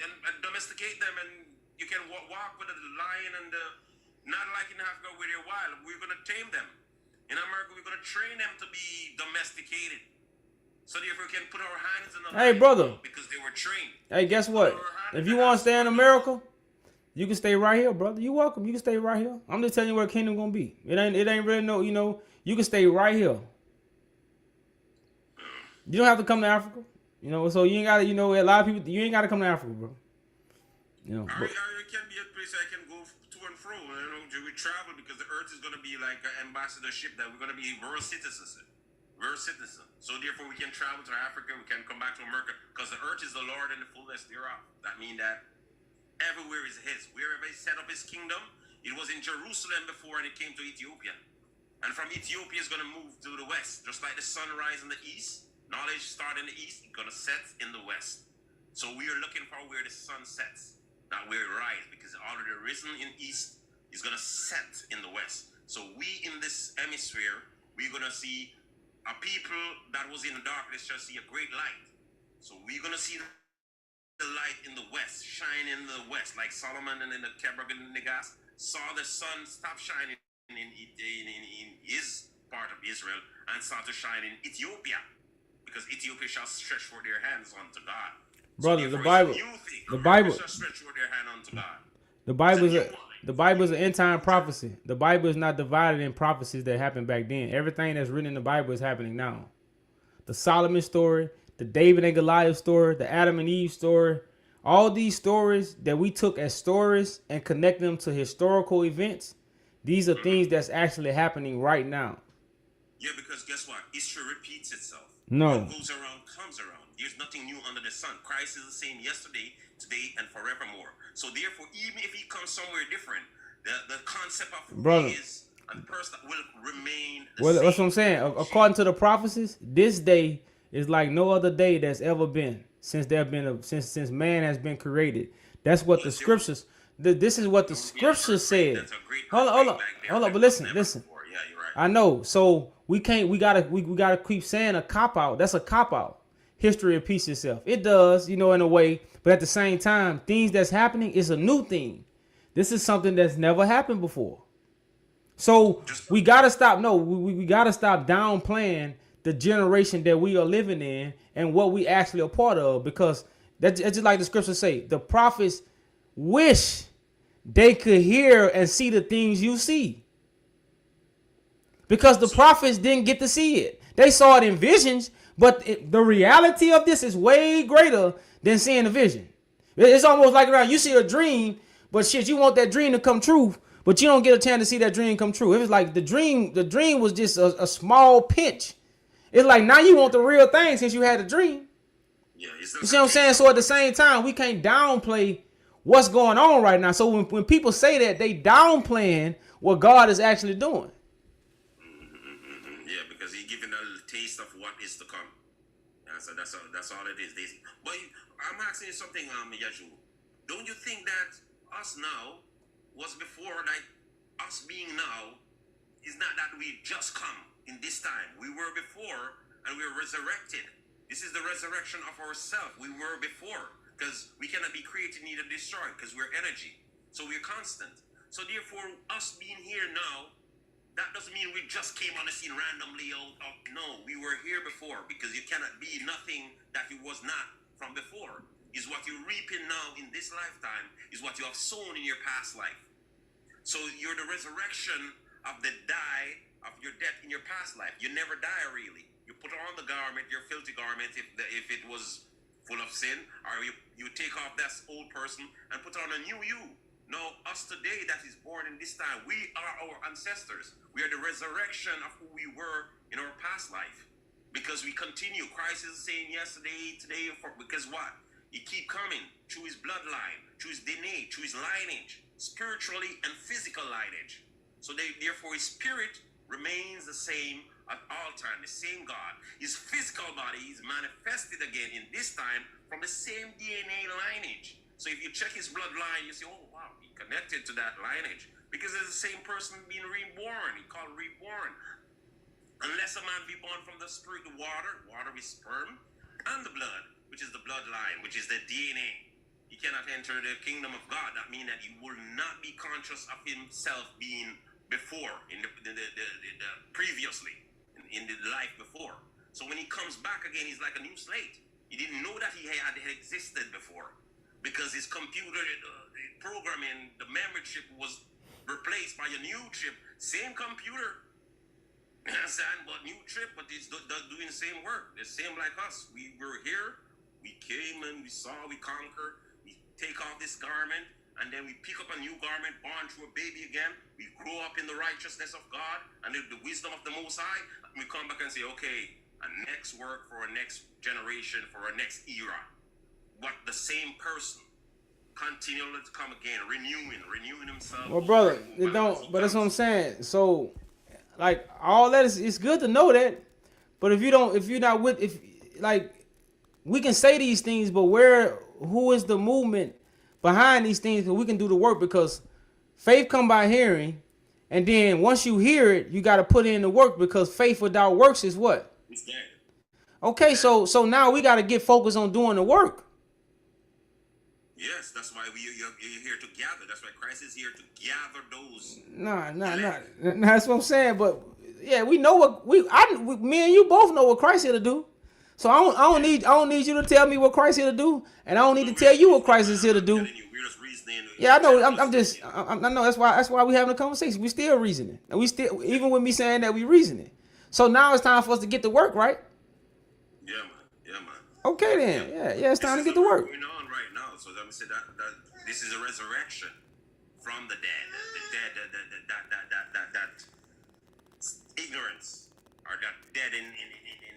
and domesticate them, and you can walk with the lion and the, not like in Africa where they're wild. We're gonna tame them. In America, we're gonna train them to be domesticated. So therefore, we can put our hands in the Hey, lion brother. because they were trained. Hey, guess what? If you want to stay in America, you can stay right here, brother. You welcome. You can stay right here. I'm just telling you where the kingdom gonna be. It ain't really no, you know, you can stay right here. You don't have to come to Africa. You know, so you ain't gotta, you know, a lot of people, you ain't gotta come to Africa, bro. You know, but, It can be a place I can go to and fro. You know, we travel because the earth is gonna be like an ambassadorship that we're gonna be world citizens. World citizen. So therefore we can travel to Africa, we can come back to America, because the earth is the Lord and the fullness thereof. That means that everywhere is his. Wherever he set up his kingdom, it was in Jerusalem before and it came to Ethiopia. And from Ethiopia is gonna move to the west. Just like the sun rise in the east, knowledge start in the east, it's gonna set in the west. So we are looking for where the sun sets, not where it rises, because it's already risen in east, is gonna set in the west. So we in this hemisphere, we're gonna see a people that was in the darkness shall see a great light. So we're gonna see the light in the west, shine in the west, like Solomon and in the Kebra and Negas saw the sun stop shining in his part of Israel and start to shine in Ethiopia, because Ethiopia shall stretch forth their hands unto God. brother, So the Bible, the Bible shall stretch forth their hand unto God. the Bible is an end time prophecy. The Bible is not divided in prophecies that happened back then. Everything that's written in the Bible is happening now. The Solomon story, the David and Goliath story, the Adam and Eve story, all these stories that we took as stories and connect them to historical events, these are things that's actually happening right now. Yeah, because guess what? History repeats itself. No. What goes around comes around. There's nothing new under the sun. Christ is the same yesterday, today, and forevermore. So therefore, even if he comes somewhere different, the concept of who Brother. he is and person will remain the Well, same. that's what I'm saying. According to the prophecies, this day is like no other day that's ever been since since man has been created. That's what the scriptures. This is what the scriptures said. That's a great Hold on. But that listen. was never before. Yeah, you're right. I know. So we can't. We gotta keep saying a cop out. That's a cop out. History repeats itself. It does, you know, in a way. But at the same time, things that's happening is a new thing. This is something that's never happened before. So we gotta stop. No, we gotta stop downplaying the generation that we are living in and what we actually are part of, because that's just like the scriptures say. The prophets wish they could hear and see the things you see, because the prophets didn't get to see it. They saw it in visions, but the reality of this is way greater than seeing a vision. It's almost like around you see a dream, but shit, you want that dream to come true, but you don't get a chance to see that dream come true. It was like the dream was just a small pinch. It's like now you want the real thing since you had a dream. Yeah, You see what I'm saying? So at the same time, we can't downplay what's going on right now. So when people say that, they downplaying what God is actually doing. Yeah, because he's giving a taste of what is to come. So that's all it is. But I'm asking you something, Yaju. Don't you think that us now was before, like us being now, is not that we just come in this time. We were before and we were resurrected. This is the resurrection of ourselves. We were before, because we cannot be created neither destroyed, because we're energy. So we're constant. So therefore, us being here now, that doesn't mean we just came on the scene randomly. No, we were here before, because you cannot be nothing that you was not from before. Is what you're reaping now in this lifetime is what you have sown in your past life. So you're the resurrection of the die of your death in your past life. You never die, really. You put on the garment, your filthy garment, if it was full of sin, or you take off that old person and put on a new you. No, us today that is born in this time, we are our ancestors. We are the resurrection of who we were in our past life. Because we continue. Christ is saying yesterday, today, because what? He keep coming through his bloodline, through his DNA, through his lineage, spiritually and physical lineage. So therefore his spirit remains the same at all time, the same God. His physical body is manifested again in this time from the same DNA lineage. So if you check his bloodline, you say, oh wow, he connected to that lineage, because it's the same person being reborn. He called reborn. Unless a man be born from the spirit, the water is sperm, and the blood, which is the bloodline, which is the DNA. He cannot enter the kingdom of God. That means that he will not be conscious of himself being before, in the previously, in the life before. So when he comes back again, he's like a new slate. He didn't know that he had existed before, because his computer programming, the memory chip was replaced by a new chip, same computer. You understand? But new chip, but it's doing the same work. The same like us. We were here, we came and we saw, we conquer. We take off this garment, and then we pick up a new garment, born through a baby again. We grow up in the righteousness of God and the wisdom of the Most High. And we come back and say, okay, a next work for a next generation, for a next era. But the same person continually to come again, renewing himself. Well, brother, it don't. But that's what I'm saying. So, like, all that is, it's good to know that. But if you're not with, we can say these things, but who is the movement behind these things? Because we can do the work, because faith come by hearing, and then once you hear it, you got to put in the work, because faith without works is what? It's dead. Okay, so now we got to get focused on doing the work. Yes, that's why you're here to gather. That's why Christ is here to gather those. Nah. That's what I'm saying. But yeah, we know what me and you both know what Christ here to do. So I don't need you to tell me what Christ here to do, and I don't need to tell you what Christ is here to do. We're just reasoning. Yeah, I know. I know. That's why we having a conversation. We still reasoning, and we still, even with me saying that we reasoning. So now it's time for us to get to work, right? Yeah, man. Okay then. Yeah. It's time to get to work. Going on right now. So let me say that this is a resurrection from the dead. That ignorance, or that dead in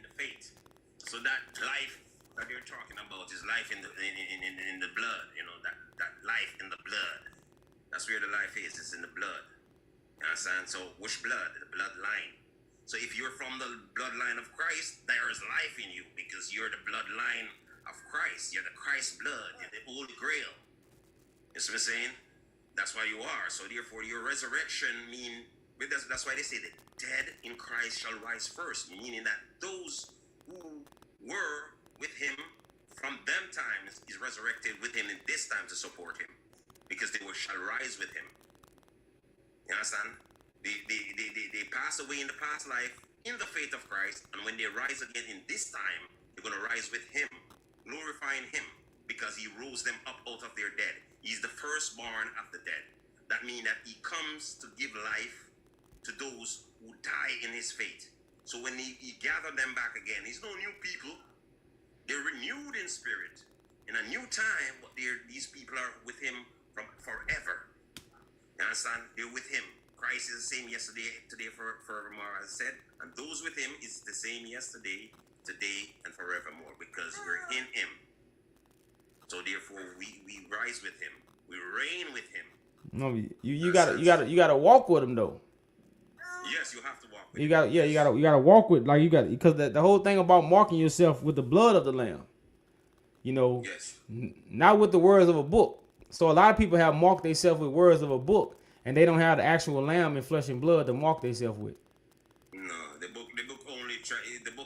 the faith. So that life that you're talking about is life in the blood. You know, that life in the blood. That's where the life is. It's in the blood. You understand? So which blood? The bloodline. So if you're from the bloodline of Christ, there is life in you, because you're the bloodline of Christ. You're the Christ blood. You're the Holy Grail. You see what I'm saying? That's why you are. So therefore, your resurrection that's why they say the dead in Christ shall rise first, meaning that those who were with him from them times is resurrected with him in this time to support him, because they shall rise with him. You understand? They pass away in the past life in the faith of Christ, and when they rise again in this time, they're going to rise with him, glorifying him, because he rose them up out of their dead. He's the firstborn of the dead. That means that he comes to give life to those who die in his faith. So when he gathered them back again, he's no new people. They're renewed in spirit in a new time, but these people are with him from forever. You understand? They're with him. Christ is the same yesterday, today, forevermore, as I said. And those with him is the same yesterday, today, and forevermore, because we're in him. So therefore, we rise with him. We reign with him. No, you gotta walk with him though. Yes, you have to walk with You him. gotta walk with, like, you got, because the whole thing about marking yourself with the blood of the Lamb. You know, Yes. not with the words of a book. So a lot of people have marked themselves with words of a book, and they don't have the actual lamb in flesh and blood to mark themselves with. No, the book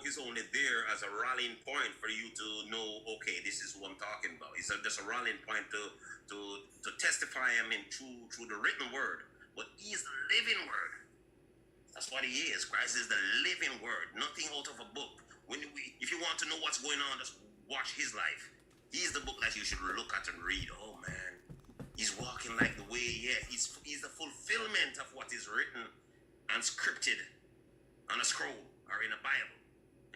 is only there as a rallying point for you to know, okay, this is who I'm talking about. It's just a rallying point to testify him in through the written word. But he's the living word. That's what he is. Christ is the living word, nothing out of a book. If you want to know what's going on, just watch his life. He's the book that you should look at and read. Oh man, he's walking like the way. Yeah, he's the fulfillment of what is written and scripted on a scroll or in a Bible.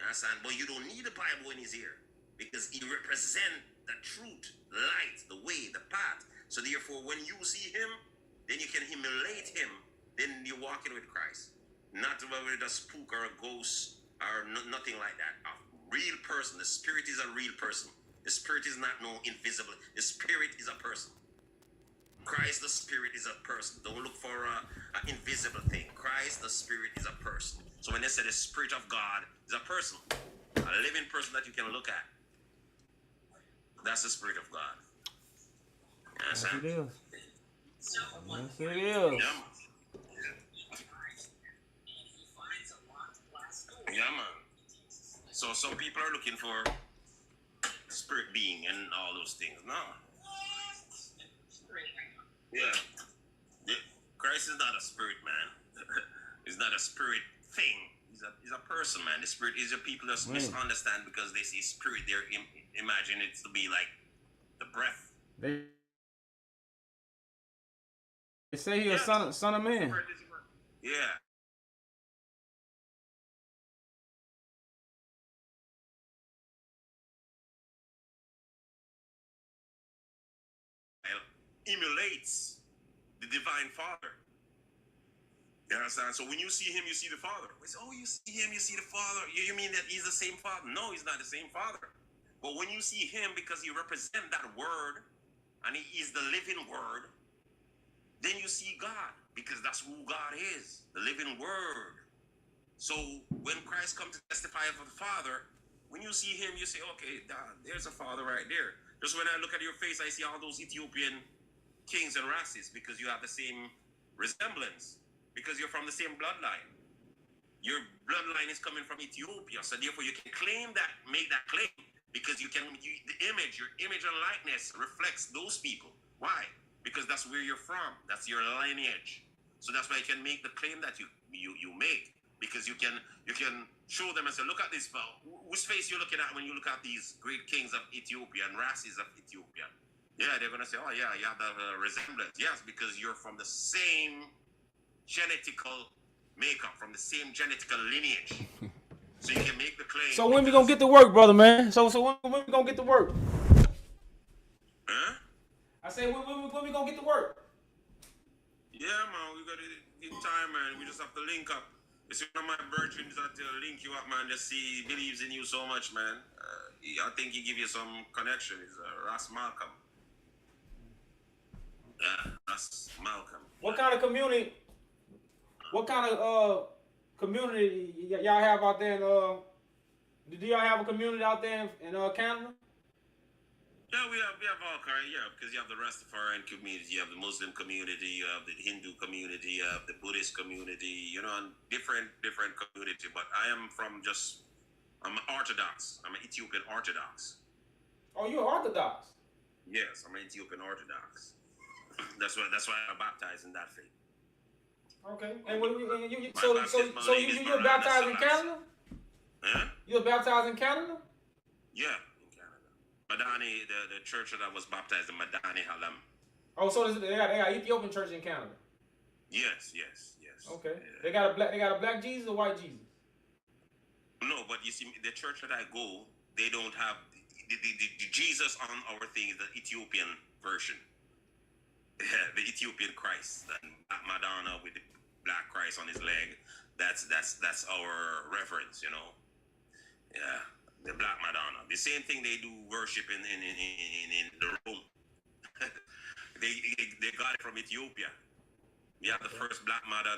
You understand? But you don't need a Bible when he's here, because he represents the truth, light, the way, the path. So therefore, when you see him, then you can emulate him. Then you're walking with Christ. Not with a spook or a ghost or nothing like that. A real person. The spirit is a real person. The spirit is not no invisible. The spirit is a person. Christ, the spirit, is a person. Don't look for an invisible thing. Christ, the spirit, is a person. So when they say the spirit of God is a person, a living person that you can look at, that's the spirit of God. Yes, Yes, it is. Yes, it is. Yeah. Yeah, man. So some people are looking for spirit being and all those things. No. Yeah. Christ is not a spirit, man. He's not a spirit thing. He's a person, man. The spirit is a people that misunderstand because they see spirit. They imagine it to be like the breath. They say he a son of man. Yeah. Emulates the divine Father. You understand? So when you see him, you see the Father. We say, oh, you see him, you see the Father. You mean that he's the same Father? No, he's not the same Father. But when you see him, because he represents that Word, and he is the living Word, then you see God, because that's who God is, the living Word. So when Christ comes to testify of the Father, when you see him, you say, okay, there's a Father right there. Just when I look at your face, I see all those Ethiopian kings and races, because you have the same resemblance, because you're from the same bloodline. Your bloodline is coming from Ethiopia, so therefore you can claim that, make that claim, because your image and likeness reflects those people. Why? Because that's where you're from. That's your lineage. So that's why you can make the claim that you make, because you can show them and say, look at this, whose face you're looking at when you look at these great kings of Ethiopia and races of Ethiopia. Yeah, they're gonna say, oh yeah, you have that resemblance. Yes, because you're from the same genetical makeup, from the same genetical lineage. So you can make the claim. So when we gonna get to work, brother, man? So when we gonna get to work? Huh? I say when we gonna get to work? Yeah, man, we gotta get time, man. We just have to link up. It's one of my virgins that link you up, man. Just see, he believes in you so much, man. I think he give you some connection. It's Ras Malcolm. Yeah, Ras Malcolm. What kind of community? What kind of community y'all have out there? Do y'all have a community out there in Canada? Yeah, we have all kind. Yeah, because you have the Rastafarian community, you have the Muslim community, you have the Hindu community, you have the Buddhist community. You know, and different community. But I'm Orthodox. I'm an Ethiopian Orthodox. Oh, you're Orthodox? Yes, I'm an Ethiopian Orthodox. That's why I'm baptized in that faith. Okay. And you're baptized in Canada? Huh? You're baptized in Canada? Yeah, in Canada. Madani, the church that I was baptized in, Madani Halam. Oh, so they got Ethiopian church in Canada. Yes. Okay. Yeah. They got a black Jesus or white Jesus? No, but you see, the church that I go, they don't have the Jesus on our thing is the Ethiopian version. Yeah, the Ethiopian Christ, and Madonna with the black Christ on his leg. That's our reference, you know. Yeah, the black Madonna. The same thing they do worship in the Rome. they got it from Ethiopia. You have the first black mother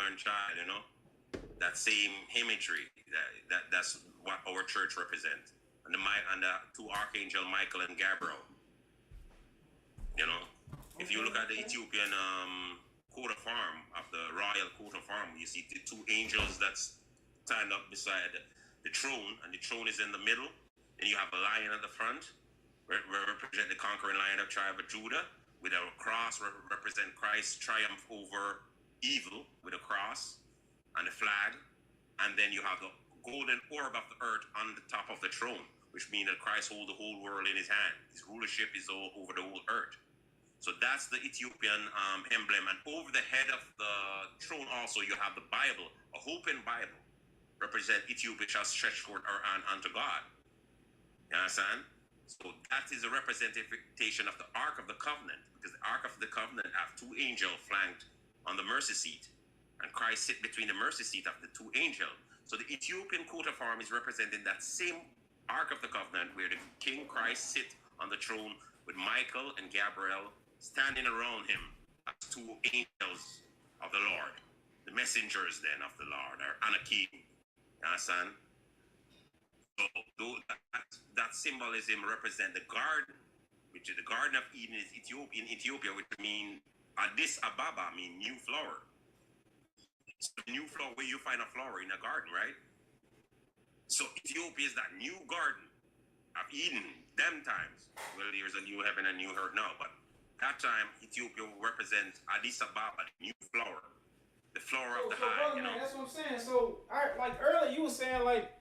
and child, you know. That same imagery. That's what our church represents. And the two archangel Michael and Gabriel. You know. If you look at the Ethiopian coat of arms of the royal coat of arms, you see the two angels that's stand up beside the throne, and the throne is in the middle, and you have a lion at the front, where represent the conquering lion of tribe of Judah, with a cross represent Christ's triumph over evil with a cross and a flag, and then you have the golden orb of the earth on the top of the throne, which means that Christ holds the whole world in his hand. His rulership is all over the whole earth. So that's the Ethiopian emblem. And over the head of the throne also you have the Bible, a open Bible, represent Ethiopia shall stretch forth her hand unto God. You understand? So that is a representation of the Ark of the Covenant, because the Ark of the Covenant have two angels flanked on the mercy seat, and Christ sit between the mercy seat of the two angels. So the Ethiopian coat of arms is representing that same Ark of the Covenant, where the King Christ sit on the throne with Michael and Gabriel standing around him as two angels of the Lord, the messengers then of the Lord, or Anakim. You understand? So that symbolism represents the garden, which is the Garden of Eden is in Ethiopia, which means Addis Ababa, means new flower. So new flower, where you find a flower in a garden, right? So Ethiopia is that new garden of Eden, them times. Well, there's a new heaven and new earth now, but that time Ethiopia represents Addis Ababa, the new flower, the flower of the So, high. brother, You know, man, that's what I'm saying. So, like earlier, you were saying like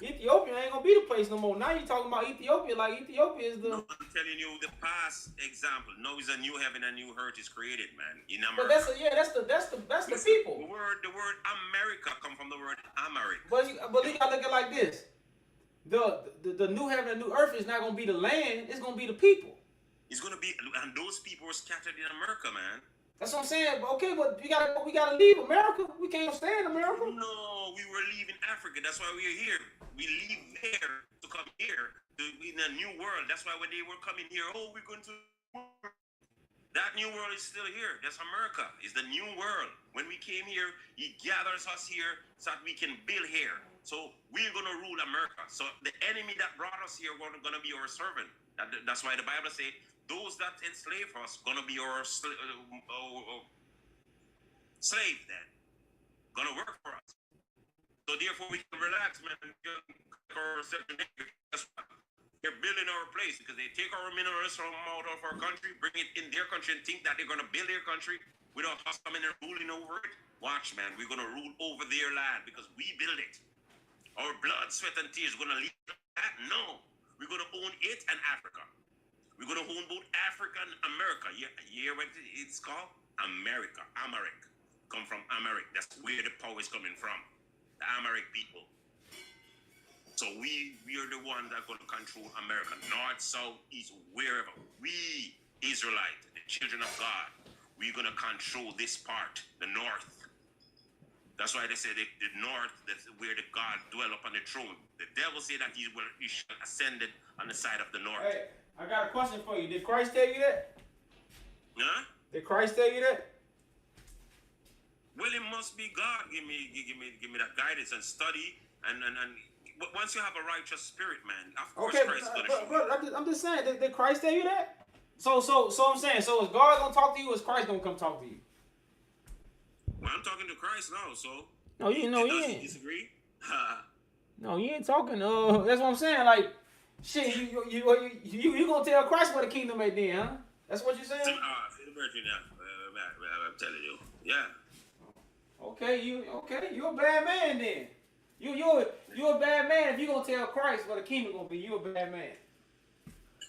Ethiopia ain't gonna be the place no more. Now you talking about Ethiopia, like Ethiopia is the. no, I'm telling you the past example. Now is a new heaven and new earth is created, man. In But America. that's the The people. word America come from the word America. But you gotta look at it like this. The new heaven and new earth is not gonna be the land. It's gonna be the people. It's gonna be, and those people were scattered in America, man. That's what I'm saying. But okay, but we gotta leave America. We can't stay in America. No, we were leaving Africa. That's why we are here. We leave there to come here to in a new world. That's why when they were coming here, oh, we're going to. That new world is still here. That's America. It's the new world. When we came here, he gathers us here so that we can build here. So we're gonna rule America. So the enemy that brought us here gonna be our servant. That's why the Bible says those that enslave us gonna be our slave then. Gonna work for us. So therefore we can relax, man. They're building our place because they take our minerals from out of our country, bring it in their country, and think that they're gonna build their country without us coming and ruling over it. Watch, man, we're gonna rule over their land because we build it. Our blood, sweat, and tears gonna lead that? No. We're gonna own it and Africa. We're gonna own both Africa and America. You hear what it's called? America. Amharic. Come from Amharic. That's where the power is coming from. The Amharic people. So we are the ones that are going to control America. North, south, east, wherever. We, Israelites, the children of God, we're going to control this part, the north. That's why they say the north, that's where the God dwell upon the throne. The devil said that he shall ascend it on the side of the north. Hey, I got a question for you. Did Christ tell you that? Huh? Did Christ tell you that? Well, it must be God. Give me that guidance and study and once you have a righteous spirit, man, of course Okay, Christ is going to show you. I'm just saying. Did Christ tell you that? So I'm saying. So is God gonna talk to you? Or is Christ gonna come talk to you? Well, I'm talking to Christ now, so. No, you ain't. Disagree? No, you ain't talking. That's what I'm saying. Like, shit, you gonna tell Christ what the kingdom ain't then, huh? That's what you saying? See the virgin now. I'm telling you. Yeah. Okay, you a bad man then. You a bad man if you gonna tell Christ what the kingdom gonna be. You a bad man.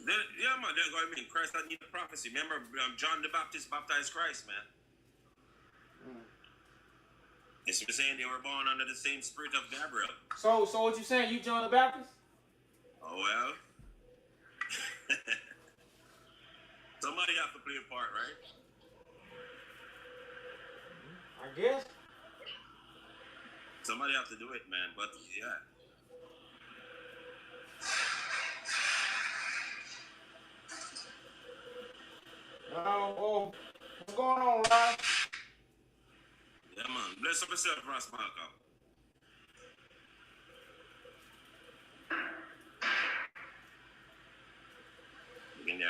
Yeah, man. That's what I mean. Christ doesn't need a prophecy. Remember, John the Baptist baptized Christ, man. It's saying they were born under the same spirit of Gabriel. So what you saying? You John the Baptist? Oh well. Somebody have to play a part, right? I guess. Somebody have to do it, man. But yeah. What's going on, Ryan? Yeah, man. Bless up yourself, Ross Marco. Look in there.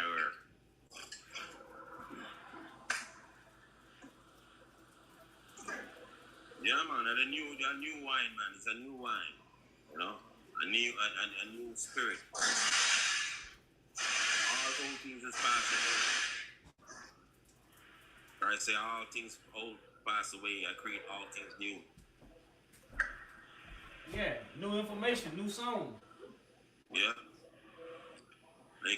Yeah, man. And a new wine, man. It's a new wine. You know, a new spirit. All old things is passed away. Christ say all things old pass away. I create all things new. Yeah, new information, new song. Yeah. You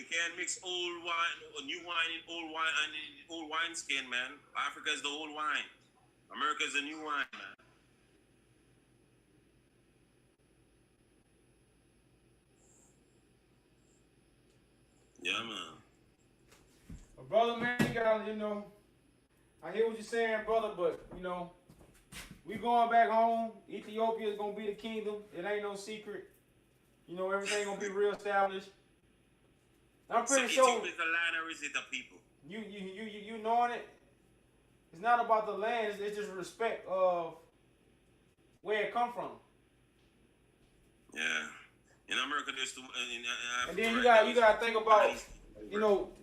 can't mix old wine, new wine in old wine and in old wine skin, man. Africa is the old wine. America is the new wine, man. Yeah, man. Well, brother, man, you gotta, I hear what you're saying, brother, but, we going back home. Ethiopia is gonna be the kingdom. It ain't no secret. Everything gonna be real established. I'm pretty sure. Ethiopia is the land or is it the people? You knowing it. It's not about the land. It's just respect of where it come from. Yeah. In America, there's too. And then you gotta think about,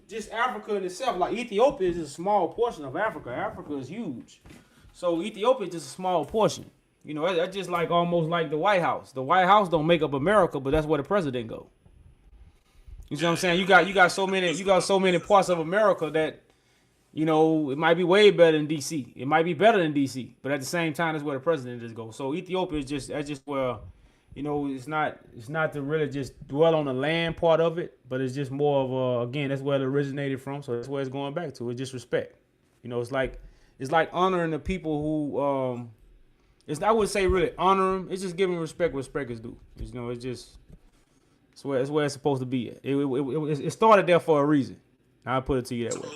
just Africa in itself. Like Ethiopia is a small portion of Africa. Africa is huge, so Ethiopia is just a small portion. You know, that's just like almost like the White House. The White House don't make up America, but that's where the president go. You see what I'm saying? You got so many parts of America that, you know, it might be way better than DC. It might be better than DC, but at the same time, that's where the president just goes. So Ethiopia is just where, you know, it's not to really just dwell on the land part of it, but it's just more of again, that's where it originated from. So that's where it's going back to. It's just respect. You know, it's like honoring the people who I would say really honor them. It's just giving respect where respect is due. You know, it's where it's supposed to be at. It started there for a reason. I'll put it to you that way.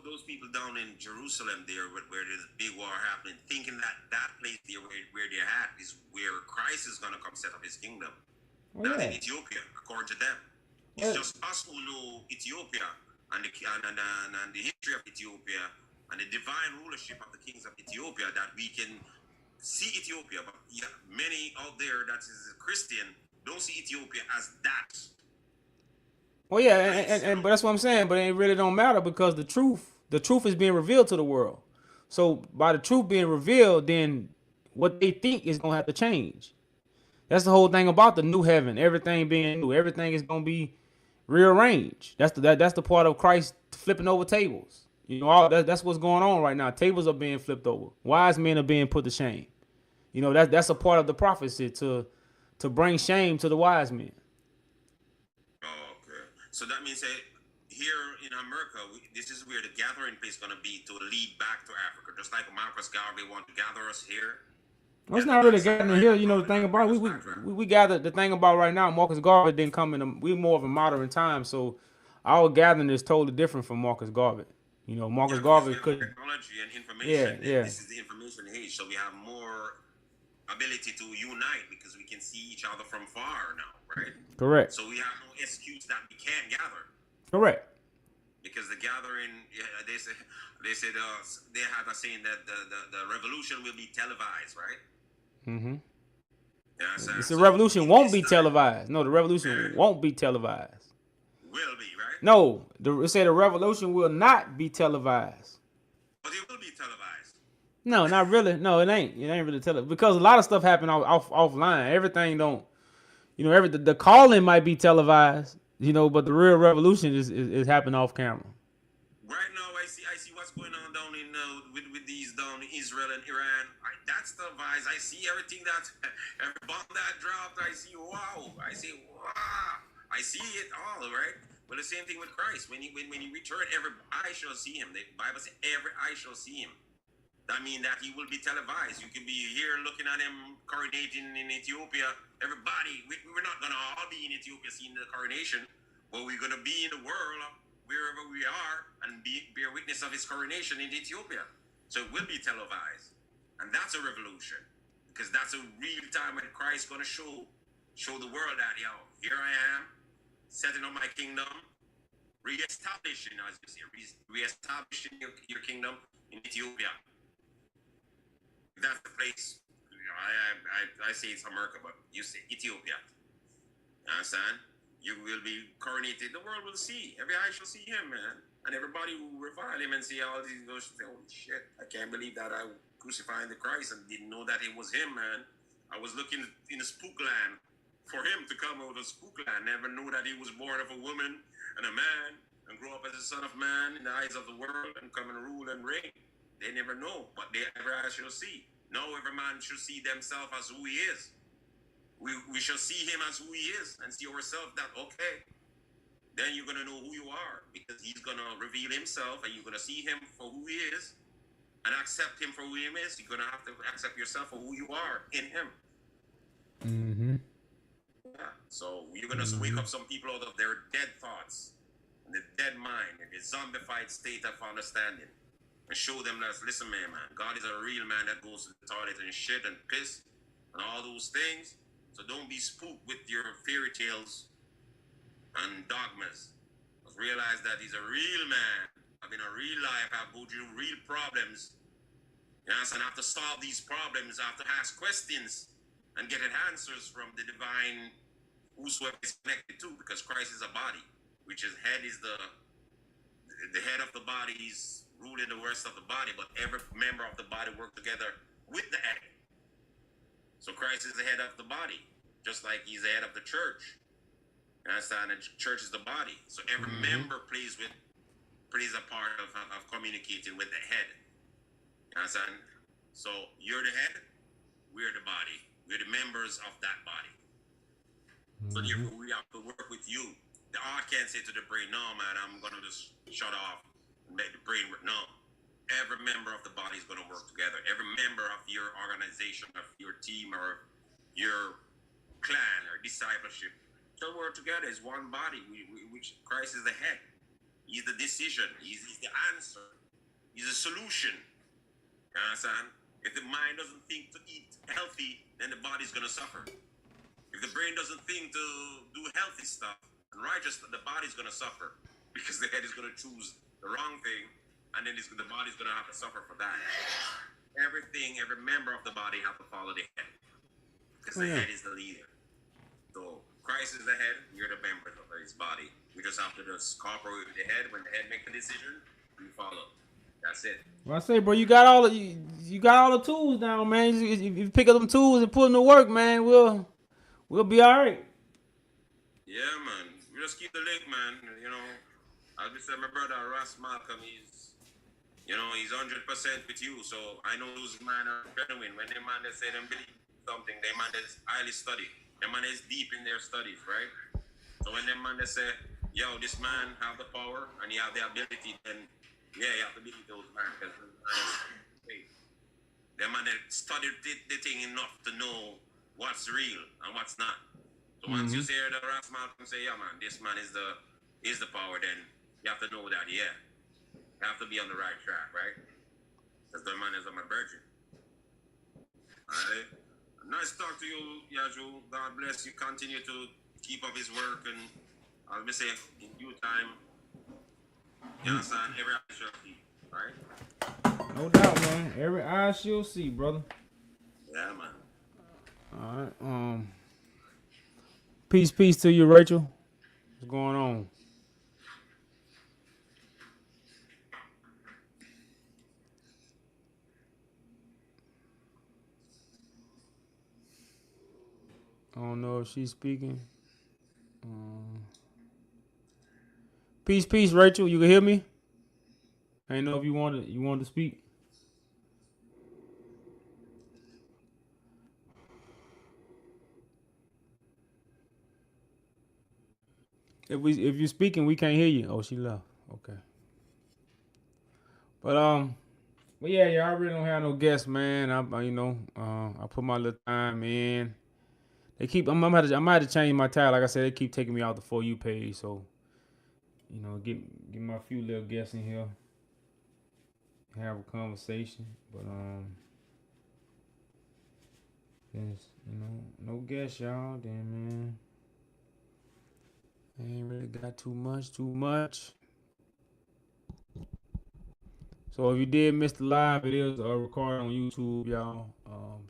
Those people down in Jerusalem there, where there's a big war happening, thinking that place there where they're at is where Christ is going to come set up his kingdom. Not in Ethiopia, according to them. It's just us who know Ethiopia and the history of Ethiopia and the divine rulership of the kings of Ethiopia that we can see Ethiopia. But yeah, many out there that is a Christian don't see Ethiopia as that. Well, yeah, but that's what I'm saying. But it really don't matter because the truth is being revealed to the world. So by the truth being revealed, then what they think is gonna have to change. That's the whole thing about the new heaven. Everything being new. Everything is gonna be rearranged. That's the part of Christ flipping over tables. You know, that's what's going on right now. Tables are being flipped over. Wise men are being put to shame. You know, that's a part of the prophecy to bring shame to the wise men. Okay. So that means that here in America, this is where the gathering place is going to be to lead back to Africa. Just like Marcus Garvey want to gather us here. Well, it's not really gathering here. You know, the thing about we gathered. The thing about right now, Marcus Garvey didn't come in. We're more of a modern time, so our gathering is totally different from Marcus Garvey. You know, Marcus Garvey couldn't. Technology and information. Yeah. This is the information age, so we have more ability to unite because we can see each other from far now, right? Correct. So we have no excuse that we can't gather. Correct. Because the gathering, they said they have a saying that the revolution will be televised, right? Mm-hmm. Yeah, the revolution won't be televised. No, the revolution won't be televised. Will be, right? No, it said the revolution will not be televised. But it will be televised. No, not really. No, it ain't. It ain't really televised because a lot of stuff happen offline. Everything don't. You know, the calling might be televised. You know, but the real revolution is happening off camera. Right now, I see what's going on down in with these down in Israel and Iran. That's the vibes. I see everything that every bomb that dropped. I see wow. I see it all. Right. Well, the same thing with Christ. When he return, every eye shall see him. The Bible says every eye shall see him. That means that he will be televised. You can be here looking at him coronating in Ethiopia. Everybody, we're not gonna all be in Ethiopia seeing the coronation, but we're gonna be in the world wherever we are and bear witness of his coronation in Ethiopia. So it will be televised, and that's a revolution because that's a real time when Christ gonna show the world that here I am, setting up my kingdom, reestablishing, as you say, reestablishing your kingdom in Ethiopia. That's the place. I say it's America, but you say Ethiopia. You understand? You will be coronated. The world will see. Every eye shall see him, man. And everybody will revile him and see all these goes, holy shit, I can't believe that I crucified the Christ and didn't know that it was him, man. I was looking in the spook land for him to come out of spook land. Never knew that he was born of a woman and a man and grow up as a son of man in the eyes of the world and come and rule and reign. They never know, but every eye shall see. Now every man should see themselves as who he is. We shall see him as who he is and see ourselves that, okay, then you're going to know who you are because he's going to reveal himself and you're going to see him for who he is and accept him for who he is. You're going to have to accept yourself for who you are in him. Mm-hmm. Yeah. So you're going to wake up some people out of their dead thoughts and the dead mind and the zombified state of understanding. And show them that, listen, man, God is a real man that goes to the toilet and shit and piss and all those things. So don't be spooked with your fairy tales and dogmas. Just realize that he's a real man. I've been a real life. I've go through real problems. Yes, and I have to solve these problems. I have to ask questions and get answers from the divine whosoever is connected to, because Christ is a body, which is head is the head of the body is ruling the rest of the body, but every member of the body work together with the head. So Christ is the head of the body, just like he's the head of the church. You understand? The church is the body. So every member plays a part of communicating with the head. You understand? So you're the head, we're the body. We're the members of that body. So therefore we have to work with you. The heart can't say to the brain, no man, I'm gonna just shut off and make the brain work. No. Every member of the body is gonna work together. Every member of your organization, of your team, or your clan or discipleship, so work together as one body, which Christ is the head. He's the decision. He's the answer. He's the solution. You understand? If the mind doesn't think to eat healthy, then the body's gonna suffer. If the brain doesn't think to do healthy stuff and righteous, the body's gonna suffer because the head is gonna choose the wrong thing, and then the body's gonna have to suffer for that. Everything, every member of the body have to follow the head because the head is the leader. So Christ is the head. We're the members of his body. We just have to just cooperate with the head. When the head makes a decision, we follow. That's it. Well, I say, bro, you got all the tools now, man. If you pick up them tools and put them to work, man, we'll be all right. Yeah, man. We just keep the link, man. You know, as we said, my brother Ross Malcolm, he's 100% with you. So I know those man are genuine. When they man they say them believe something, they man is highly studied. They man is deep in their studies, right? So when them man they say, yo, this man have the power and he have the ability, then yeah, you have to believe those man because them man they studied the thing enough to know what's real and what's not. So once you hear the Ross Malcolm say, yeah, man, this man is the power, then you have to know that, yeah, you have to be on the right track, right? Because the man is on my virgin. All right. Nice talk to you, Yaju. God bless you. Continue to keep up his work, and I'll be saying in due time, you understand, every eye shall see, right? No doubt, man. Every eye shall see, brother. Yeah, man. All right. Peace to you, Rachel. What's going on? I don't know if she's speaking. Peace, Rachel. You can hear me? I didn't know if you wanted to speak. If you're speaking, we can't hear you. Oh, she left. Okay. But yeah, I really don't have no guests, man. I put my little time in. I might have to change my tag. Like I said, they keep taking me out the For You page. So, get my few little guests in here, have a conversation. But yes, no guests, y'all. Then man, I ain't really got too much. So if you did miss the live, it is recorded on YouTube, y'all.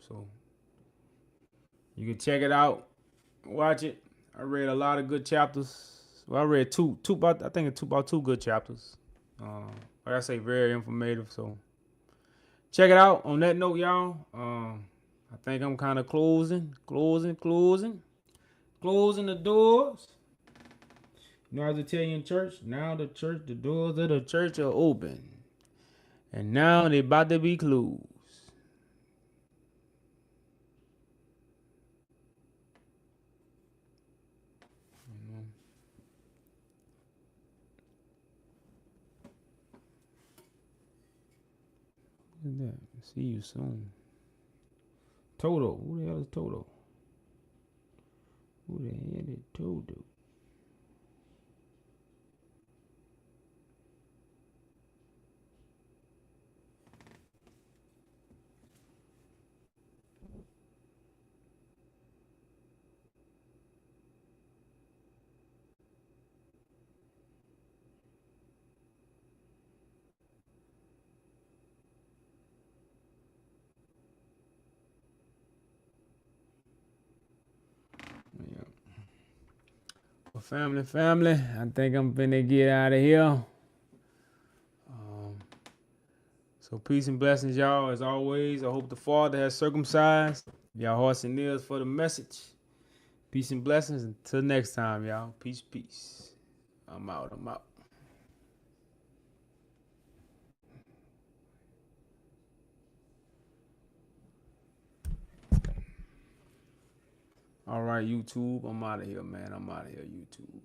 So you can check it out, watch it. I read a lot of good chapters. Well, I read about two good chapters. Like I say, very informative. So check it out. On that note, y'all, I think I'm kind of closing the doors. As I tell you in church, now the doors of the church are open. And now they about to be closed. Look at that. See you soon. Toto. Who the hell is Toto? Who the hell is Toto? Well, family, I think I'm finna get out of here. So peace and blessings, y'all. As always, I hope the Father has circumcised Y'all hearts and ears for the message. Peace and blessings. Until next time, y'all. Peace, peace. I'm out. All right, YouTube. I'm out of here, man. I'm out of here, YouTube.